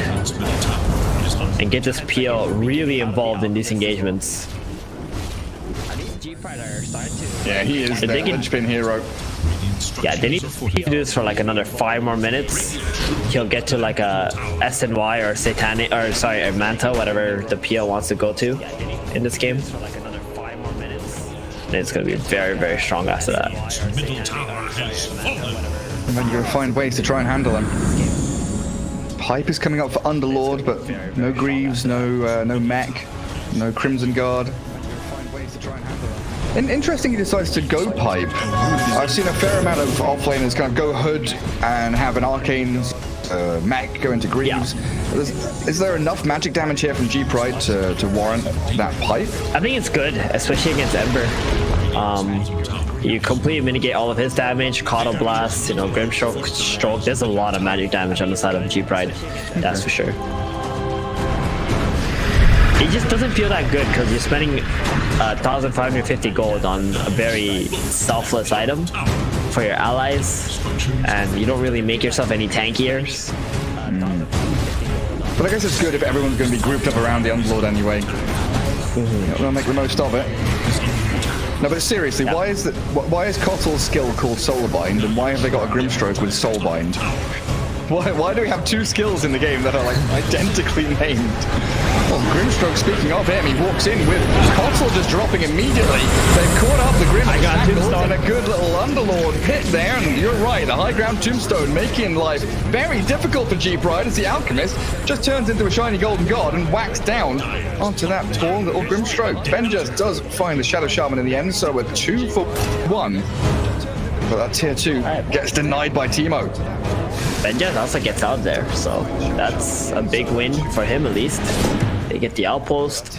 and get this PL really involved in these engagements. At least G-Pride are starting to. Yeah, he is the linchpin hero. Yeah, they need to do this for like another 5 more minutes. He'll get to like a SNY or Satanic, or sorry, a Manta, whatever the PL wants to go to in this game. And it's going to be very, very strong after that. And then you're going to find ways to try and handle him. Pipe is coming up for Underlord, but no Greaves, no Mech, no Crimson Guard. And interesting, he decides to go Pipe. I've seen a fair amount of offlaners kind of go Hood and have an Arcane Mech go into Greaves. Yeah. Is there enough magic damage here from G-Pride to warrant that Pipe? I think it's good, especially against Ember. You completely mitigate all of his damage, Coddle Blast, you know, Grimstroke. There's a lot of magic damage on the side of G-Pride, that's for sure. It just doesn't feel that good because you're spending 1,550 gold on a very selfless item for your allies, and you don't really make yourself any tankier. But I guess it's good if everyone's going to be grouped up around the Underlord anyway. We'll make the most of it. No, but seriously, why is Kottle's skill called Soulbind, and why have they got a Grimstroke with Soulbind? Why do we have 2 skills in the game that are like identically named? Well, Grimstroke, speaking of him, he walks in with Kotl just dropping immediately. They've caught up the Grimstroke and a good little Underlord hit there, and you're right, the high ground Tombstone making life very difficult for G-Pride as the Alchemist just turns into a shiny golden god and whacks down onto that poor little Grimstroke. Benjas does find the Shadow Shaman in the end, so a 2 for 1. But that tier 2 gets denied by Teemo. Benjas also gets out there, so that's a big win for him at least. They get the outpost.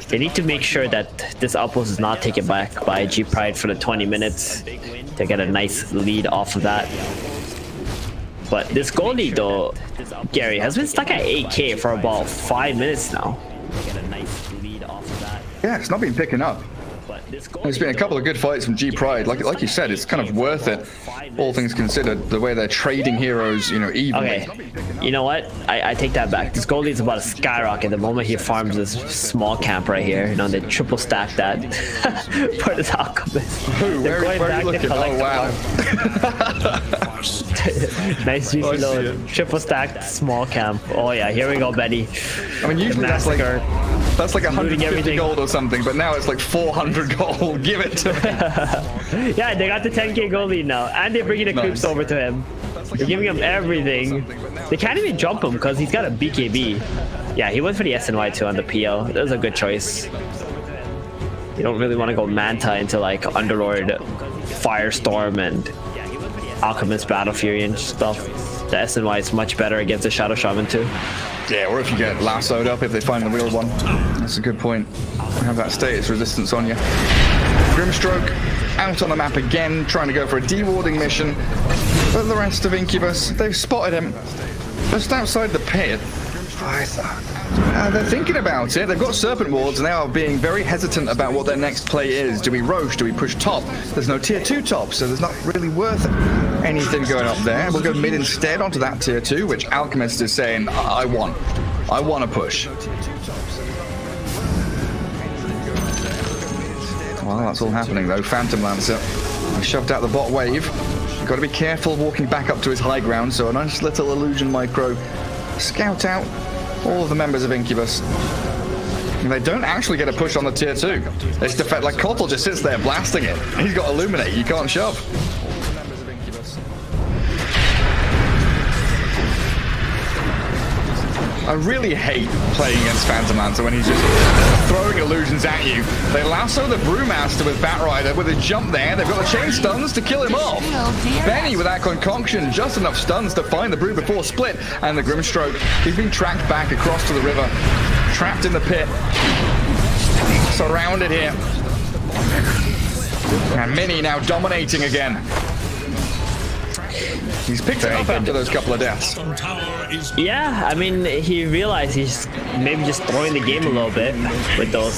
They need to make sure that this outpost is not taken back by G-Pride for the 20 minutes to get a nice lead off of that. But this gold lead though, Gary, has been stuck at 8k for about 5 minutes now. Yeah, it's not been picking up. There's been a couple of good fights from G-Pride. Like you said, it's kind of worth it, all things considered, the way they're trading heroes, you know, evenly. Okay, you know what? I take that back. This goalie is about to skyrocket the moment he farms this small camp right here. You know, they triple stack that for this Alchemist. They're going back to collect. Oh, wow. Nice juicy load. Triple stacked small camp. Oh yeah, here we go, Betty. I mean, usually that's like 150 gold or something, but now it's like 400 gold. Give it to me. Yeah, they got the 10k gold lead now, and they're bringing the creeps over to him. They're giving him everything. They can't even jump him because he's got a BKB. Yeah, he went for the SNY too on the PL. That was a good choice. You don't really want to go Manta into like Underlord, Firestorm, and Alchemist Battle Fury and stuff. The SNY is much better against the Shadow Shaman too. Yeah, or if you get lassoed up if they find the real one. That's a good point. Have that status resistance on you. Grimstroke out on the map again, trying to go for a dewarding mission. But the rest of Incubus, they've spotted him just outside the pit. They're thinking about it. They've got Serpent Wards and they are being very hesitant about what their next play is. Do we Roche? Do we push top? There's no tier 2 top, so there's not really worth anything going up there. We'll go mid instead onto that tier 2, which Alchemist is saying, I want to push. Well, that's all happening though. Phantom Lancer shoved out the bot wave. You've got to be careful walking back up to his high ground, so a nice little illusion micro. Scout out all of the members of Incubus. And they don't actually get a push on the tier 2. It's defect like Kotl just sits there blasting it. He's got Illuminate, you can't shove. I really hate playing against Phantom Lancer when he's just throwing illusions at you. They lasso the Brewmaster with Batrider with a jump there. They've got the chain stuns to kill him off. Benny with that concoction, just enough stuns to find the Brew before split. And the Grimstroke, he's been tracked back across to the river. Trapped in the pit. Surrounded here. And Mini now dominating again. He's picked it up after those couple of deaths. Yeah, I mean, he realized he's maybe just throwing the game a little bit with those.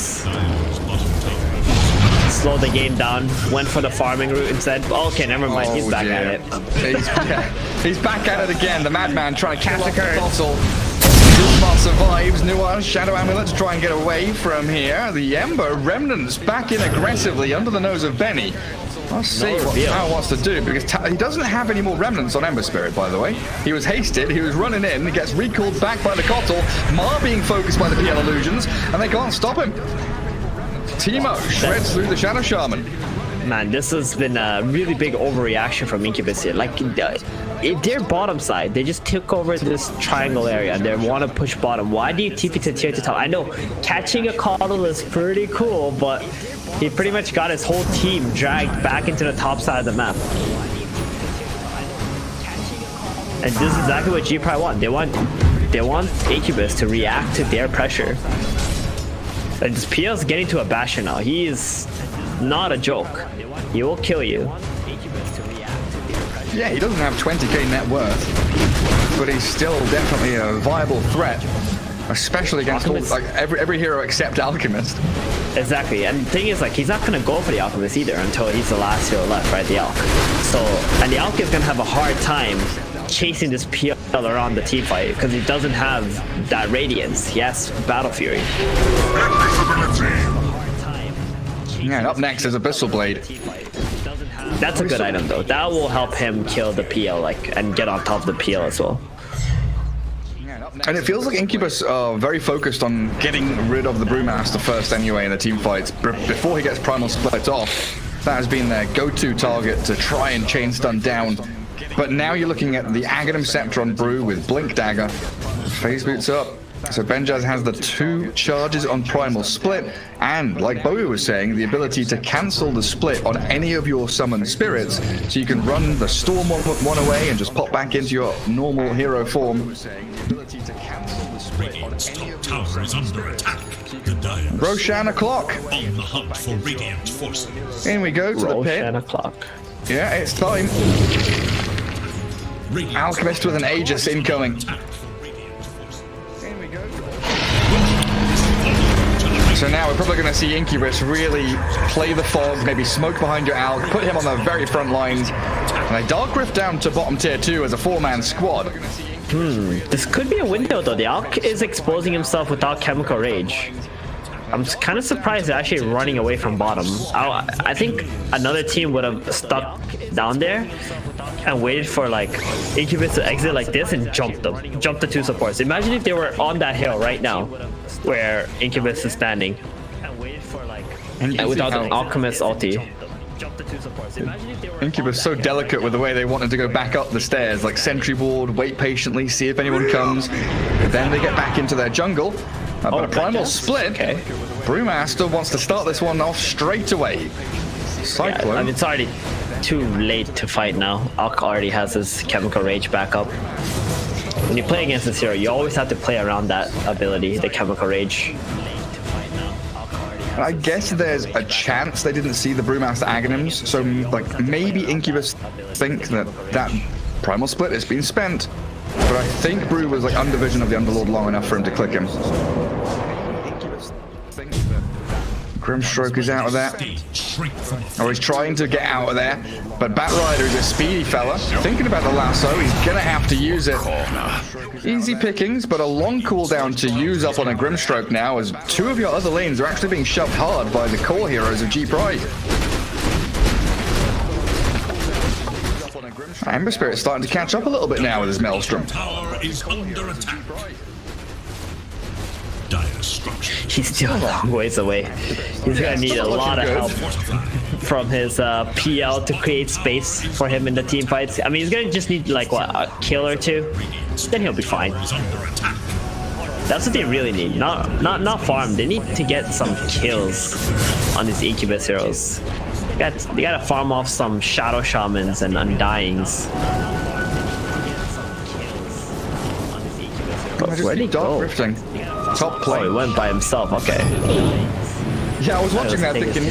Slowed the game down, went for the farming route and said, okay, never mind, he's back at it. He's back at it again. The Madman trying to catch the Kotl. Guzman survives. Nuance Shadow Amulet to try and get away from here. The Ember Remnants back in aggressively under the nose of Benny. Let's see what Tao wants to do, because he doesn't have any more remnants on Ember Spirit, by the way. He was hasted, he was running in, he gets recalled back by the Kotl, Mar being focused by the PL illusions, and they can't stop him. Teemo shreds through the Shadow Shaman. Man, this has been a really big overreaction from Incubus here. Like, their bottom side, they just took over this triangle area and they want to push bottom. Why do you TP to tier 2 top? I know catching a Kotl is pretty cool, but he pretty much got his whole team dragged back into the top side of the map. And this is exactly what G-Pride want. They want Incubus to react to their pressure. And this PL's getting to a basher now. He is not a joke. He will kill you. Yeah, he doesn't have 20k net worth, but he's still definitely a viable threat, especially against all, like every hero except Alchemist. Exactly, and the thing is, like, he's not gonna go for the Alchemist either until he's the last hero left, right? The Alch. So, and the Alch is gonna have a hard time chasing this PL around the team fight because he doesn't have that radiance. He has Battle Fury. Yeah, and up next is Abyssal Blade. That's a good item though. That will help him kill the PL, like, and get on top of the PL as well. And it feels like Incubus are very focused on getting rid of the Brewmaster first anyway in the team fights before he gets Primal Split off. That has been their go-to target to try and chain stun down. But now you're looking at the Aghanim Scepter on Brew with Blink Dagger. Phase boots up. So Benjaz has the 2 charges on Primal Split, and like Bowie was saying, the ability to cancel the split on any of your summoned spirits, so you can run the Storm one away and just pop back into your normal hero form. Tower is under attack. Roshan o'clock. On the hunt for radiant forces. In we go to the pit. Yeah, it's time. Alchemist with an Aegis incoming. So now we're probably going to see Incubus really play the fog, maybe smoke behind your Alk, put him on the very front lines, and a Dark Rift down to bottom tier 2 as a 4-man squad. This could be a window though. The Alk is exposing himself without Chemical Rage. I'm kind of surprised they're actually running away from bottom. I think another team would have stuck down there and waited for like Incubus to exit like this and jump the 2 supports. Imagine if they were on that hill right now where Incubus is standing and without an Alchemist ulti. Incubus so delicate with the way they wanted to go back up the stairs, like sentry ward, wait patiently, see if anyone comes, then they get back into their jungle. But a primal split. Okay. Brewmaster wants to start this one off straight away. Cyclone. Yeah, I mean, it's already too late to fight now. Alk already has his Chemical Rage back up. When you play against this hero, you always have to play around that ability, the Chemical Rage. I guess there's a chance they didn't see the Brewmaster Aghanims, so like maybe Incubus think that primal split has been spent, but I think Brew was like under vision of the Underlord long enough for him to click him. Grimstroke is out of there. Or he's trying to get out of there. But Batrider is a speedy fella. Thinking about the lasso, he's gonna have to use it. Easy pickings, but a long cooldown to use up on a Grimstroke now, as 2 of your other lanes are actually being shoved hard by the core heroes of G-Pride. Ember Spirit's starting to catch up a little bit now with his Maelstrom. Tower is under attack. He's still a long ways away. He's gonna need a lot of help from his PL to create space for him in the team fights. I mean, he's gonna just need like what, a kill or 2, then he'll be fine. That's what they really need. Not farm. They need to get some kills on these Incubus heroes. They gotta farm off some Shadow Shamans and Undyings. Where'd he go? Rifting. Top play. Oh, he went by himself. Okay. Yeah, I was watching that thinking,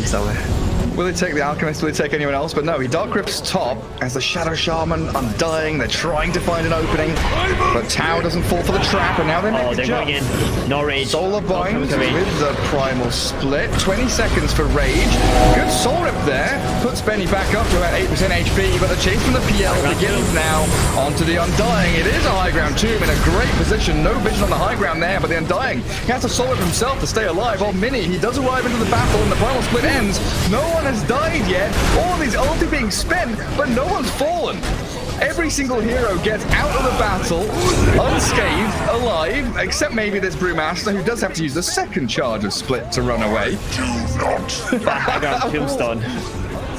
will they take the Alchemist? Will they take anyone else? But no, he Dark Rips top as the Shadow Shaman Undying. They're trying to find an opening, but Tau doesn't fall for the trap, and now they make the jump. Going in. No rage. Solar Bind with the primal split. 20 seconds for rage. Good soul rip there. Puts Benny back up to about 8% HP, but the chase from the PL begins now onto the Undying. It is a high ground tomb in a great position. No vision on the high ground there, but the Undying, he has to soul rip himself to stay alive. On Mini, he does arrive into the battle, and the primal split ends. No one has died yet. All of these ulti being spent, but no one's fallen. Every single hero gets out of the battle unscathed, alive, except maybe this Brewmaster, who does have to use the second charge of split to run away. I got Tombstone.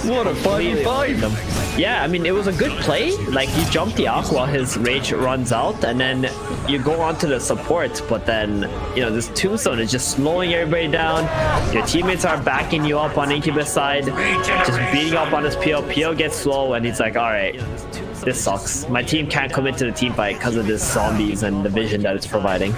What a 5v5. Yeah, I mean, it was a good play. Like, you jump the Aqua while his rage runs out, and then you go on to the support, but then, you know, this Tombstone is just slowing everybody down. Your teammates are backing you up on Incubus side, just beating up on his PO. PO gets slow, and he's like, alright, this sucks. My team can't commit to the team fight because of this zombies and the vision that it's providing.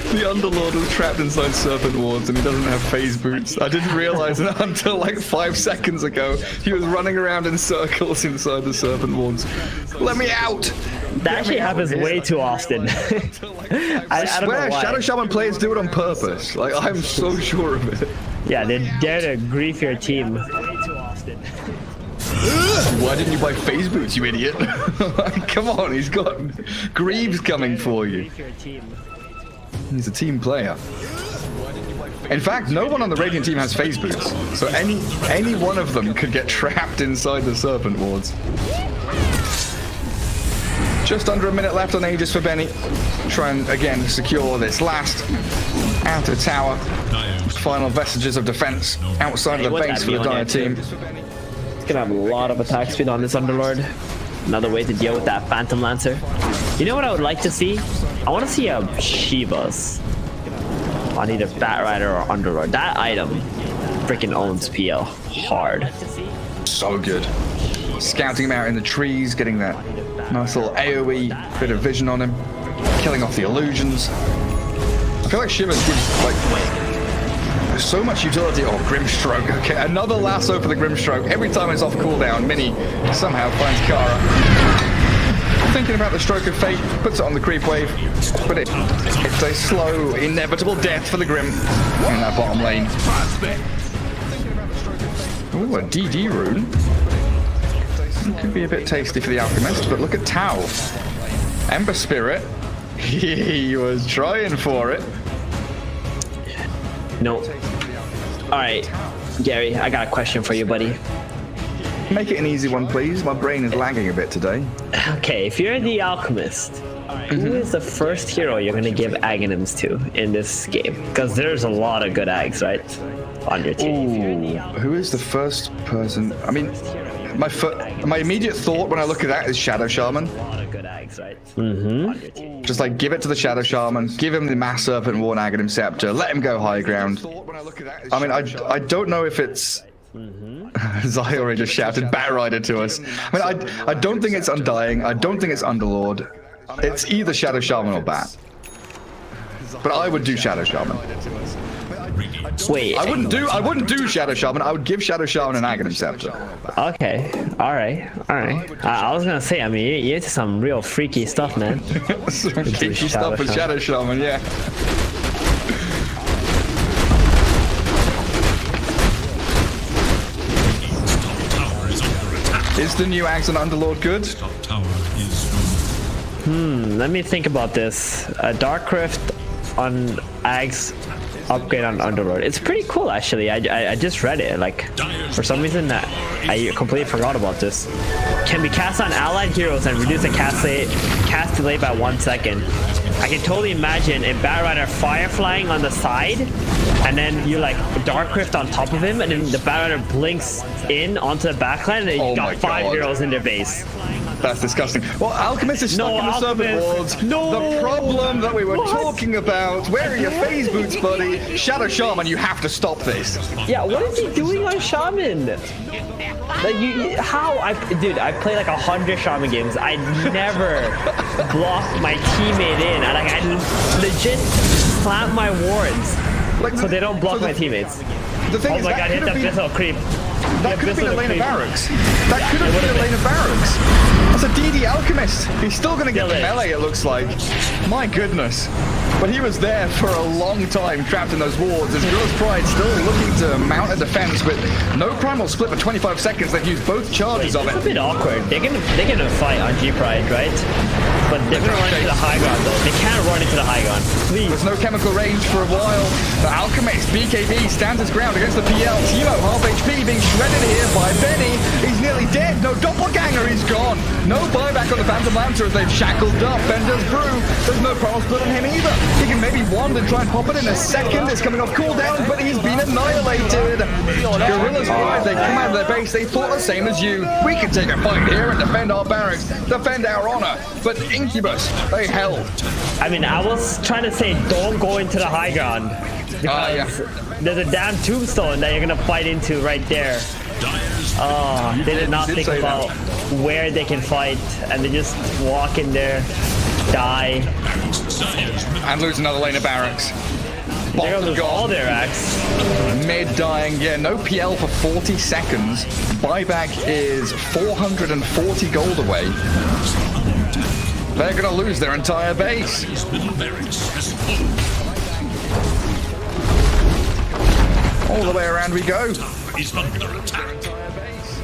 The Underlord was trapped inside Serpent Wards and he doesn't have phase boots. I didn't realize it until like 5 seconds ago. He was running around in circles inside the Serpent Wards. Let me out! That actually happens way too often. I swear, Shadow Shaman players do it on purpose. Like, I'm so sure of it. Yeah, they dare to grief your team. Why didn't you buy phase boots, you idiot? Come on, he's got Greaves coming for you. He's a team player. In fact, no one on the Radiant team has phase boots, so any one of them could get trapped inside the Serpent Wards. Just under a minute left on Aegis for Benny. Try and, again, secure this last outer tower. Final vestiges of defense outside of the base for the Dire team. It's gonna have a lot of attack speed on this Underlord. Another way to deal with that Phantom Lancer. You know what I would like to see? I want to see a Shivas on either Batrider or Underlord. That item freaking owns PL hard. So good. Scouting him out in the trees, getting that nice little AoE bit of vision on him, killing off the illusions. I feel like Shivas gives like so much utility. Oh, Grimstroke. Okay, another lasso for the Grimstroke. Every time it's off cooldown, Mini somehow finds Kara. thinking about the stroke of fate, puts it on the creep wave, but it's a slow, inevitable death for the Grim in that bottom lane. Ooh, a DD rune. Could be a bit tasty for the Alchemist, but look at Tau. Ember Spirit. He was trying for it. No. Alright, Gary, I got a question for you, buddy. Make it an easy one, please. My brain is lagging a bit today. Okay, if you're the Alchemist, who is the first hero you're gonna give Aghanims to in this game? Because there's a lot of good Ags, right? On your team. Ooh, who is the first person? I mean, my immediate thought when I look at that is Shadow Shaman. Just like give it to the Shadow Shaman, give him the Mass Serpent Worn Aghanim Scepter, let him go high ground. I mean, I don't know if it's. Zai already just shouted Bat Rider to us. I mean, I don't think it's Undying. I don't think it's Underlord. It's either Shadow Shaman or Bat. But I would do Shadow Shaman. Wait, I wouldn't do Shadow Shaman. I would give Shadow Shaman an Aghanim Scepter. Okay, all right. I was gonna say, I mean, you're into some real freaky stuff, man. Some freaky stuff with Shadow Shaman, yeah. Is the new Ags and Underlord good? Let me think about this. Dark Rift on Ags, upgrade on Underlord. It's pretty cool, actually. I just read it. Like, for some reason, I completely forgot about this. Can be cast on allied heroes and reduce the cast delay by 1 second. I can totally imagine a Bat Rider fire flying on the side, and then you like Dark Rift on top of him, and then the Bat Rider blinks in onto the backline, and then you got 5 heroes in their base. That's disgusting. Well, Alchemist is stuck in the Serpent Wards. No! The problem that we were talking about. Where are your phase boots, buddy? Shadow Shaman, you have to stop this. Yeah, what is he doing on Shaman? Like, dude, I play like 100 Shaman games. I never block my teammate in. I legit slam my wards so they don't block my teammates. The thing oh my god, hit that Abyssal creep. That could have been a lane of barracks. That could have been a lane of barracks. That's a DD Alchemist. He's still going to get the melee, it looks like. My goodness. But he was there for a long time, trapped in those wards. As Gorillaz-Pride still looking to mount a defense with no primal split for 25 seconds. They've used both charges of it. It's a bit awkward. They're gonna fight on G-Pride, right? But they're gonna run into the high ground, though. They can't run into the high ground. Please. There's no chemical range for a while. The Alchemist, BKB, stands his ground against the PL. Timo, half HP, being shredded here by Benny. He's nearly dead. No doppelganger, he's gone. No buyback on the Phantom Lancer as they've shackled up. Bender's Brew. There's no primal split on him either. He can maybe wand and try and pop it in a second. It's coming off cooldown, but he's been annihilated. Gorillaz-Pride, they come out of their base. They thought the same as you. We can take a fight here and defend our barracks, defend our honor. But Incubus, they held. I mean, I was trying to say don't go into the high ground. Because there's a damn tombstone that you're gonna fight into right there. Oh, they did not think about where they can fight, and they just walk in there, die, and lose another lane of barracks. They're gonna lose all their acts. Mid dying, yeah, no PL for 40 seconds. Buyback is 440 gold away. They're gonna lose their entire base. All the way around we go.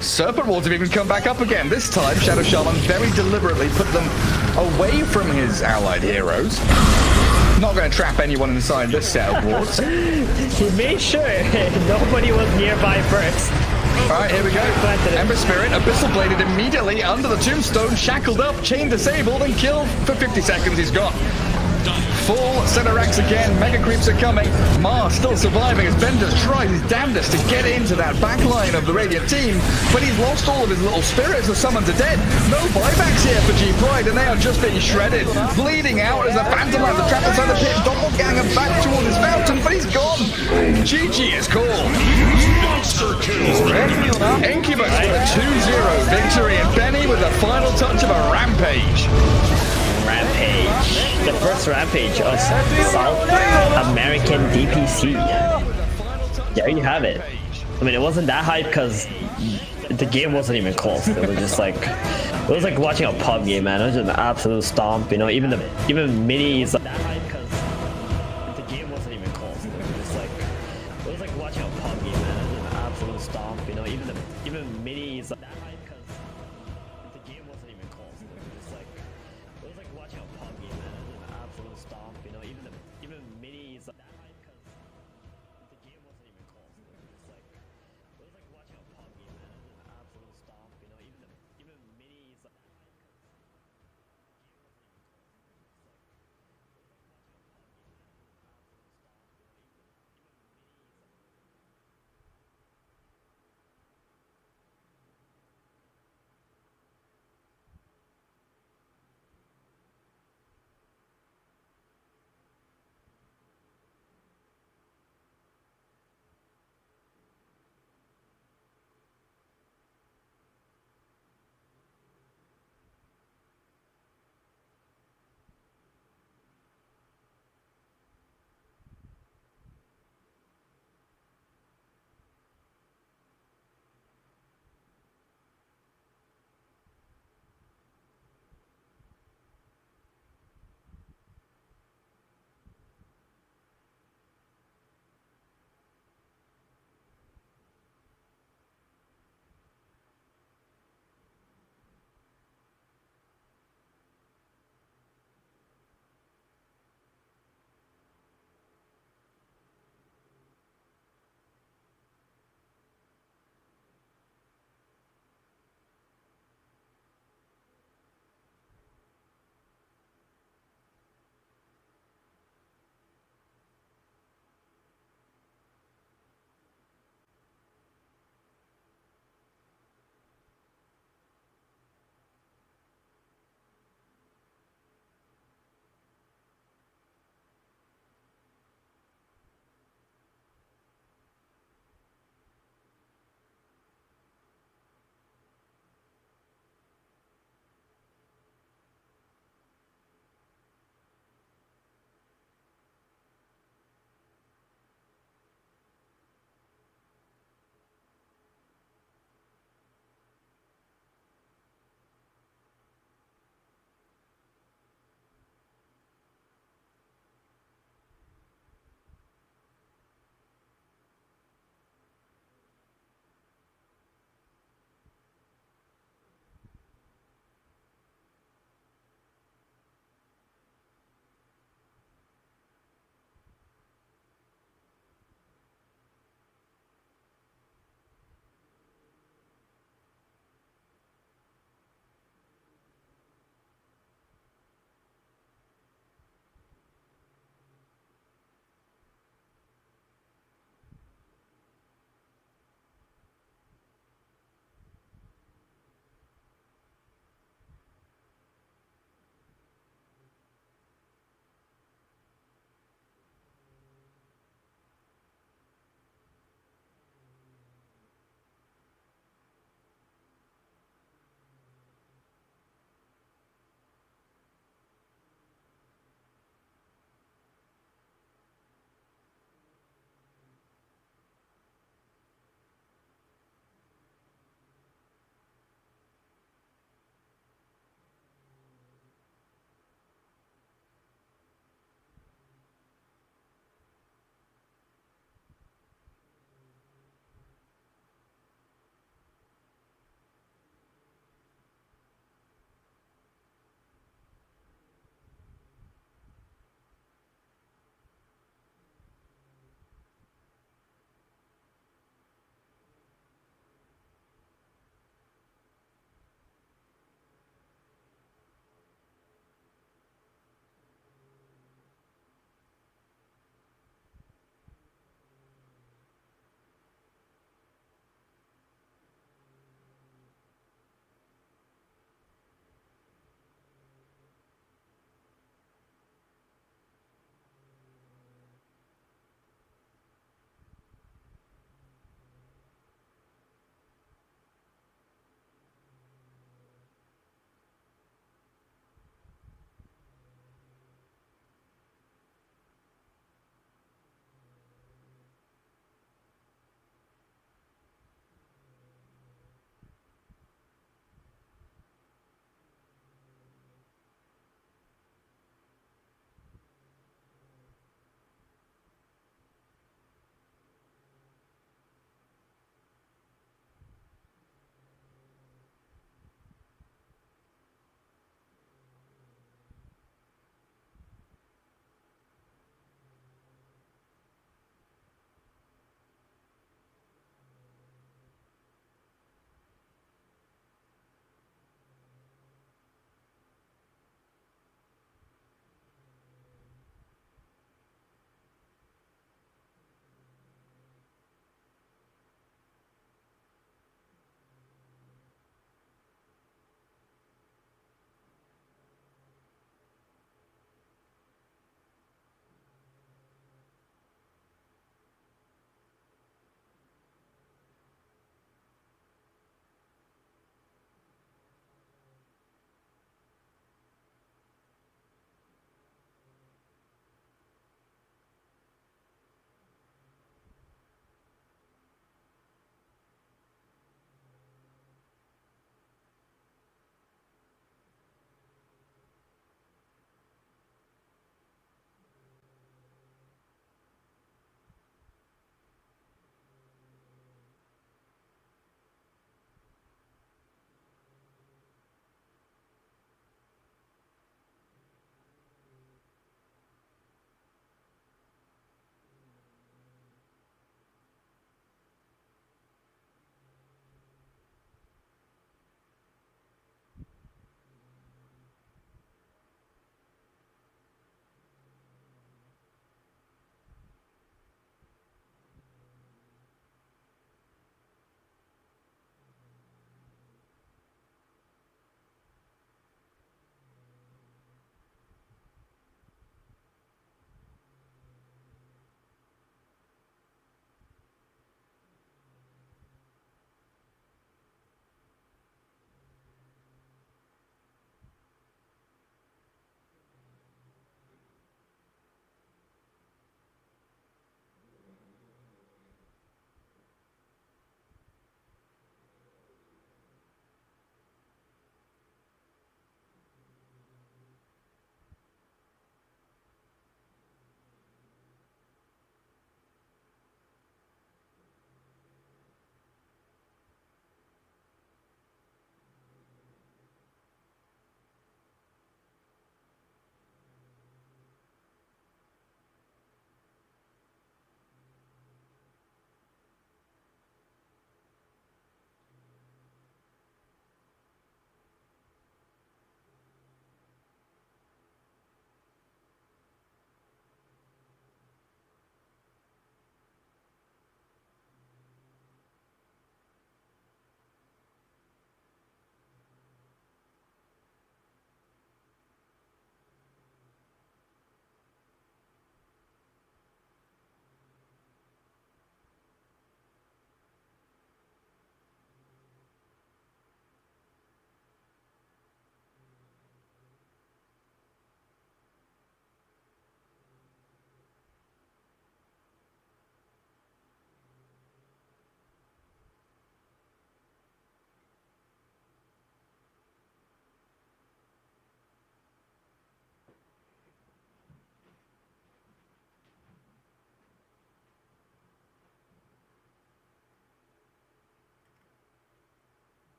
Serpent Wards have even come back up again. This time, Shadow Shaman very deliberately put them away from his allied heroes. Not going to trap anyone inside this set of wards. He made sure nobody was nearby first. Alright, here we go. Ember Spirit, Abyssal Bladed immediately under the tombstone, shackled up, chain disabled, and killed for 50 seconds. He's gone. Full set of racks again. Mega creeps are coming. Mars still surviving as Bender's tried his damnedest to get into that back line of the Radiant team, but he's lost all of his little spirits. The summons are dead. No buybacks here for G-Pride, and they are just being shredded. Bleeding out as the Phantom Lancer trapped inside the pit. Doppelganger back towards his fountain, but he's gone. GG is called. Incubus with a 2-0 victory, and Benny with the final touch of a rampage. Rampage. The first rampage of South American DPC. There you have it. I mean, it wasn't that hype because the game wasn't even close. It was just like It was like watching a pub game, man. It was just an absolute stomp. You know, even minis. That high because the game wasn't even close. It was like watching a pub game, man. It was just an absolute stomp. You know, even minis. That high because the game wasn't even close. It was like watching a pub game, man. It was just an absolute stomp. You know, even minis. That high